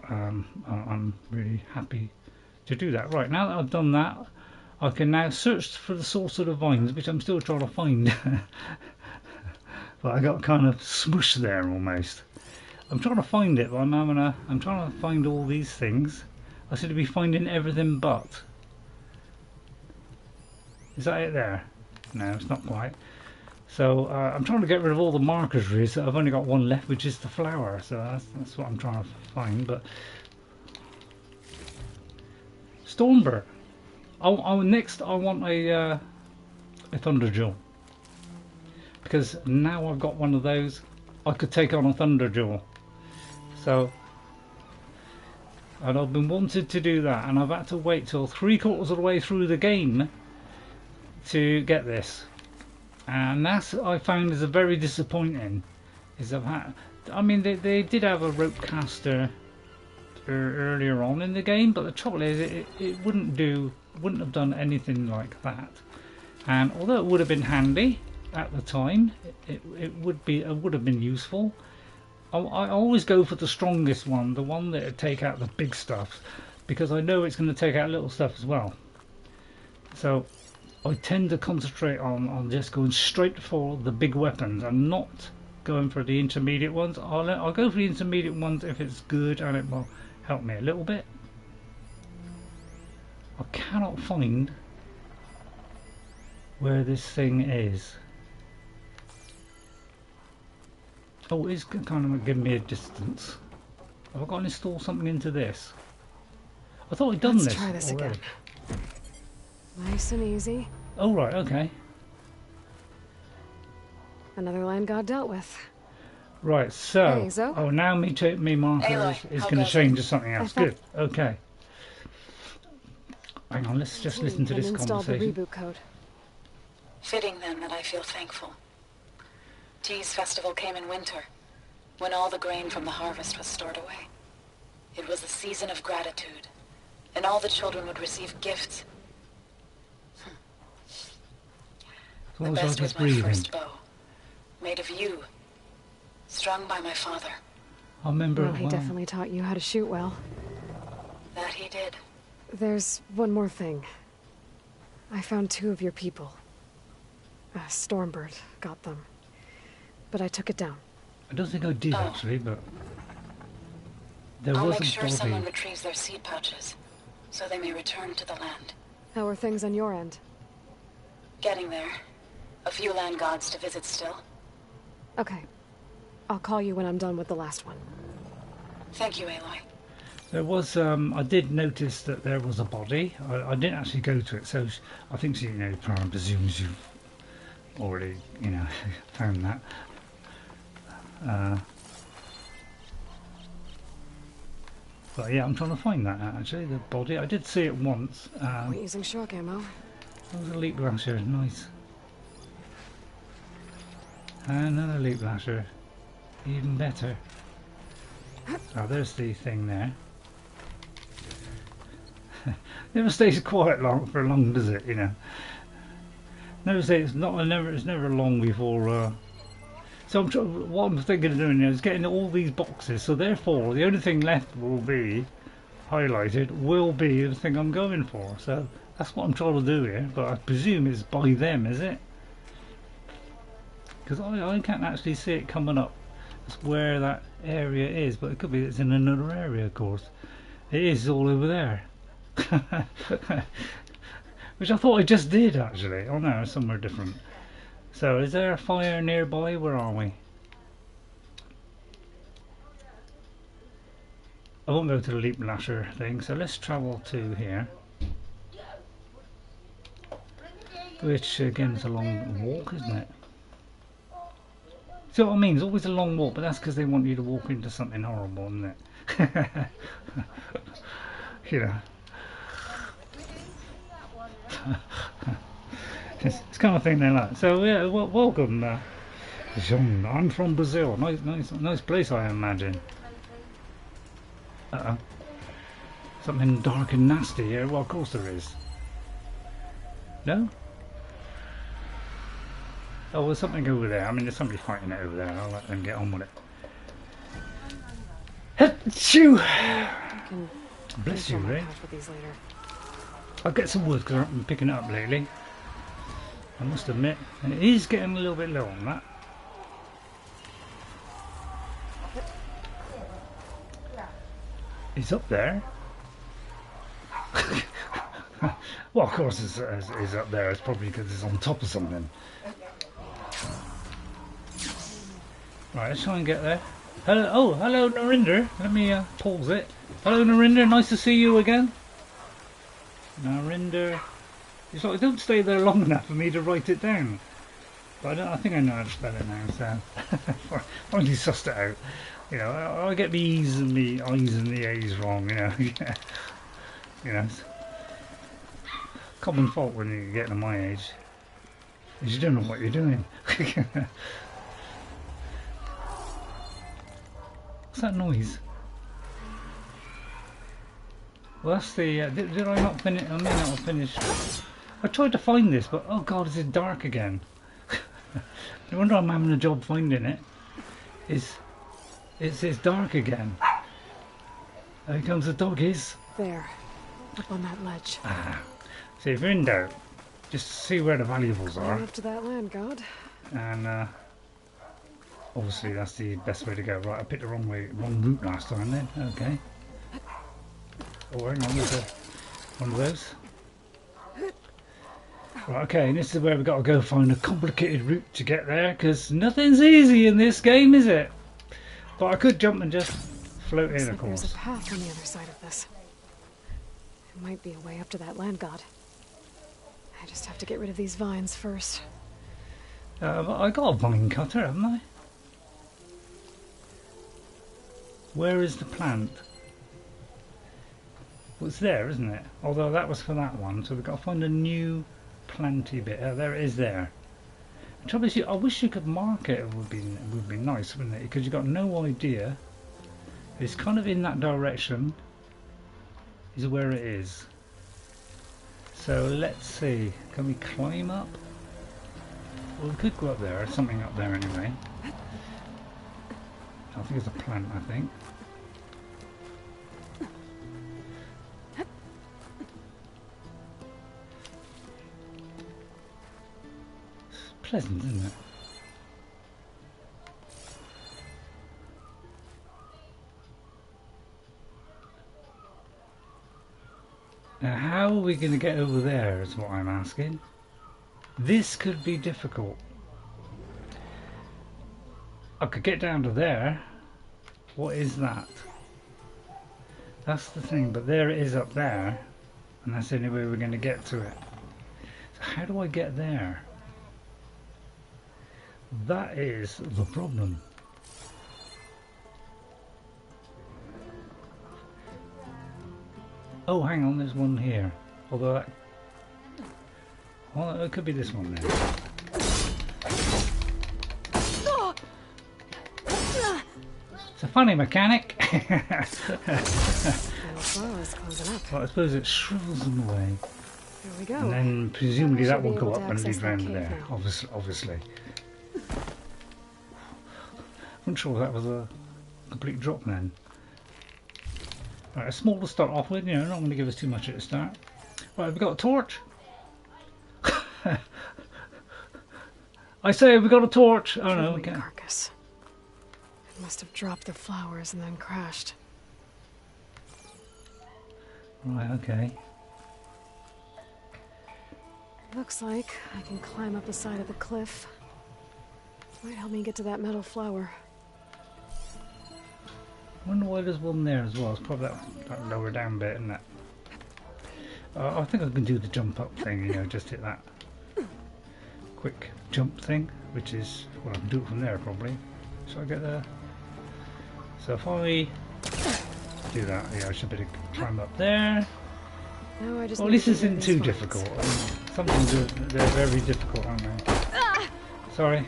I'm really happy to do that. Right, now that I've done that, I can now search for the source of the vines, which I'm still trying to find. But I got kind of smushed there almost. I'm trying to find it, but I'm trying to find all these things. I seem to be finding everything but. Is that it there? No, it's not quite. So I'm trying to get rid of all the markers really, so I've only got one left, which is the flower. So that's what I'm trying to find. But Stormbird. Next I want a Thunderjaw, because now I've got one of those, I could take on a Thunderjaw. So, and I've been wanted to do that, and I've had to wait till 3/4 of the way through the game to get this, and that's I found is a very disappointing. Is I've had, I mean, they did have a rope caster earlier on in the game, but the trouble is it wouldn't have done anything like that. And although it would have been handy at the time, it would have been useful. I always go for the strongest one, the one that would take out the big stuff, because I know it's going to take out little stuff as well. So I tend to concentrate on just going straight for the big weapons and not going for the intermediate ones. I'll go for the intermediate ones if it's good and it will help me a little bit. I cannot find where this thing is. Oh, it's kind of giving me a distance. Have I got to install something into this? I thought I'd done this. Let's try this already. again. Nice and easy. Oh right, okay. Another land god dealt with. Right, so Hey, Zo. oh, now me marker Aloy, is how going to goes change it? to something else. Good. Okay. Hang on, let's just listen to this Install the conversation. reboot code. Fitting then that I feel thankful. Tea's festival came in winter, when all the grain from the harvest was stored away. It was a season of gratitude, and all the children would receive gifts. So The was I best was just my breathing? first bow, made of yew, strung by my father. I remember Well, it he well. definitely taught you how to shoot well. That he did. There's one more thing. I found 2 of your people. Stormbird got them. But I took it down. I don't think I did actually, but there I'll was make a sure someone body. retrieves their seed pouches, so they may return to the land. How are things on your end? Getting there. A few land gods to visit still. Okay. I'll call you when I'm done with the last one. Thank you, Aloy. There was, I did notice that there was a body. I didn't actually go to it, so I think she, you know, probably presumes you've already, you know, found that. But yeah, I'm trying to find that actually, the body. I did see it once. We're using shock ammo. That was a leap lasher, nice. And another leap lasher, even better. Oh, there's the thing there. Never stays quiet for long, does it? You know. Never say it's not. It's never long before. So what I'm thinking of doing now is getting all these boxes. So therefore, the only thing left will be highlighted. Will be the thing I'm going for. So that's what I'm trying to do here. But I presume it's by them, is it? Because I can't actually see it coming up. That's where that area is, but it could be it's in another area, of course. It is all over there. Which I thought I just did, actually. Oh no, it's somewhere different. So, is there a fire nearby? Where are we? I won't go to the leap lasher thing, so let's travel to here. Which, again, is a long walk, isn't it? See what I mean? It's always a long walk, but that's because they want you to walk into something horrible, isn't it? You know. It's kind of thing they like. So yeah, welcome, Jean. I'm from Brazil. Nice place, I imagine. Something dark and nasty here. Well, of course there is. No? Oh, there's something over there. I mean, there's somebody fighting it over there. I'll let them get on with it. Achoo! Bless you, Ray. I'll get some wood because I've been picking it up lately. I must admit, and it is getting a little bit low on that. It's up there. Well, of course it's up there. It's probably because it's on top of something. Right, let's try and get there. Hello, oh, hello, Narinder. Let me pause it. Hello, Narinder. Nice to see you again. Narinder. It's like, don't stay there long enough for me to write it down. But I think I know how to spell it now, so finally sussed it out. You know, I get the E's and the I's and the A's wrong, you know. Yeah. You know, it's common fault when you're getting to my age. Is you don't know what you're doing. What's that noise? Well, that's the. Did I not finish? I may not have finished. I tried to find this, but oh god, is it dark again? No wonder I'm having a job finding it. It's dark again. Here comes the doggies. There, up on that ledge. See, if you're in doubt, just see where the valuables are. Right up to that land god. And obviously that's the best way to go. Right, I picked the wrong route last time then. Okay. Oh, hang on, there's one of those. Right, okay, and this is where we've got to go find a complicated route to get there, because nothing's easy in this game, is it? But I could jump and just float in, of course. There's a path on the other side of this. It might be a way up to that land god. I just have to get rid of these vines first. I got a vine cutter, haven't I? Where is the plant? Well, it's there, isn't it? Although that was for that one, so we've got to find a new planty bit. There it is there. The trouble is, I wish you could mark it. It would be nice, wouldn't it? Because you've got no idea. It's kind of in that direction. Is where it is. So let's see. Can we climb up? Well, we could go up there. There's something up there anyway. I think it's a plant. I think. Pleasant, isn't it? Now, how are we going to get over there is what I'm asking. This could be difficult. I could get down to there. What is that? That's the thing, but there it is up there. And that's the only way we're going to get to it. So how do I get there? That is the problem. Oh, hang on, there's one here. Although that... Well, it could be this one then. It's a funny mechanic. Flowers closing up. Well, I suppose it shrivels them away. There we go. And then presumably that will go up and access lead that round cave there. now. Obviously. I'm sure that was a complete drop then. Right, a small to start off with, you know, not going to give us too much at the start. Right, we've got a torch. I say we've got a torch. Oh no, we can't. Carcass. It must have dropped the flowers and then crashed. Right, okay. Looks like I can climb up the side of the cliff. Might help me get to that metal flower. I wonder why there's one there as well. It's probably that lower down bit, isn't it? I think I can do the jump up thing, you know, just hit that quick jump thing, which is, well, I can do it from there probably. So I get there. So if I do that, yeah, I should be able to climb up there. No, I just well, at least this isn't too difficult. I mean, some things they're very difficult, aren't they? Sorry.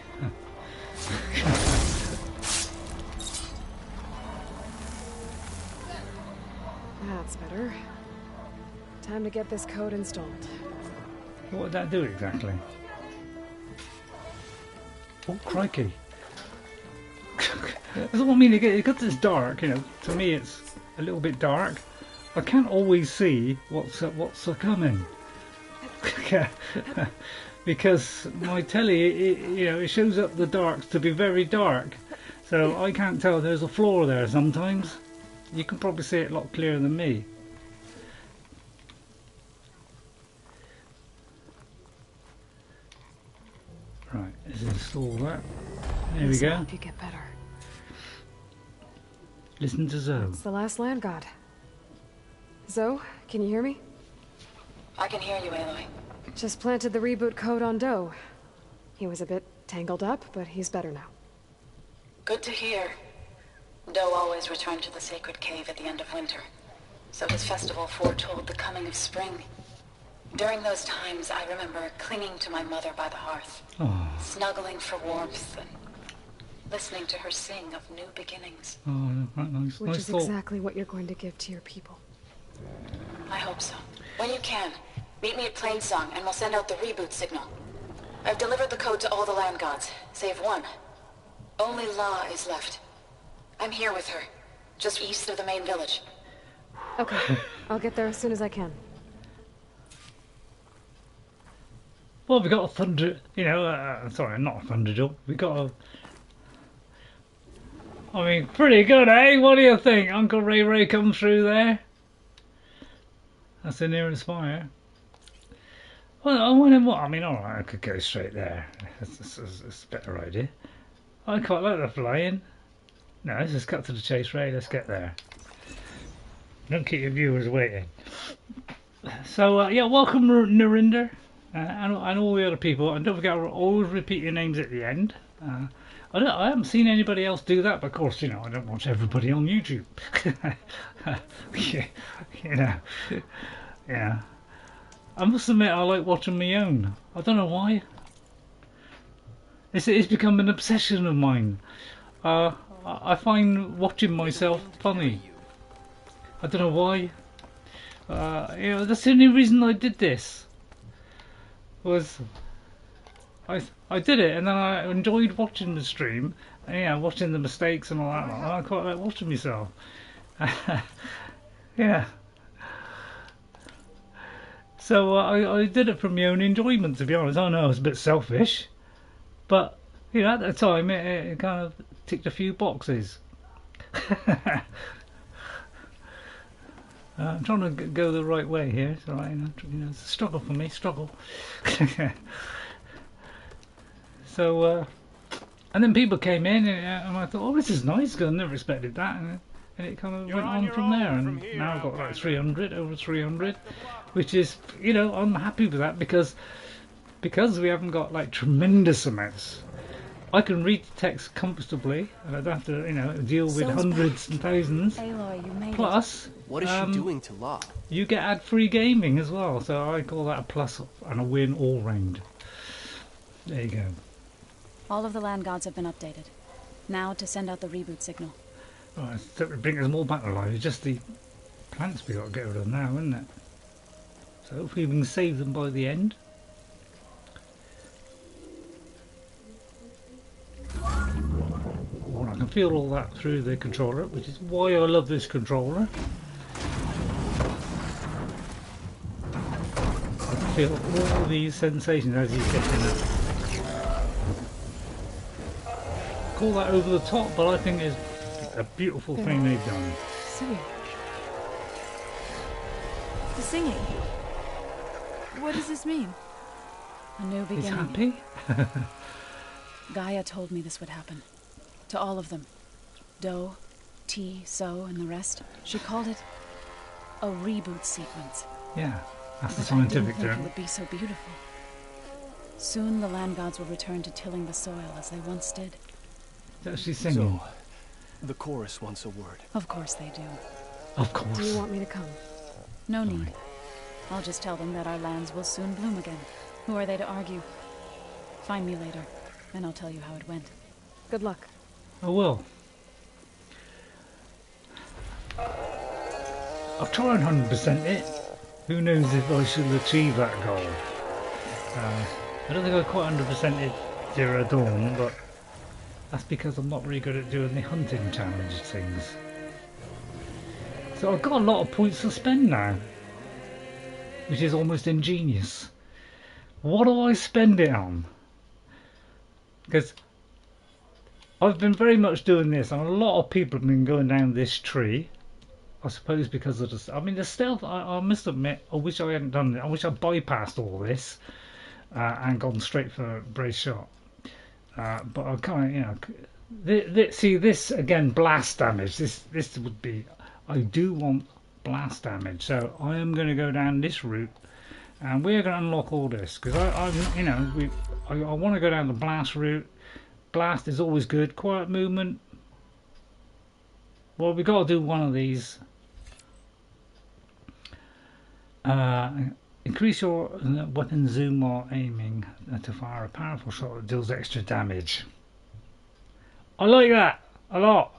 That's better. Time to get this code installed. What would that do exactly? Oh, crikey. That's what I mean, because it's dark, you know, to me it's a little bit dark. I can't always see what's coming. Because my telly, you know, it shows up the darks to be very dark. So I can't tell there's a floor there sometimes. You can probably see it a lot clearer than me. Right, let's install that. There we go. Help you get better. Listen to Zoe. It's the last land god. Zoe, can you hear me? I can hear you, Aloy. Just planted the reboot code on Doe. He was a bit tangled up, but he's better now. Good to hear. Doe always returned to the sacred cave at the end of winter, so his festival foretold the coming of spring. During those times, I remember clinging to my mother by the hearth, snuggling for warmth and listening to her sing of new beginnings. Oh, right, nice. Which nice is thought. exactly what you're going to give to your people. I hope so. When you can, meet me at Plainsong and we'll send out the reboot signal. I've delivered the code to all the land gods, save one. Only La is left. I'm here with her, just east of the main village. Okay, I'll get there as soon as I can. Well, we got a thunder, you know, sorry, not a thunder jump. We got a, I mean, pretty good, eh? What do you think? Uncle Ray comes through there. That's the nearest fire. Well, I wonder what, I mean, alright, I could go straight there. That's a better idea. I quite like the flying. No, let's just cut to the chase, Ray. Let's get there. Don't keep your viewers waiting. So, yeah, welcome, Narinder. And all the other people, and don't forget, I'll always repeat your names at the end. I haven't seen anybody else do that, but of course, you know, I don't watch everybody on YouTube. Yeah, you know, yeah. I must admit, I like watching my own. I don't know why. It's become an obsession of mine. I find watching myself funny. I don't know why. You know, that's the only reason I did this. Was I did it, and then I enjoyed watching the stream, and yeah, watching the mistakes and all that. And I quite like watching myself. Yeah. So I did it for my own enjoyment, to be honest. I know it's a bit selfish, but you know, at the time it kind of ticked a few boxes. I'm trying to go the right way here. It's alright, you know, it's a struggle for me, struggle. So, and then people came in, and I thought, oh, this is nice, because I never expected that, and it kind of went on from there, and now I've got like 300, over 300, which is, you know, I'm happy with that, because we haven't got like tremendous amounts. I can read the text comfortably, and I don't have to, you know, deal with hundreds and thousands. Aloy, you made What Plus, is she doing to Law? you get ad-free gaming as well, so I call that a plus and a win all round. There you go. All of the land gods have been updated. Now to send out the reboot signal. Right, so it brings us more back to life. It's just the plants we got to get rid of now, isn't it? So hopefully we can save them by the end. Well, I can feel all that through the controller, which is why I love this controller. I can feel all these sensations as he's getting up. Call that over the top, but I think it's a beautiful thing they've done. Singing. The singing. What does this mean? A new He's beginning. happy. Gaia told me this would happen. To all of them. Do, T, So, and the rest. She called it a reboot sequence. Yeah, that's the But scientific I didn't think term. it would be so beautiful. Soon the land gods will return to tilling the soil as they once did. It's actually singing. So, the chorus wants a word. Of course they do. Of course. Do you want me to come? No need. I'll just tell them that our lands will soon bloom again. Who are they to argue? Find me later, and I'll tell you how it went. Good luck. I will. I've tried 100% it. Who knows if I should achieve that goal. I don't think I quite 100% it Zero Dawn, but that's because I'm not really good at doing the hunting challenge things. So I've got a lot of points to spend now, which is almost ingenious. What do I spend it on? Because I've been very much doing this, and a lot of people have been going down this tree. I suppose because of the... I mean, the stealth, I must admit, I wish I hadn't done it. I wish I bypassed all this and gone straight for brace shot. But I kind of, you know... see, this, again, blast damage. This would be... I do want blast damage. So I am going to go down this route. And we're going to unlock all this. Because I want to go down the blast route. Blast is always good. Quiet movement. Well, we've got to do one of these. Increase your weapon zoom while aiming to fire a powerful shot that deals extra damage. I like that a lot.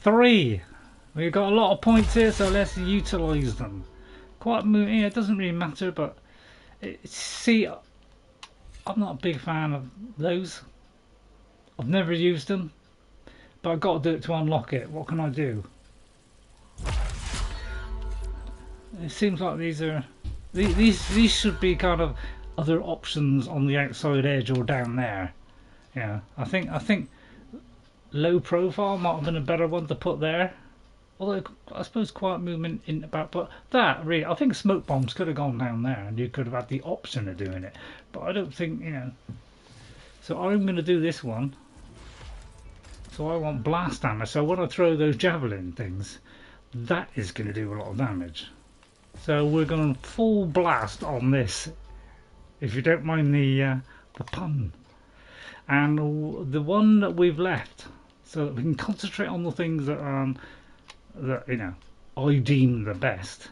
3. We've got a lot of points here, so let's utilise them. Quiet movement, yeah, it doesn't really matter, but see, I'm not a big fan of those. I've never used them, but I've got to do it to unlock it. What can I do? It seems like these are these should be kind of other options on the outside edge or down there. Yeah, I think low profile might have been a better one to put there. Although I suppose quiet movement in about, but that really, I think smoke bombs could have gone down there, and you could have had the option of doing it. But I don't think, you know. So I'm going to do this one. So I want blast damage. So when I throw those javelin things, that is going to do a lot of damage. So we're going to full blast on this, if you don't mind the pun. And the one that we've left, so that we can concentrate on the things that you know I deem the best.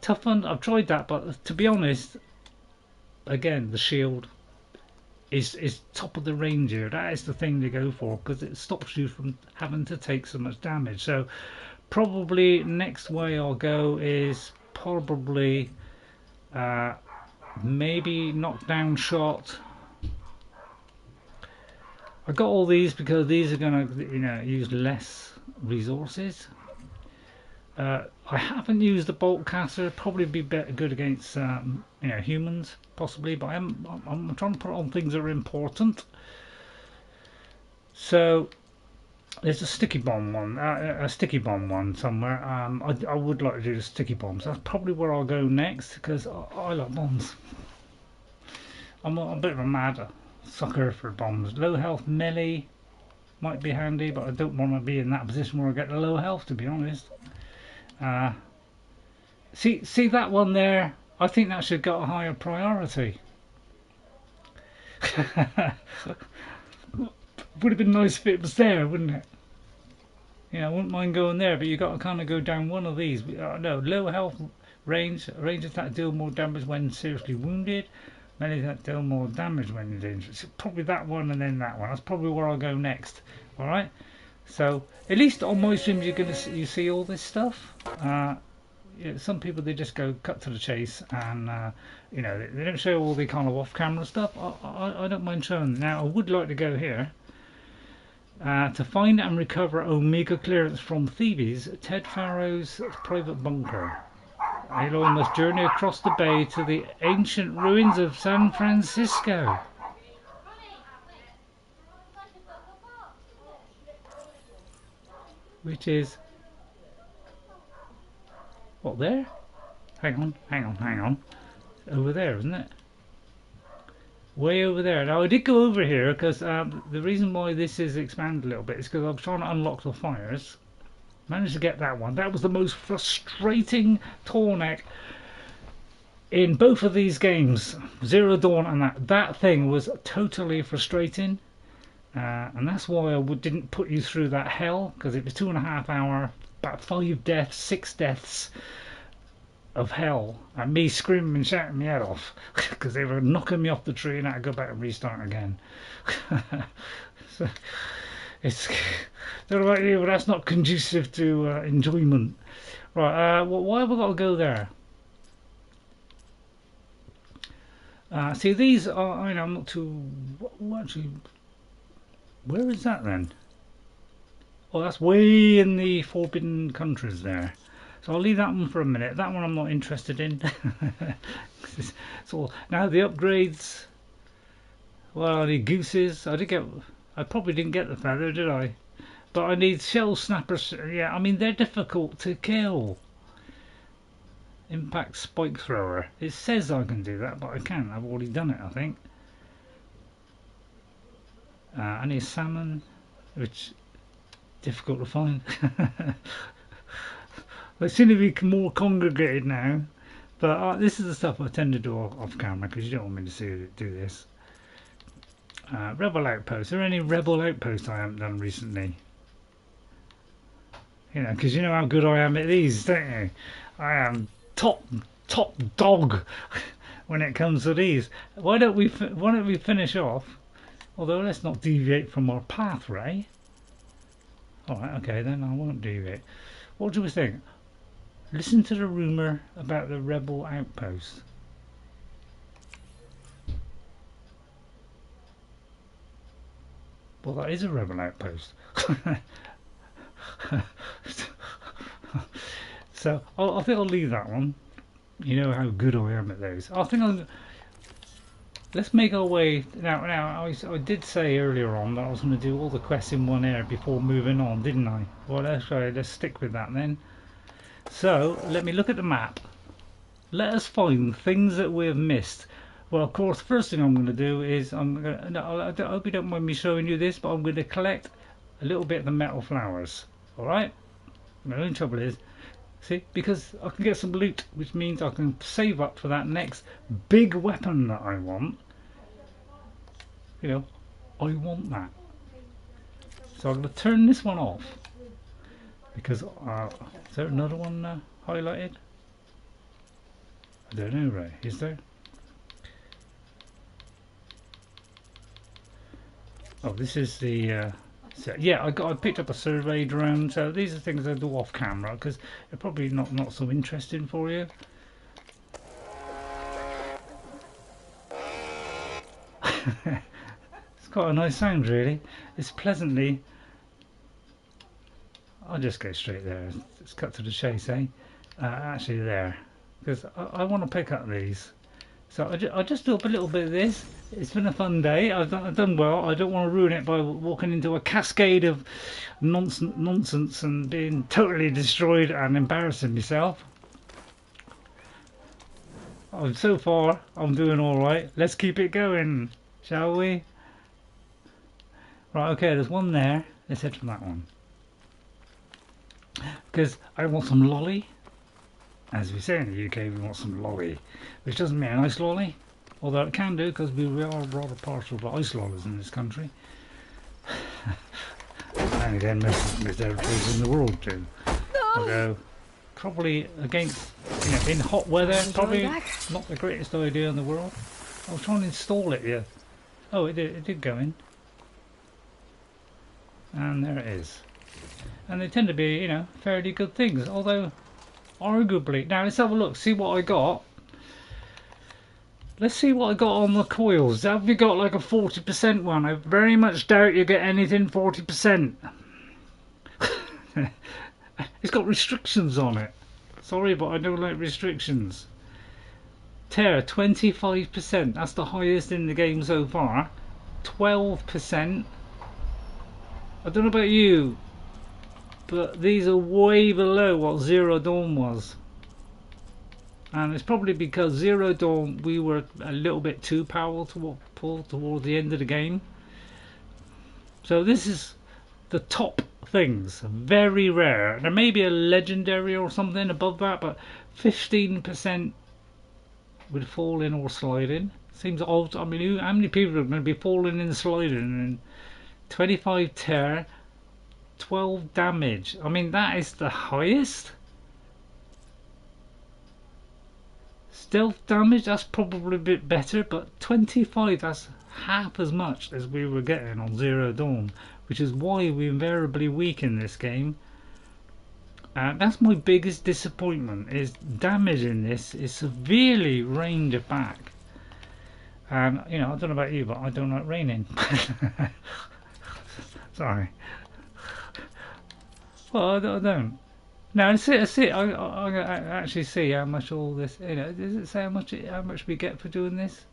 Toughened, I've tried that, but to be honest, again, the shield is top of the range here. That is the thing to go for, because it stops you from having to take so much damage. So probably next way I'll go is probably maybe knockdown shot. I got all these because these are going to, you know, use less resources. I haven't used the bolt caster. Probably be better good against you know, humans possibly, but I'm trying to put on things that are important. So there's a sticky bomb one, somewhere. I would like to do the sticky bombs. That's probably where I'll go next, because I like bombs. I'm a bit of a mad sucker for bombs. Low health melee might be handy, but I don't want to be in that position where I get the low health, to be honest. See that one there? I think that should get a higher priority. Would have been nice if it was there, wouldn't it? Yeah, I wouldn't mind going there, but you got to kind of go down one of these. No, low health range attack deal more damage when seriously wounded. Melee attack deal more damage when you're dangerous. So probably that one and then that one. That's probably where I'll go next. All right. So at least on my streams you see all this stuff. Yeah, some people, they just go cut to the chase, and you know, they don't show all the kind of off-camera stuff. I don't mind showing them. Now I would like to go here to find and recover Omega clearance from Thebes, Ted Farrow's private bunker. Aloy must journey across the bay to the ancient ruins of San Francisco. Which is... what, there? Hang on. Over there, isn't it? Way over there. Now I did go over here because the reason why this is expanded a little bit is because I was trying to unlock the fires. Managed to get that one. That was the most frustrating Tornek in both of these games. Zero Dawn and that thing was totally frustrating. And that's why I didn't put you through that hell, because it was 2.5 hours, about 5 deaths, 6 deaths of hell, and me screaming and shouting my head off because they were knocking me off the tree and I had to go back and restart again. So it's, don't know about you, but that's not conducive to enjoyment. Right, why have I got to go there? See, these are, I mean, I'm not too, actually, where is that then? Oh, that's way in the Forbidden Countries there. So I'll leave that one for a minute. That one I'm not interested in. So now the upgrades. Well, I need gooses. I probably didn't get the feather, did I? But I need shell snappers. Yeah, I mean, they're difficult to kill. Impact spike thrower. It says I can do that, but I can't. I've already done it, I think. I need salmon, which difficult to find. They seem to be more congregated now, but this is the stuff I tend to do off camera because you don't want me to do this. Rebel outposts. Are there any rebel outposts I haven't done recently? You know, because you know how good I am at these, don't you? I am top dog when it comes to these. Why don't we finish off? Although let's not deviate from our path, Ray. Alright, okay, then I won't deviate. What do we think? Listen to the rumour about the rebel outpost. Well, that is a rebel outpost. So I think I'll leave that one. You know how good I am at those. I think let's make our way now. I did say earlier on that I was going to do all the quests in one area before moving on, didn't I? Well, let's stick with that then. So let me look at the map. Let us find things that we have missed. Well, of course, first thing I'm going to do is I hope you don't mind me showing you this, but I'm going to collect a little bit of the metal flowers. All right. The only trouble is, see, because I can get some loot, which means I can save up for that next big weapon that I want. You know, I want that. So I'm going to turn this one off. Because, is there another one highlighted? I don't know, Ray. Is there? Oh, this is the... so, yeah, I picked up a survey drone. So these are things I do off camera because they're probably not so interesting for you. It's quite a nice sound, really. It's pleasantly... I'll just go straight there. Let's cut to the chase, eh? Actually there. Because I want to pick up these. So I'll just do up a little bit of this. It's been a fun day. I've done well. I don't want to ruin it by walking into a cascade of nonsense and being totally destroyed and embarrassing myself. So far, I'm doing alright. Let's keep it going, shall we? Right, okay, there's one there. Let's head for that one. Because I want some lolly. As we say in the UK, we want some lolly. Which doesn't mean an ice lolly. Although it can do, because we are rather partial to ice lollies in this country. And again, most territories in the world do. Although, probably against, you know, in hot weather, probably not the greatest idea in the world. I'll try and install it here. Oh, it did go in. And there it is. and they tend to be, you know, fairly good things. Although, arguably, now let's have a look, see what I got. Let's see what I got on the coils. Have you got like a 40% one? I very much doubt you get anything 40%. It's got restrictions on it. Sorry, but I don't like restrictions. Terror, 25%. That's the highest in the game so far. 12%. I don't know about you, but these are way below what Zero Dawn was. And it's probably because Zero Dawn we were a little bit too powerful toward the end of the game. So this is the top things, very rare. There may be a legendary or something above that, but 15% would fall in or slide in. Seems odd. I mean, how many people are going to be falling in and sliding? And 25 tear, 12 damage. I mean, that is the highest. Stealth damage, that's probably a bit better, but 25, that's half as much as we were getting on Zero Dawn, which is why we invariably weaken this game. That's my biggest disappointment, is damage in this is severely reined back. And, you know, I don't know about you, but I don't like raining. Sorry. Well, I don't. Now, let's see. I actually see how much all this. You know, does it say how much we get for doing this?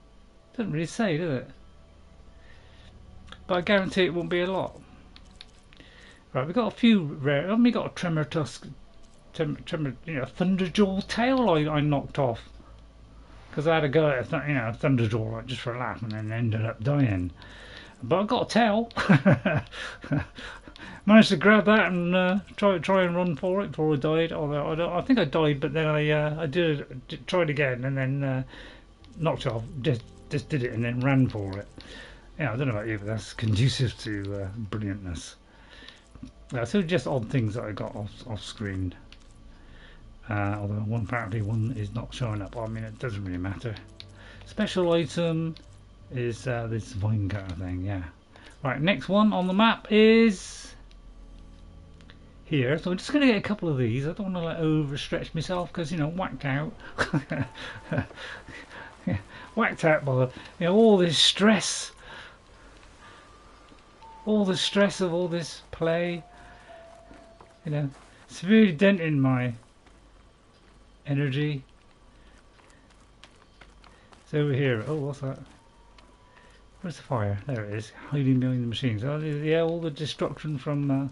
Doesn't really say, does it? But I guarantee it won't be a lot. Right, we've got a few rare. Haven't we got a tremor tusk, tremor, you know, thunderjaw tail? I knocked off because I had a go at a thunderjaw like just for a laugh, and then ended up dying. But I got a tail. Managed to grab that and try and run for it before I died. Although I think I died, but then I tried again and then knocked off. Just did it and then ran for it. Yeah, I don't know about you, but that's conducive to brilliantness. So just odd things that I got off screen. Although apparently one is not showing up. I mean, it doesn't really matter. Special item is this vine cutter thing. Yeah. Right, next one on the map is here. So I'm just going to get a couple of these. I don't want to like overstretch myself because, you know, whacked out. Whacked out by, you know, all this stress. All the stress of all this play. You know, severely denting my energy. It's over here. Oh, what's that? Where's the fire? There it is, hiding behind the machines. Oh, yeah, all the destruction from,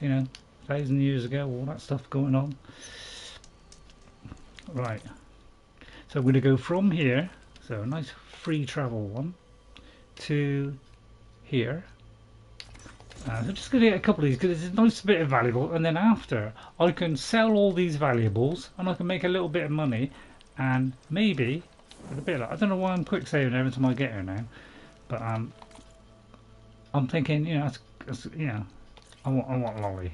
you know, 1,000 years ago, all that stuff going on. Right. So I'm going to go from here, so a nice free travel one, to here. So I'm just going to get a couple of these because it's a nice bit of valuable, and then after I can sell all these valuables and I can make a little bit of money, and maybe with a bit of luck, I don't know why I'm quick saving every time I get here now. But I'm thinking, you know, you know, I want lolly,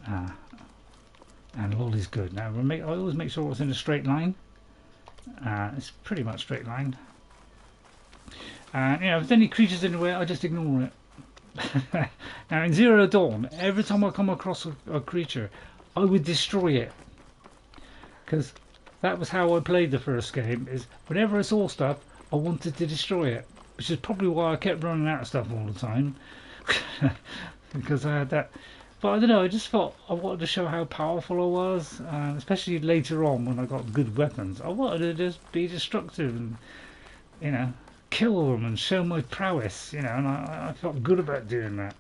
and lolly's good. Now I always make sure it's in a straight line. It's pretty much straight line. And you know, if there's any creatures in the way, I just ignore it. Now in Zero Dawn, every time I come across a creature, I would destroy it, because that was how I played the first game. Is whenever I saw stuff, I wanted to destroy it. Which is probably why I kept running out of stuff all the time. Because I had that. But I don't know, I just felt I wanted to show how powerful I was. Especially later on when I got good weapons. I wanted to just be destructive and, you know, kill them and show my prowess. You know, and I felt good about doing that.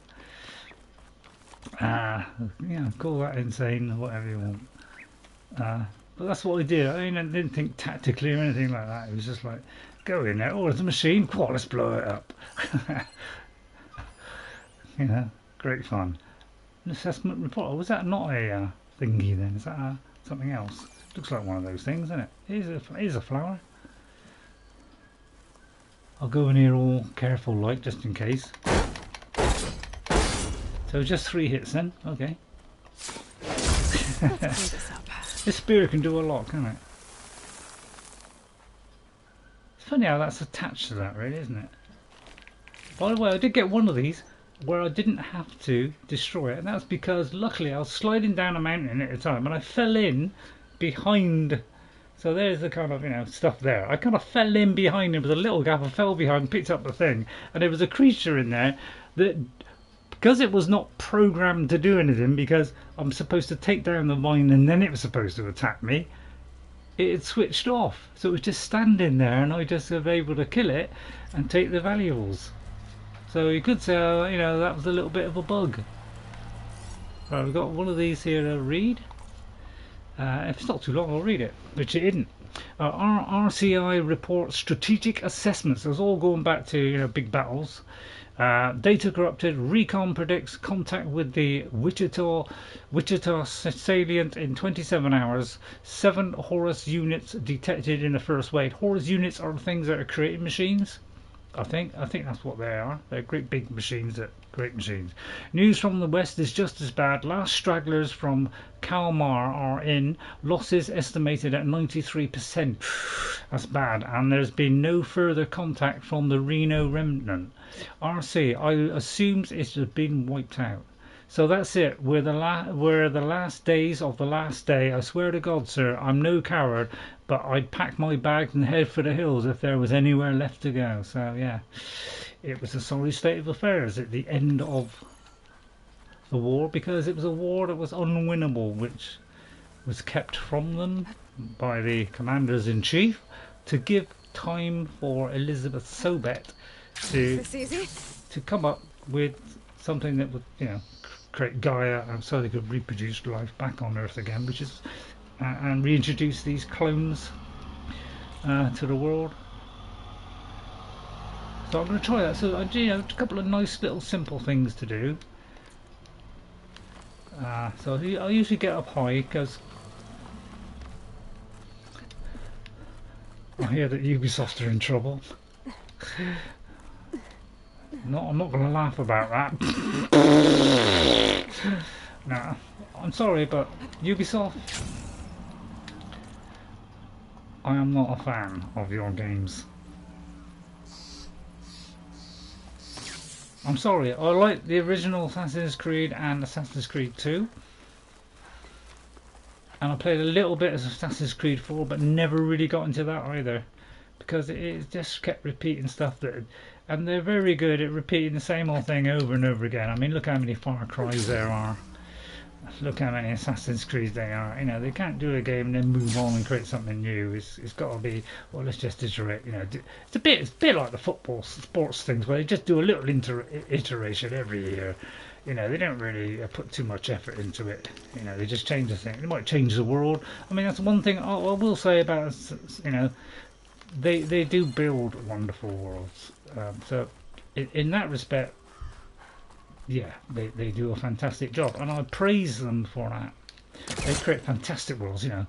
You know, call that insane or whatever you want. But that's what I did. I mean, I didn't think tactically or anything like that. It was just like, go in there. Oh, there's a machine. Come on, let's blow it up. You know, great fun. An assessment report. Oh, was that not a thingy then? Is that something else? Looks like one of those things, isn't it? Here's a flower. I'll go in here all careful, like, just in case. So just 3 hits then. Okay. This spear can do a lot, can't it? It's funny how that's attached to that, really, isn't it? By the way, I did get one of these. where I didn't have to destroy it, and that's because luckily I was sliding down a mountain at the time and I fell in behind. So there's the kind of, you know, stuff there. I kind of fell in behind. There was a little gap. I fell behind, picked up the thing, and there was a creature in there that, because it was not programmed to do anything, because I'm supposed to take down the vine and then it was supposed to attack me, it had switched off. So it was just standing there, and I just was able to kill it and take the valuables. So you could say, you know, that was a little bit of a bug. Right, we've got one of these here to read. If it's not too long, I'll read it, which it isn't. Our RCI reports strategic assessments. It was all going back to, you know, big battles. Data corrupted. Recon predicts contact with the Wichita salient in 27 hours. 7 Horus units detected in the first wave. Horus units are things that are creating machines. I think that's what they are. They're great big machines that create machines. News from the west is just as bad. Last stragglers from Kalmar are in. Losses estimated at 93%. That's bad. And there's been no further contact from the Reno remnant. RC, I assumes it has been wiped out. So that's it. We're the last days of the last day. I swear to God, sir, I'm no coward, but I'd pack my bags and head for the hills if there was anywhere left to go. So yeah, it was a sorry state of affairs at the end of the war, because it was a war that was unwinnable, which was kept from them by the commanders-in-chief to give time for Elizabeth Sobet to come up with something that would, you know, create Gaia, and so they could reproduce life back on Earth again, which is and reintroduce these clones to the world. So I'm going to try that. So you know, a couple of nice little simple things to do. So I usually get up high because I hear that Ubisoft are in trouble. I'm not going to laugh about that. No, I'm sorry, but Ubisoft, I am not a fan of your games. I'm sorry, I like the original Assassin's Creed and Assassin's Creed 2. And I played a little bit of Assassin's Creed 4, but never really got into that either. Because it just kept repeating stuff that... And they're very good at repeating the same old thing over and over again. I mean, look how many Far Cry's there are. Look how many Assassin's Creed they are. You know, they can't do a game and then move on and create something new. It's got to be, well, let's just iterate. You know, it's a bit like the football sports things where they just do a little iteration every year. You know, they don't really put too much effort into it. You know, they just change the thing. They might change the world. I mean, that's one thing I will say about, you know, they do build wonderful worlds. So in that respect, yeah, they do a fantastic job, and I praise them for that. They create fantastic worlds, you know.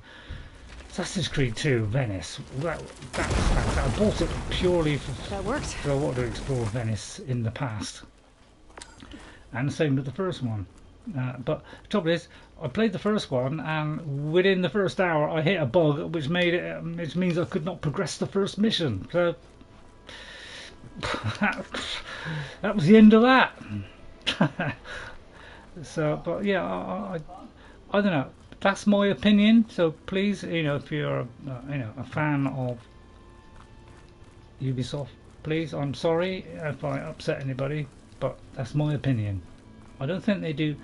Assassin's Creed 2, Venice, that was fantastic. I bought it purely for... That worked. So I wanted to explore Venice in the past. And the same with the first one. But the trouble is, I played the first one, and within the first hour I hit a bug which made it, which means I could not progress the first mission. So that was the end of that. So, but yeah, I don't know. That's my opinion. So please, you know, if you're you know, a fan of Ubisoft, please, I'm sorry if I upset anybody, but that's my opinion. I don't think they do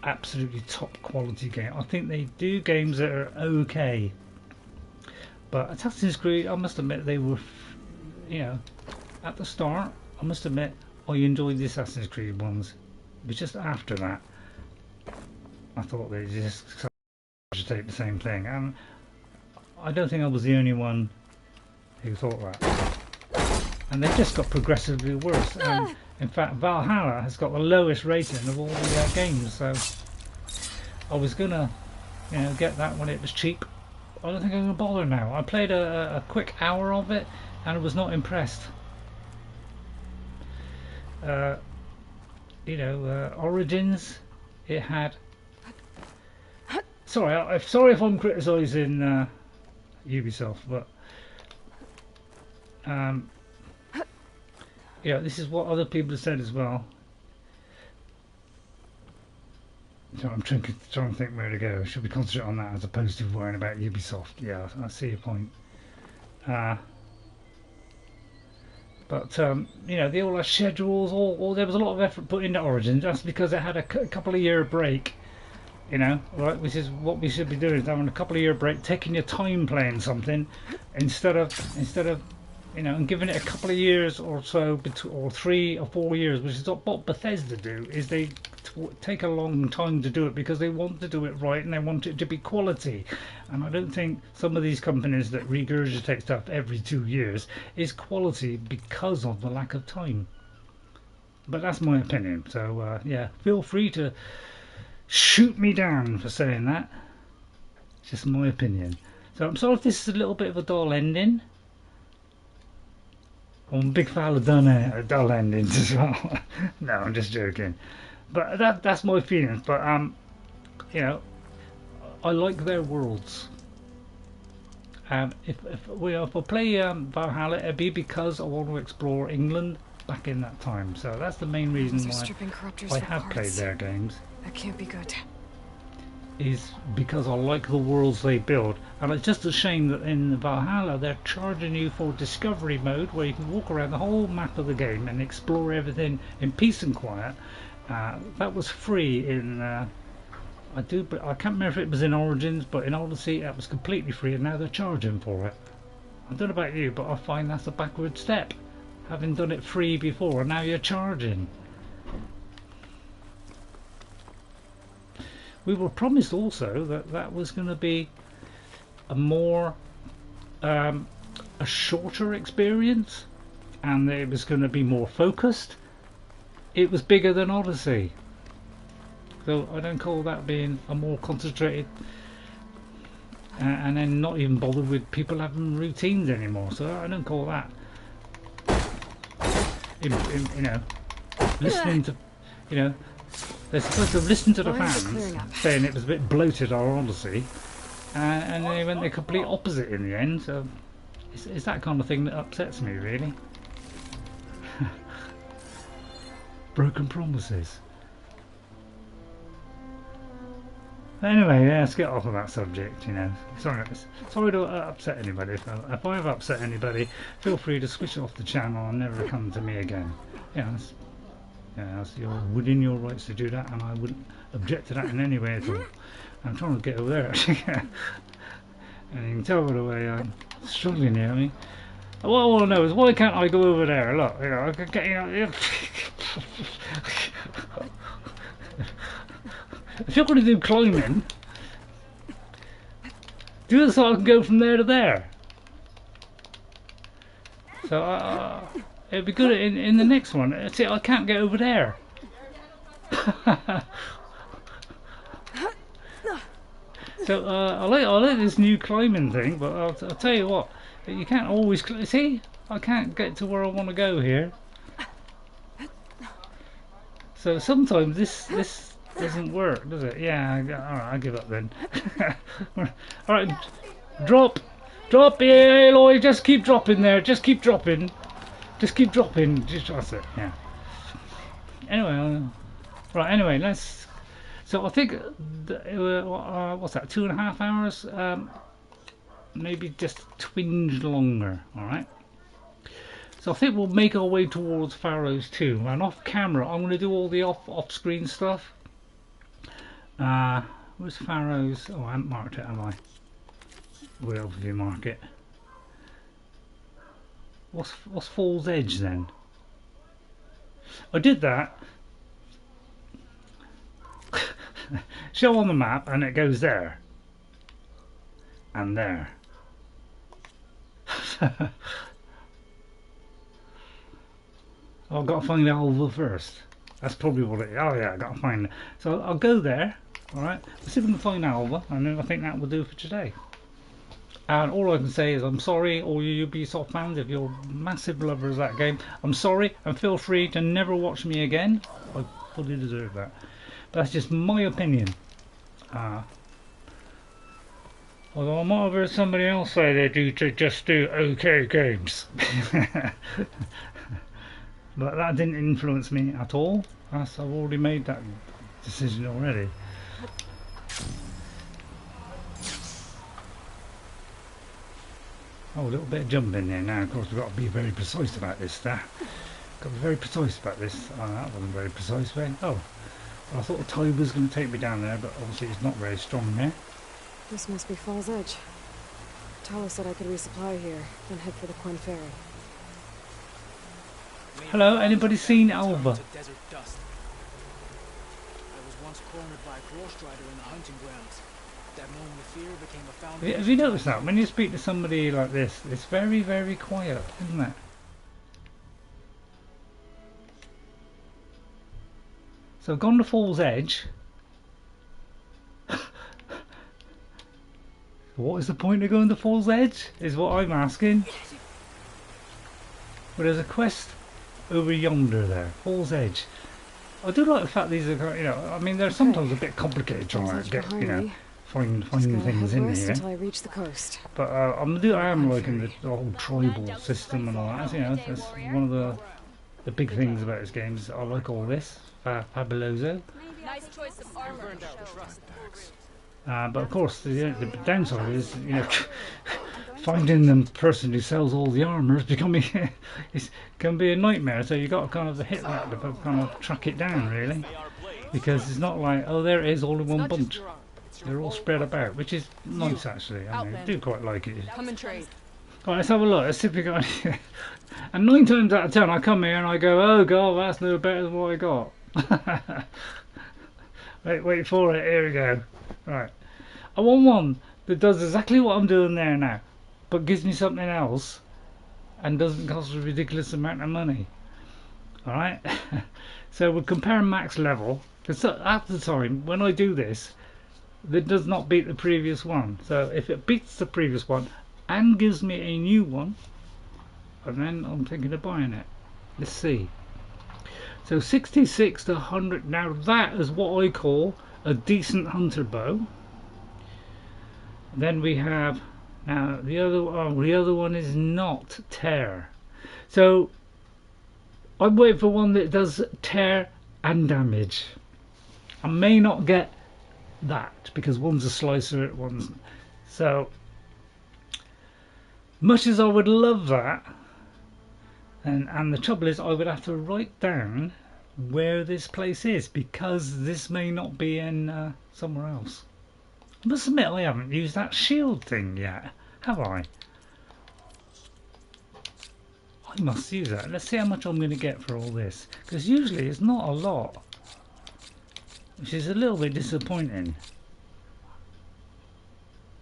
absolutely top quality game. I think they do games that are okay. But Assassin's Creed, I must admit, they were, you know, at the start, I must admit, I enjoyed the Assassin's Creed ones. But just after that, I thought they just regurgitate the same thing. And I don't think I was the only one who thought that. And they just got progressively worse. And in fact, Valhalla has got the lowest rating of all the games. So I was gonna, you know, get that when it was cheap. I don't think I'm gonna bother now. I played a quick hour of it, and I was not impressed. You know, Origins, it had. Sorry, sorry if I'm criticising Ubisoft, but Yeah, this is what other people have said as well. So I'm trying to think where to go. Should we concentrate on that as opposed to worrying about Ubisoft? Yeah, I see your point. But you know, all our schedules, all there was a lot of effort put into Origins. That's because it had a couple of year break. You know, right? Which is what we should be doing: is having a couple of year break, taking your time playing something, instead of you know, and giving it a couple of years or so, or 3 or 4 years, which is what Bethesda do. Is they take a long time to do it because they want to do it right and they want it to be quality. And I don't think some of these companies that regurgitate stuff every 2 years is quality because of the lack of time. But that's my opinion. So yeah, feel free to shoot me down for saying that. It's just my opinion. So I'm sorry if this is a little bit of a dull ending. I'm a big fan of dull endings as well. No, I'm just joking. But that's my feelings. But you know, I like their worlds. If I play Valhalla, it'd be because I want to explore England back in that time. So that's the main reason why I have played their games. That can't be good. Is because I like the worlds they build, and it's just a shame that in Valhalla they're charging you for discovery mode, where you can walk around the whole map of the game and explore everything in peace and quiet. That was free in I can't remember if it was in Origins, but in Odyssey that was completely free, and now they're charging for it. I don't know about you, but I find that's a backward step, having done it free before and now you're charging. We were promised also that was going to be a more a shorter experience, and it was going to be more focused. It was bigger than Odyssey, so I don't call that being a more concentrated, and then not even bothered with people having routines anymore. So I don't call that you know, listening to, you know, they're supposed to listen to the fans saying it was a bit bloated or Odyssey, and they went the complete opposite in the end. So it's that kind of thing that upsets me, really. Broken promises. Anyway, yeah, let's get off of that subject. You know, sorry to upset anybody. If I have upset anybody, feel free to switch off the channel and never come to me again. Yeah. Yeah, you're within your rights to do that, and I wouldn't object to that in any way at all. I'm trying to get over there, actually. And you can tell by the way I'm struggling here. I mean, what I want to know is, why can't I go over there? Look, you know, I could get, you know, if you're going to do climbing, do it so I can go from there to there. So it'd be good in the next one. See, I can't get over there. So I like this new climbing thing, but I'll tell you what, you can't always see. I can't get to where I want to go here. So sometimes this doesn't work, does it? Yeah. Alright, I'll give up then. Alright, drop, yeah, Aloy. Just keep dropping there. Just keep dropping. Just keep dropping. Just that's it. Yeah. Anyway, right. Anyway, let's. So I think what's that? 2.5 hours? Maybe just a twinge longer. All right. So I think we'll make our way towards Pharaohs 2. And off camera, I'm going to do all the off-screen stuff. Where's Pharaohs? Oh, I haven't marked it, have I? We'll obviously mark it. What's Falls Edge then? I did that. Show on the map, and it goes there. And there. I've got to find Alva first. That's probably what it is. Oh yeah, I've got to find it. So I'll go there. Alright. Let's see if we can find Alva, and then I think that will do for today. And all I can say is I'm sorry, all you Ubisoft fans, if you're massive lovers of that game. I'm sorry, and feel free to never watch me again. I fully deserve that. But that's just my opinion. Although I might have heard somebody else say they do to just do okay games. But that didn't influence me at all. I've already made that decision already. Oh, a little bit of jumping there now. Of course, we've got to be very precise about this stuff. Got to be very precise about this. Oh, that wasn't very precise, man. Oh, well, I thought the tide was going to take me down there, but obviously it's not very strong there. This must be Falls Edge. Tala said I could resupply here, then head for the Quen Ferry. Hello, anybody seen Alva? Desert dust. I was once cornered by a Ghost Rider in the hunting grounds. That moment of fear became a foundation. Have you noticed that? When you speak to somebody like this, it's very, very quiet, isn't it? So I've gone to Falls Edge. What is the point of going to Falls Edge? Is what I'm asking. But there's a quest over yonder there, Falls Edge. I do like the fact these are, you know, I mean they're sometimes a bit complicated trying to get, you know, finding things in here. Until I reach the coast. But I am liking the whole tribal system and all that. You know, that's one of the big things about this game. Is I like all this. Fabuloso. Nice choice of armor. But of course, the downside is, you know, finding the person who sells all the armour is becoming it can be a nightmare. So you got to kind of hit that to kind of track it down, really, because it's not like, oh, there it is, all in one bunch. They're all spread about, which is nice actually. I mean, I do quite like it. Come and trade. Right, let's have a look. Let's see if we got any. And 9 times out of 10, I come here and I go, oh god, that's no better than what I got. wait for it. Here we go. Right, I want one that does exactly what I'm doing there now, but gives me something else and doesn't cost a ridiculous amount of money. Alright, so we'll compare max level, because at the time when I do this, that does not beat the previous one. So if it beats the previous one and gives me a new one, and then I'm thinking of buying it. Let's see. So 66 to 100. Now that is what I call a decent hunter bow. Then we have, now the other one is not tear. So I'm waiting for one that does tear and damage. I may not get that because one's a slicer, one's so much as I would love that, and the trouble is I would have to write down where this place is, because this may not be in somewhere else. I must admit I haven't used that shield thing yet, have I? I must use that. Let's see how much I'm going to get for all this, because usually it's not a lot, which is a little bit disappointing.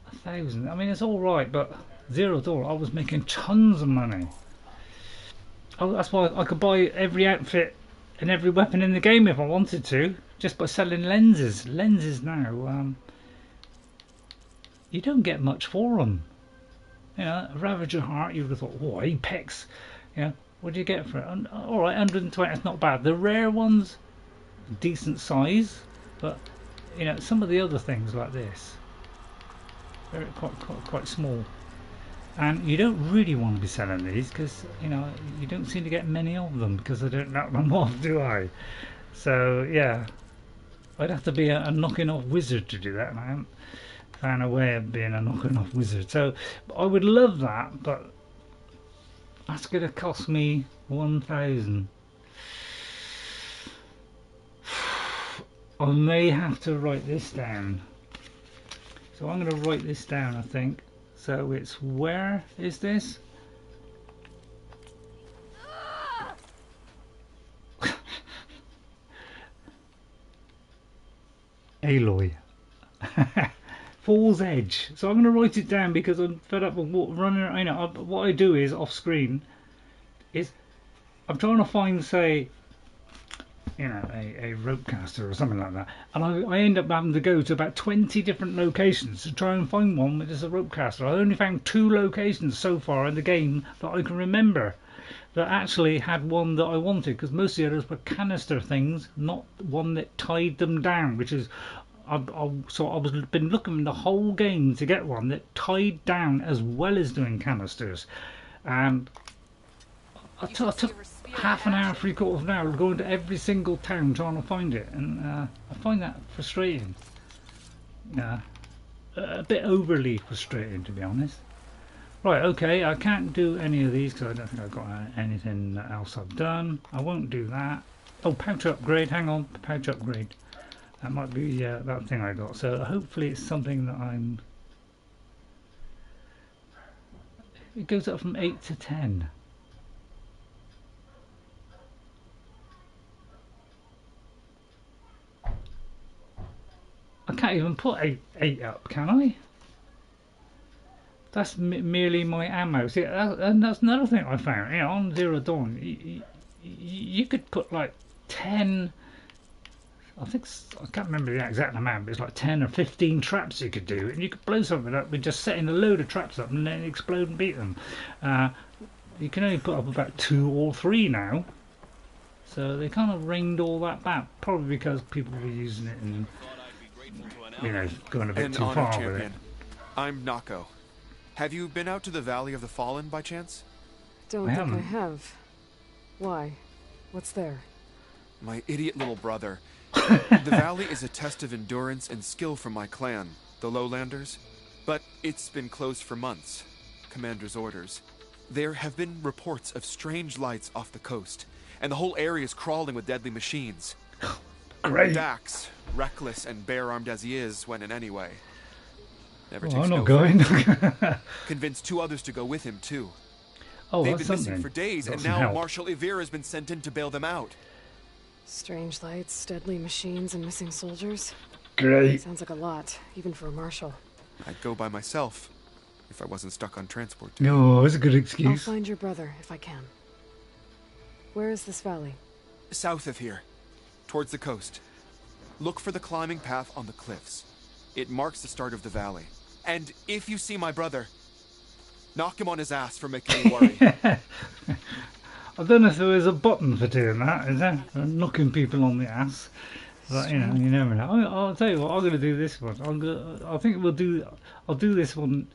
1,000, I mean it's alright, but $0, I was making tons of money. Oh, that's why I could buy every outfit and every weapon in the game if I wanted to, just by selling lenses. Lenses now, you don't get much for them. You know, a Ravager Heart, you would have thought, oh, Apex. You know, what do you get for it? Alright, 120, that's not bad. The rare ones, decent size, but you know, some of the other things like this, they're quite small. And you don't really want to be selling these because, you know, you don't seem to get many of them because I don't knock them off, do I? So yeah, I'd have to be a knocking off wizard to do that, and I haven't found a way of being a knocking off wizard. So I would love that, but that's going to cost me 1,000. I may have to write this down. So I'm going to write this down, I think. So it's, where is this? Aloy. Falls Edge. So I'm going to write it down because I'm fed up with running. I know what I do is off screen is I'm trying to find, say, you know, a ropecaster or something like that, and I end up having to go to about 20 different locations to try and find one that is a ropecaster. I only found 2 locations so far in the game that I can remember that actually had one that I wanted, because most of the others were canister things, not one that tied them down, which is so I was been looking the whole game to get one that tied down as well as doing canisters, and I took half an hour, 3/4 of an hour going to every single town trying to find it, and I find that frustrating. A bit overly frustrating, to be honest. Right, okay, I can't do any of these because I don't think I've got anything else I've done. I won't do that. Oh, pouch upgrade, hang on, pouch upgrade. That might be that thing I got. So hopefully it's something that I'm... It goes up from 8 to 10. I can't even put 8 up, can I? That's merely my ammo. See, and that's another thing I found. You know, on Zero Dawn, you could put like 10. I can't remember the exact amount, but it's like 10 or 15 traps you could do, and you could blow something up with just setting a load of traps up and then explode and beat them. You can only put up about 2 or 3 now, so they kind of reined all that back. Probably because people were using it and, you know, going a bit too far with it. I'm Nako. Have you been out to the Valley of the Fallen by chance? Don't think I have. Why? What's there? My idiot little brother. The valley is a test of endurance and skill for my clan, the Lowlanders. But it's been closed for months. Commander's orders. There have been reports of strange lights off the coast, and the whole area is crawling with deadly machines. Great. Dax, reckless and bare-armed as he is, went in anyway. Never I'm takes not no going. Convinced 2 others to go with him too. Oh, they've that's been missing something. for days, Got and some now help. Marshal Ivvira has been sent in to bail them out. Strange lights, deadly machines, and missing soldiers. Great. Sounds like a lot, even for a marshal. I'd go by myself if I wasn't stuck on transport. No, it's a good I'll excuse. find your brother if I can. Where is this valley? South of here, towards the coast. Look for the climbing path on the cliffs. It marks the start of the valley. And if you see my brother, knock him on his ass for making me worry. I don't know if there is a button for doing that, is there? Knocking people on the ass. But, you know, you never know. I'll tell you what, I'm going to do this one. I think I'll do this one.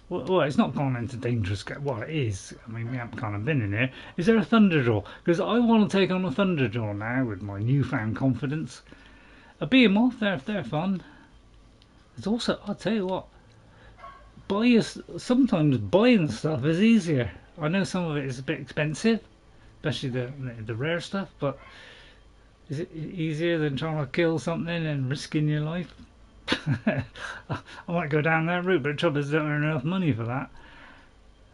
Well, it's not gone into dangerous. Well, it is. I mean, we haven't kind of been in here. Is there a thunder draw? Because I want to take on a thunder draw now with my newfound confidence. A behemoth, they're fun. There's also, I'll tell you what, sometimes buying stuff is easier. I know some of it is a bit expensive, especially the rare stuff, but is it easier than trying to kill something and risking your life? I might go down that route, but the trouble is I don't earn enough money for that.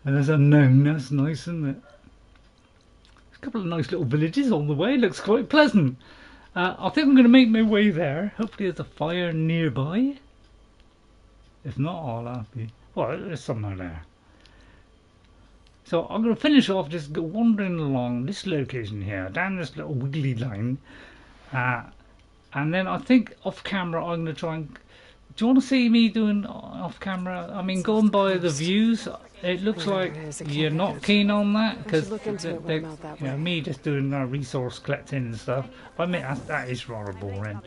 And there's unknown, that's nice, isn't it? There's a couple of nice little villages on the way, looks quite pleasant. I think I'm going to make my way there. Hopefully there's a fire nearby. If not, I'll be... Well, there's somewhere there. So I'm going to finish off just wandering along this location here, down this little wiggly line. And then I think off camera I'm going to try and... Do you want to see me doing off camera? I mean, going by the views, it looks like you're not keen on that. Because you know, me just doing resource collecting and stuff, I mean, that is rather boring.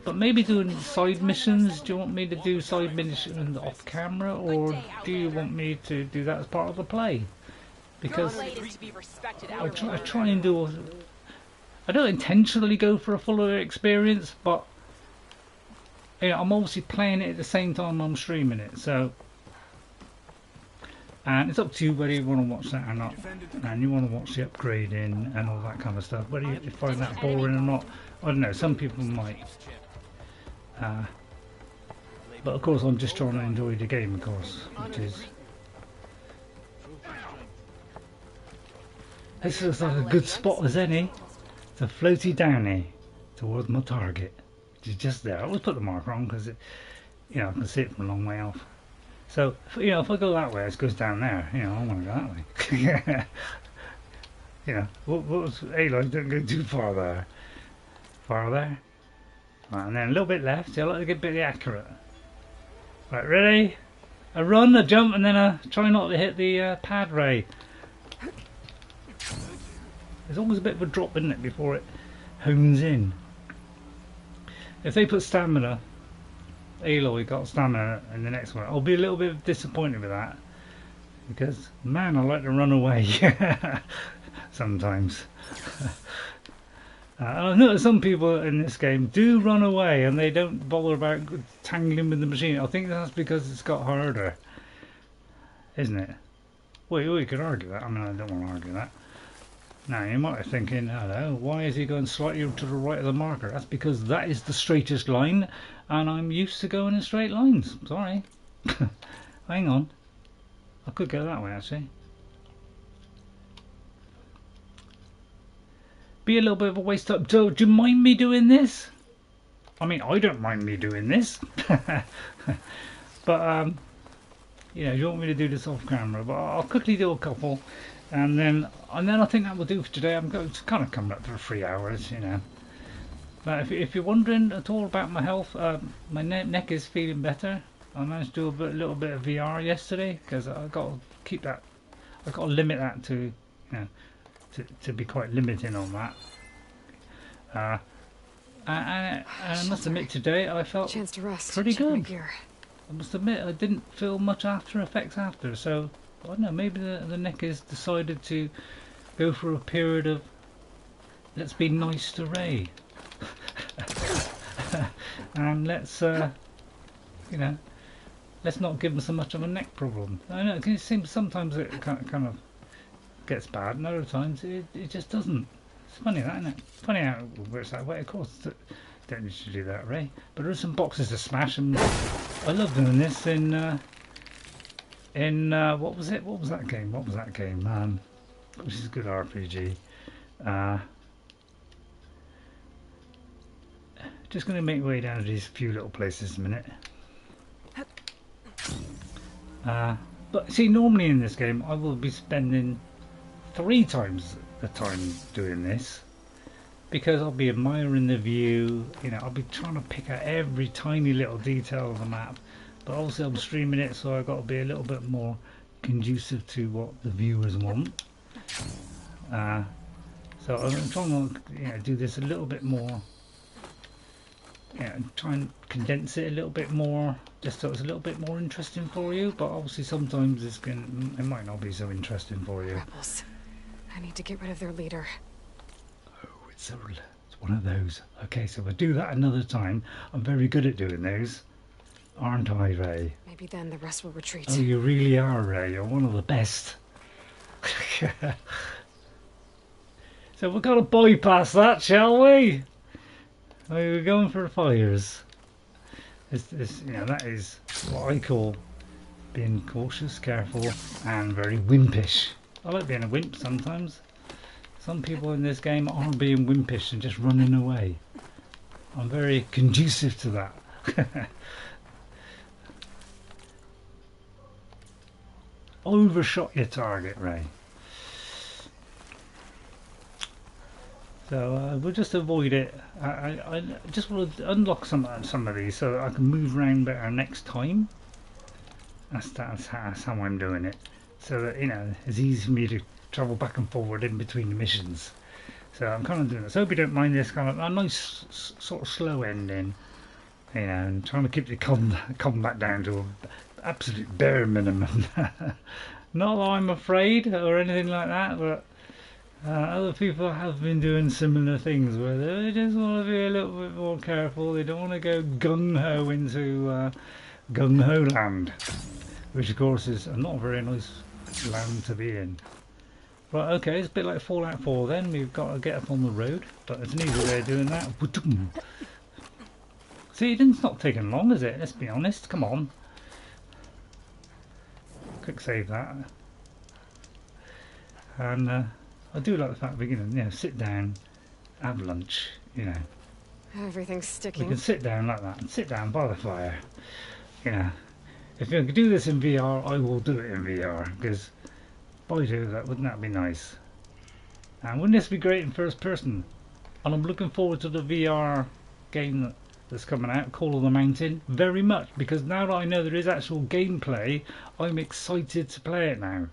But maybe doing side missions. Do you want me to do side missions off camera, or do you want me to do that as part of the play? Because I try and do. I don't intentionally go for a fuller experience, but you know, I'm obviously playing it at the same time I'm streaming it. So, and it's up to you whether you want to watch that or not, and you want to watch the upgrading and all that kind of stuff. Whether you find that boring or not, I don't know. Some people might. But of course I'm just trying to enjoy the game, of course, which is... This looks like a good spot as any to floaty downy towards my target, which is just there. I always put the marker on because you know, I can see it from a long way off. So, you know, if I go that way, it goes down there. You know, I want to go that way. You know, what was Aloy? Don't go too far there. Far there. Right, and then a little bit left. So I like to get a bit accurate. Right, ready? A run, a jump, and then a try not to hit the pad ray. There's always a bit of a drop, isn't it, before it hones in. If they put stamina, Aloy got stamina in the next one, I'll be a little bit disappointed with that. because man, I like to run away sometimes. I know some people in this game do run away and they don't bother about tangling with the machine. I think that's because it's got harder, isn't it? Well, we could argue that. I mean, I don't want to argue that. Now, you might be thinking, hello, why is he going slightly to the right of the marker? That's because that is the straightest line, and I'm used to going in straight lines. Sorry. Hang on. I could go that way, actually. Be a little bit of a waste up. Do you mind me doing this? I mean, I don't mind me doing this. But, you know, you want me to do this off camera, but I'll quickly do a couple. And then I think that will do for today. I'm going to kind of come up for 3 hours, you know. But if you're wondering at all about my health, my neck is feeling better. I managed to do a little bit of VR yesterday because I got to keep that. I got to limit that to, you know, to be quite limiting on that. And I must admit today I felt Chance to rest. pretty Check my good. gear. I must admit I didn't feel much after effects after, so I don't know, maybe the neck has decided to go for a period of let's be nice to Ray. And let's you know, let's not give him so much of a neck problem. I know it seems sometimes it kind of gets bad and other times it just doesn't. It's funny that, isn't it? Funny how it works that way. Of course don't need to do that, Ray, but there's some boxes to smash and I love doing this in what was it? What was that game? What was that game? Which is a good RPG. Just going to make my way down to these few little places in a minute. But see, normally in this game I will be spending 3 times the time doing this because I'll be admiring the view. You know, I'll be trying to pick out every tiny little detail of the map. But also I'm streaming it, so I've got to be a little bit more conducive to what the viewers want. So I'm trying to do this a little bit more. Try and condense it a little bit more, just so it's a little bit more interesting for you. But obviously sometimes it might not be so interesting for you. Rebels. I need to get rid of their leader. Oh, it's one of those. Okay, so we'll do that another time. I'm very good at doing those. Aren't I, Ray? Maybe then the rest will retreat. Oh, you really are, Ray. You're one of the best. So we've got to bypass that, shall we? We're going for fires. That is what I call being cautious, careful, and very wimpish. I like being a wimp sometimes. Some people in this game are being wimpish and just running away. I'm very conducive to that. Overshot your target, Ray. So we'll just avoid it. I just want to unlock some of these so that I can move around better next time. That's how I'm doing it. So that, you know, it's easy for me to travel back and forward in between the missions. So I'm kind of doing this. So I hope you don't mind this kind of a nice sort of slow ending. You know, and trying to keep the combat down to an absolute bare minimum. Not that I'm afraid or anything like that, but other people have been doing similar things where they just want to be a little bit more careful. They don't want to go gung-ho into gung-ho land, which of course is not a very nice land to be in. Right, okay, it's a bit like Fallout 4 then. We've got to get up on the road, but there's an easy way of doing that. See, it's not taking long, is it? Let's be honest, come on. Quick save that. And I do like the fact we can, sit down, have lunch, Everything's sticking. We can sit down like that, and sit down by the fire. If you could do this in VR, I will do it in VR, because boy do that, wouldn't that be nice? And wouldn't this be great in first person? And I'm looking forward to the VR game that's coming out, Call of the Mountain, very much, because now that I know there is actual gameplay, I'm excited to play it now.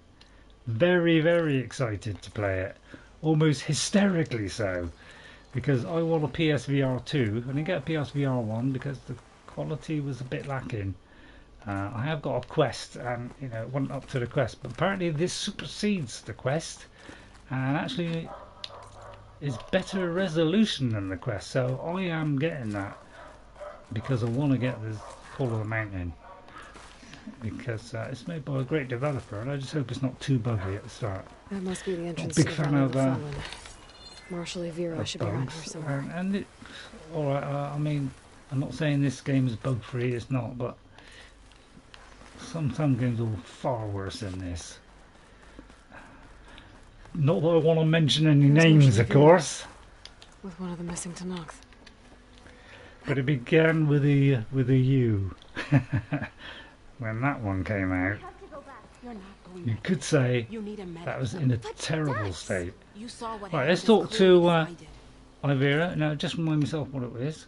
Very, very excited to play it. Almost hysterically so. Because I want a PSVR 2. I didn't get a PSVR 1 because the quality was a bit lacking. I have got a quest, and you know, went up to the quest, but apparently this supersedes the quest, and actually is better resolution than the quest. So I am getting that because I want to get the Call of the Mountain, because it's made by a great developer, and I just hope it's not too buggy at the start. That must be the entrance Big to the fan Valley of the Fallen. Marshal Ivvira should be around here somewhere. And it, alright, I mean, I'm not saying this game is bug free, it's not, but some games are far worse than this. Not that I want to mention any names, of course. With one of the missing Tenakth. But it began with a U. When that one came out, you could say that was in a terrible state. Right, let's talk to Ivvira. Now, just remind myself what it is.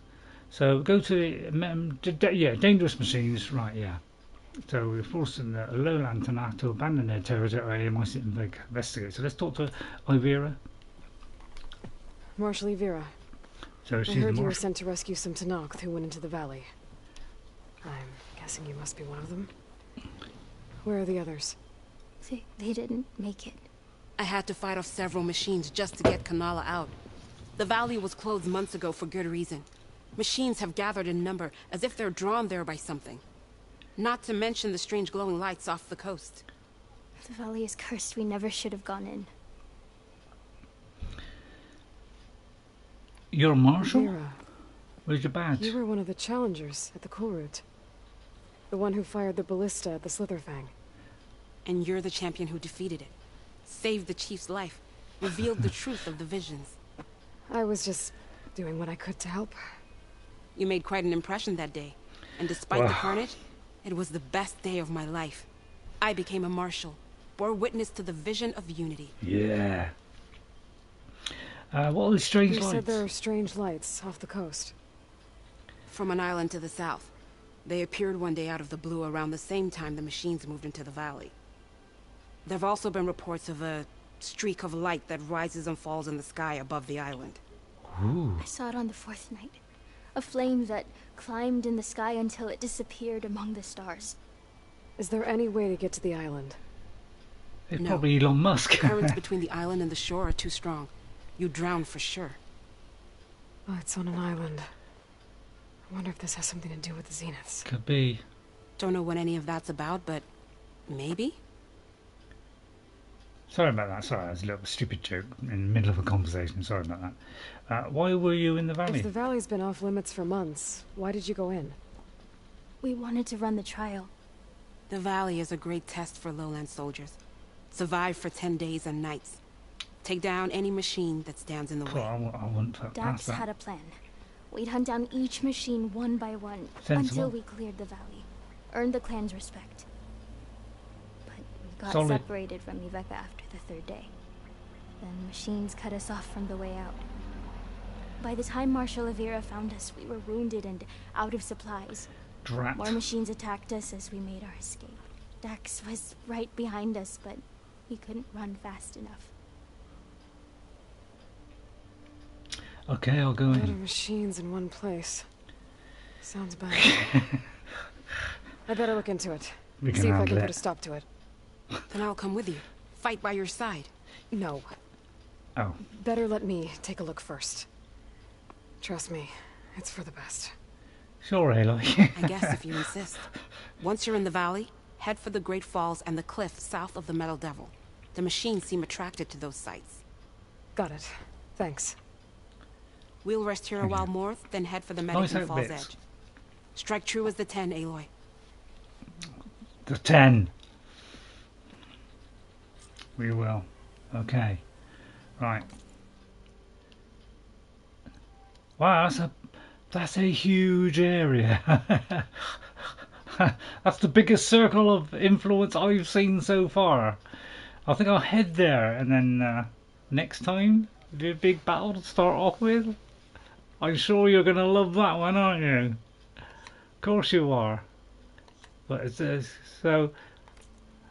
So go to dangerous machines. Right, yeah. So we're forcing the lowland Tenakth to abandon their territory and might investigate. So let's talk to Ivvira. Marshal Ivvira. So she's I heard you were sent to rescue some Tenakth who went into the valley. I'm guessing you must be one of them. Where are the others? They didn't make it. I had to fight off several machines just to get Kanala out. The valley was closed months ago for good reason. Machines have gathered in number, as if they're drawn there by something. Not to mention the strange glowing lights off the coast. The valley is cursed. We never should have gone in. You're a marshal? Ivvira. Where's your badge? You were one of the challengers at the Cool Route. The one who fired the ballista at the Slitherfang. And you're the champion who defeated it. Saved the chief's life. Revealed the truth of the visions. I was just doing what I could to help. You made quite an impression that day. And despite the carnage, it was the best day of my life. I became a marshal. Bore witness to the vision of unity. Yeah. What are the strange lights? You said there are strange lights off the coast. From an island to the south. They appeared one day out of the blue around the same time the machines moved into the valley. There have also been reports of a streak of light that rises and falls in the sky above the island. Ooh. I saw it on the fourth night. A flame that climbed in the sky until it disappeared among the stars. Is there any way to get to the island? It's probably Elon Musk. The currents between the island and the shore are too strong. You'd drown for sure. Oh, it's on an island. I wonder if this has something to do with the Zeniths. Could be. Don't know what any of that's about, but maybe? Sorry about that. Sorry, that was a little stupid joke in the middle of a conversation. Sorry about that. Why were you in the valley? If the valley's been off limits for months, why did you go in? We wanted to run the trial. The valley is a great test for lowland soldiers. Survive for 10 days and nights. Take down any machine that stands in the way. I wouldn't put Dax had a plan. We'd hunt down each machine one by one until we cleared the valley. Earned the clan's respect. But we got separated from Ivvira after the third day. Then machines cut us off from the way out. By the time Marshal Ivvira found us, we were wounded and out of supplies. Drat. More machines attacked us as we made our escape. Dax was right behind us, but he couldn't run fast enough. Okay, I'll go in. A lot of machines in one place. Sounds bad. I better look into it. See if I can put a stop to it. Then I'll come with you. Fight by your side. No. Oh. Better let me take a look first. Trust me, it's for the best. Sure, Aloy. I guess if you insist. Once you're in the valley, head for the Great Falls and the cliff south of the Metal Devil. The machines seem attracted to those sites. Got it. Thanks. We'll rest here a while more, then head for the Metal Falls edge. Strike true as the 10, Aloy. The 10. We will. Okay. Right. Wow, that's a huge area. That's the biggest circle of influence I've seen so far. I think I'll head there, and then next time do a big battle to start off with. I'm sure you're gonna love that one, aren't you? Of course you are. But so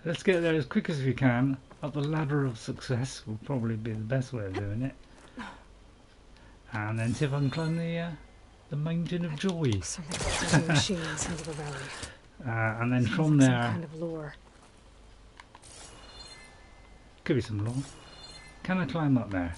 let's get there as quick as we can. Up the ladder of success will probably be the best way of doing it. And then see if I can climb the mountain of joy. Something machines into the valley. and then Sounds from like there, some kind of lore. could be some lore. Can I climb up there?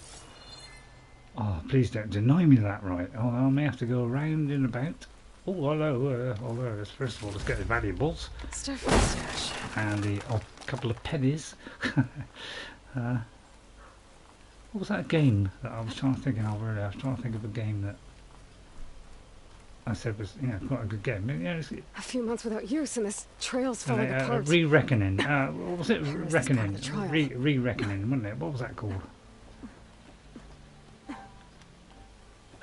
Oh, please don't deny me that right. Oh, I may have to go around and about. Oh, hello. Although, first of all, let's get the valuables. Stuff for the stash. And the couple of pennies. What was that game that I was trying to think of earlier? I was trying to think of a game that I said was, quite a good game. Yeah, a few months without use and this trail's falling apart. Re-Reckoning. What was it? Reckoning. Trial. Re-Reckoning, wasn't it? What was that called?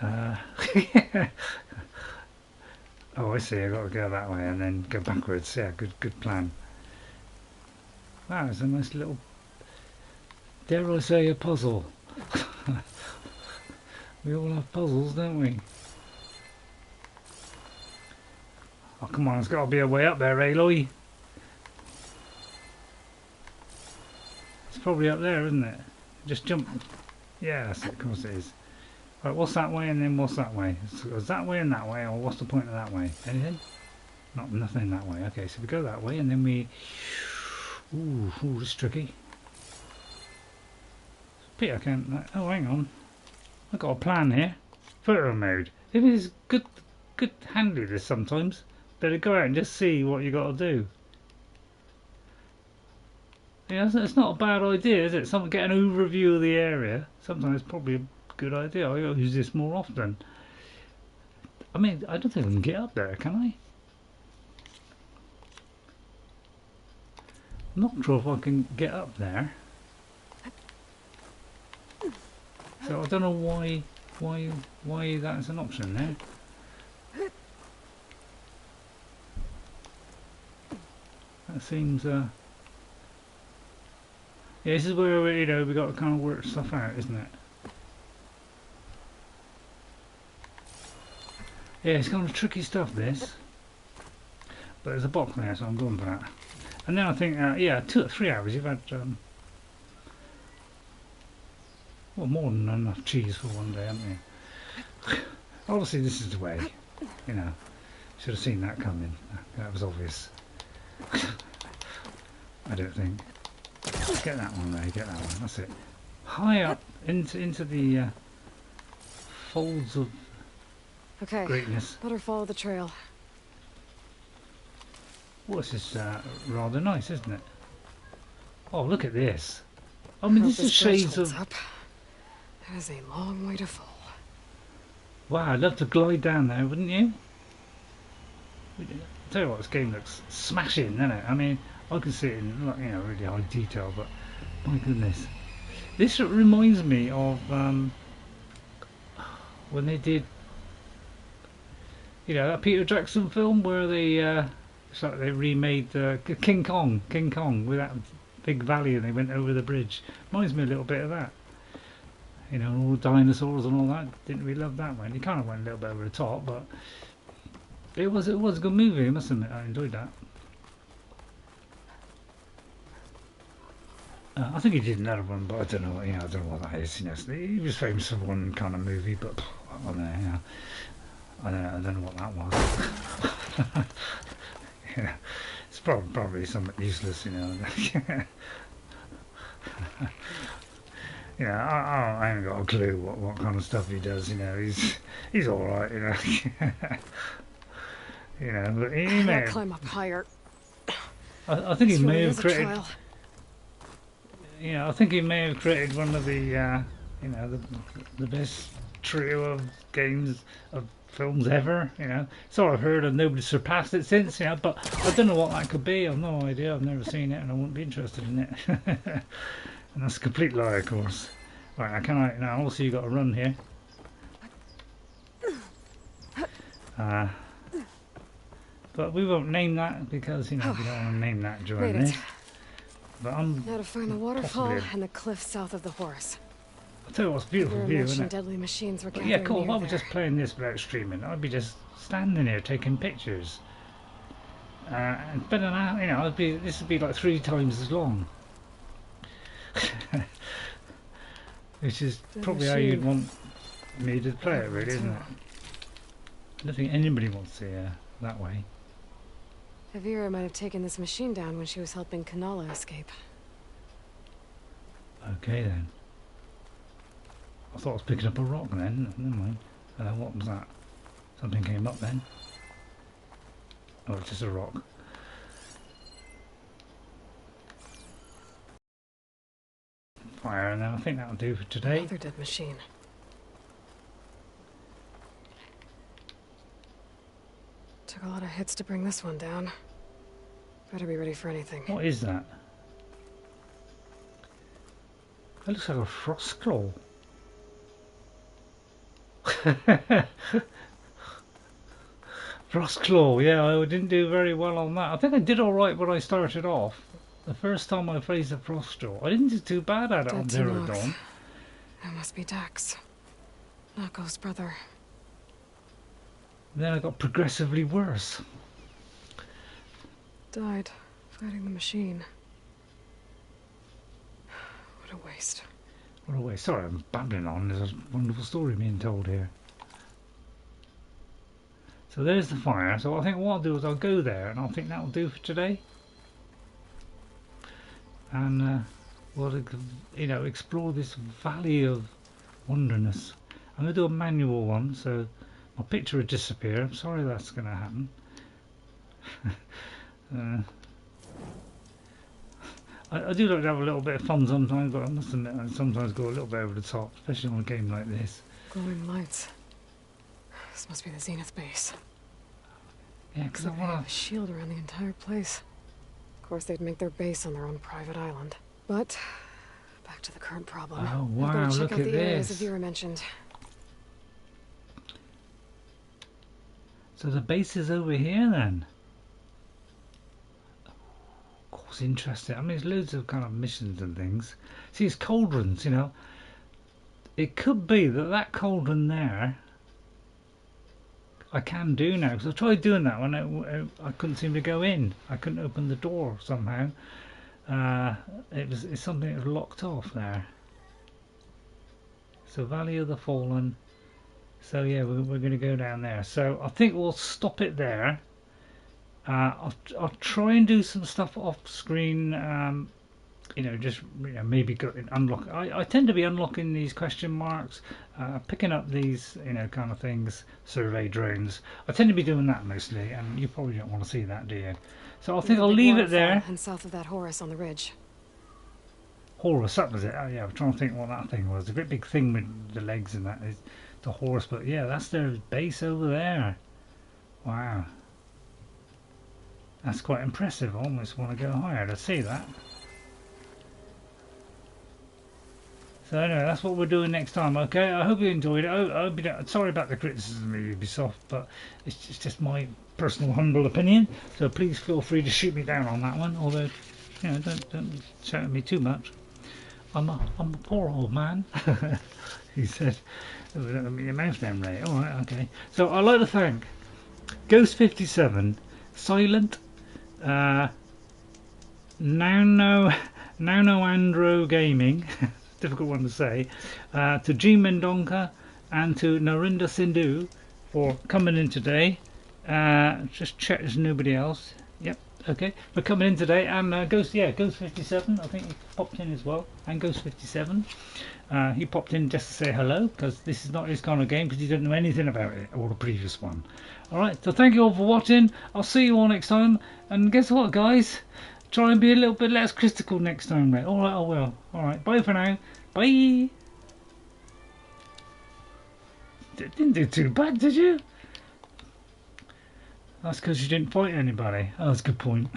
Oh, I see. I got to go that way and then go backwards. Yeah, good plan. Wow, it's a nice little, dare I say, a puzzle. We all have puzzles, don't we? Oh, come on, there's got to be a way up there, Aloy. It's probably up there, isn't it? Just jump. Yeah, that's it, of course it is. Right, what's that way and then what's that way? So is that way and that way, or what's the point of that way? Anything? Nothing that way. Okay, so we go that way and then we... Ooh, it's tricky. Peter can't... Oh, hang on. I've got a plan here. Photo mode. It is good handy this sometimes. Better go out and just see what you got to do. Yeah, it's not a bad idea, is it? Get an overview of the area. Sometimes it's probably a good idea. I got to use this more often. I mean, I don't think I can get up there, can I? I'm not sure if I can get up there. So I don't know why that's an option there. That seems yeah, this is where we got to kind of work stuff out, isn't it? Yeah, it's kind of tricky stuff, this. But there's a box there, so I'm going for that. And then I think, yeah, 2 or 3 hours. You've had well, more than enough cheese for one day, haven't you? Obviously, this is the way. Should have seen that coming. That was obvious. I don't think. Get that one there. Get that one. That's it. High up into the folds of greatness. Better follow the trail. Well, this is rather nice, isn't it? Oh, look at this. I mean, this is shades of... That is a long way to fall. Wow, I'd love to glide down there, wouldn't you? I'll tell you what, this game looks smashing, doesn't it? I mean, I can see it in really high detail, but my goodness. This reminds me of when they did, that Peter Jackson film where they... it's like they remade King Kong with that big valley and they went over the bridge. Reminds me a little bit of that. All the dinosaurs and all that. Didn't really love that one. He kind of went a little bit over the top, but it was a good movie, I must admit. I enjoyed that. I think he did another one, but I don't know. I don't know what that is. He was famous for one kind of movie, but I don't know. I don't know what that was. Yeah, it's probably something useless, I haven't got a clue what kind of stuff he does. He's all right, But he may climb up higher. I think he may have created. I think he may have created one of the the best trio of games of films ever. So I've heard, and nobody's surpassed it since. But I don't know what that could be. I've no idea. I've never seen it, and I wouldn't be interested in it. And that's a complete lie, of course. Right, now also you got to run here. But we won't name that because we don't want to name that during this. But now to find the waterfall and the cliff south of the Horse. I'll tell you what's a beautiful view, isn't it? Deadly machines were yeah, cool. If I was just playing this without streaming, I'd be just standing here taking pictures. And spending an hour, this would be like 3 times as long. Which is probably how you'd want me to play it, really, isn't it? I don't think anybody wants to that way. Ivvira might have taken this machine down when she was helping Kanala escape. Okay then. I thought I was picking up a rock then. Never mind. What was that? Something came up then. Oh, it's just a rock. Fire, and then I think that'll do for today. Another dead machine. Took a lot of hits to bring this one down. Better be ready for anything. What is that? That looks like a frost claw. Frost claw, yeah, I didn't do very well on that. I think I did alright when I started off. The first time I faced a frost claw. I didn't do too bad at it on Zero Dawn. That must be Dax. Not Ghost brother. Then I got progressively worse. Died fighting the machine. What a waste. What a waste. Sorry, I'm babbling on. There's a wonderful story being told here. So there's the fire. So I think what I'll do is I'll go there, and I think that'll do for today. And we'll, you know, explore this valley of wonderness. I'm going to do a manual one, so my picture will disappear. I'm sorry that's going to happen. I do like to have a little bit of fun sometimes, but I must admit I sometimes go a little bit over the top, especially on a game like this. Glowing lights. This must be the Zenith Base. Yeah, because I want to have a shield around the entire place. Of course, they'd make their base on their own private island. But back to the current problem. Oh wow! Look at the this. Areas Ivvira mentioned. So the base is over here then. Of course, interesting. I mean, there's loads of kind of missions and things. See, it's cauldrons, you know. It could be that that cauldron there I can do now, because I tried doing that when I couldn't seem to go in. I couldn't open the door somehow. It's something that was locked off there. So Valley of the Fallen. So yeah, we're going to go down there. So I think we'll stop it there. I'll try and do some stuff off screen. You know, just maybe unlock. I tend to be unlocking these question marks, picking up these kind of things, survey drones. I tend to be doing that mostly, and you probably don't want to see that, do you? So I think I'll leave it there. And south of that Horus on the ridge. Horus, that was it. Oh yeah, I'm trying to think what that thing was. The great big thing with the legs and that is the Horus, but yeah, that's their base over there. Wow, that's quite impressive. I almost want to go higher to see that. So anyway, that's what we're doing next time. Okay, I hope you enjoyed it. Sorry about the criticism of Ubisoft, but it's just my personal humble opinion. So please feel free to shoot me down on that one. Although, don't shout at me too much. I'm a poor old man. He said, "Oh, don't let me your mouth down, Ray." All right, okay. So I'd like to thank Ghost 57, Silent, Nanoandro Gaming. Difficult one to say, to G Mendonca and to Narinda Sindhu for coming in today. Just check there's nobody else. Yep, okay, for coming in today. And Ghost 57, I think he popped in as well. And Ghost 57, he popped in just to say hello, because this is not his kind of game, because he didn't know anything about it or the previous one. Alright, so thank you all for watching. I'll see you all next time. And guess what, guys? Try and be a little bit less critical next time, mate. Alright, I will. Alright, bye for now. Bye. Didn't do too bad, did you? That's because you didn't fight anybody. Oh, that's a good point.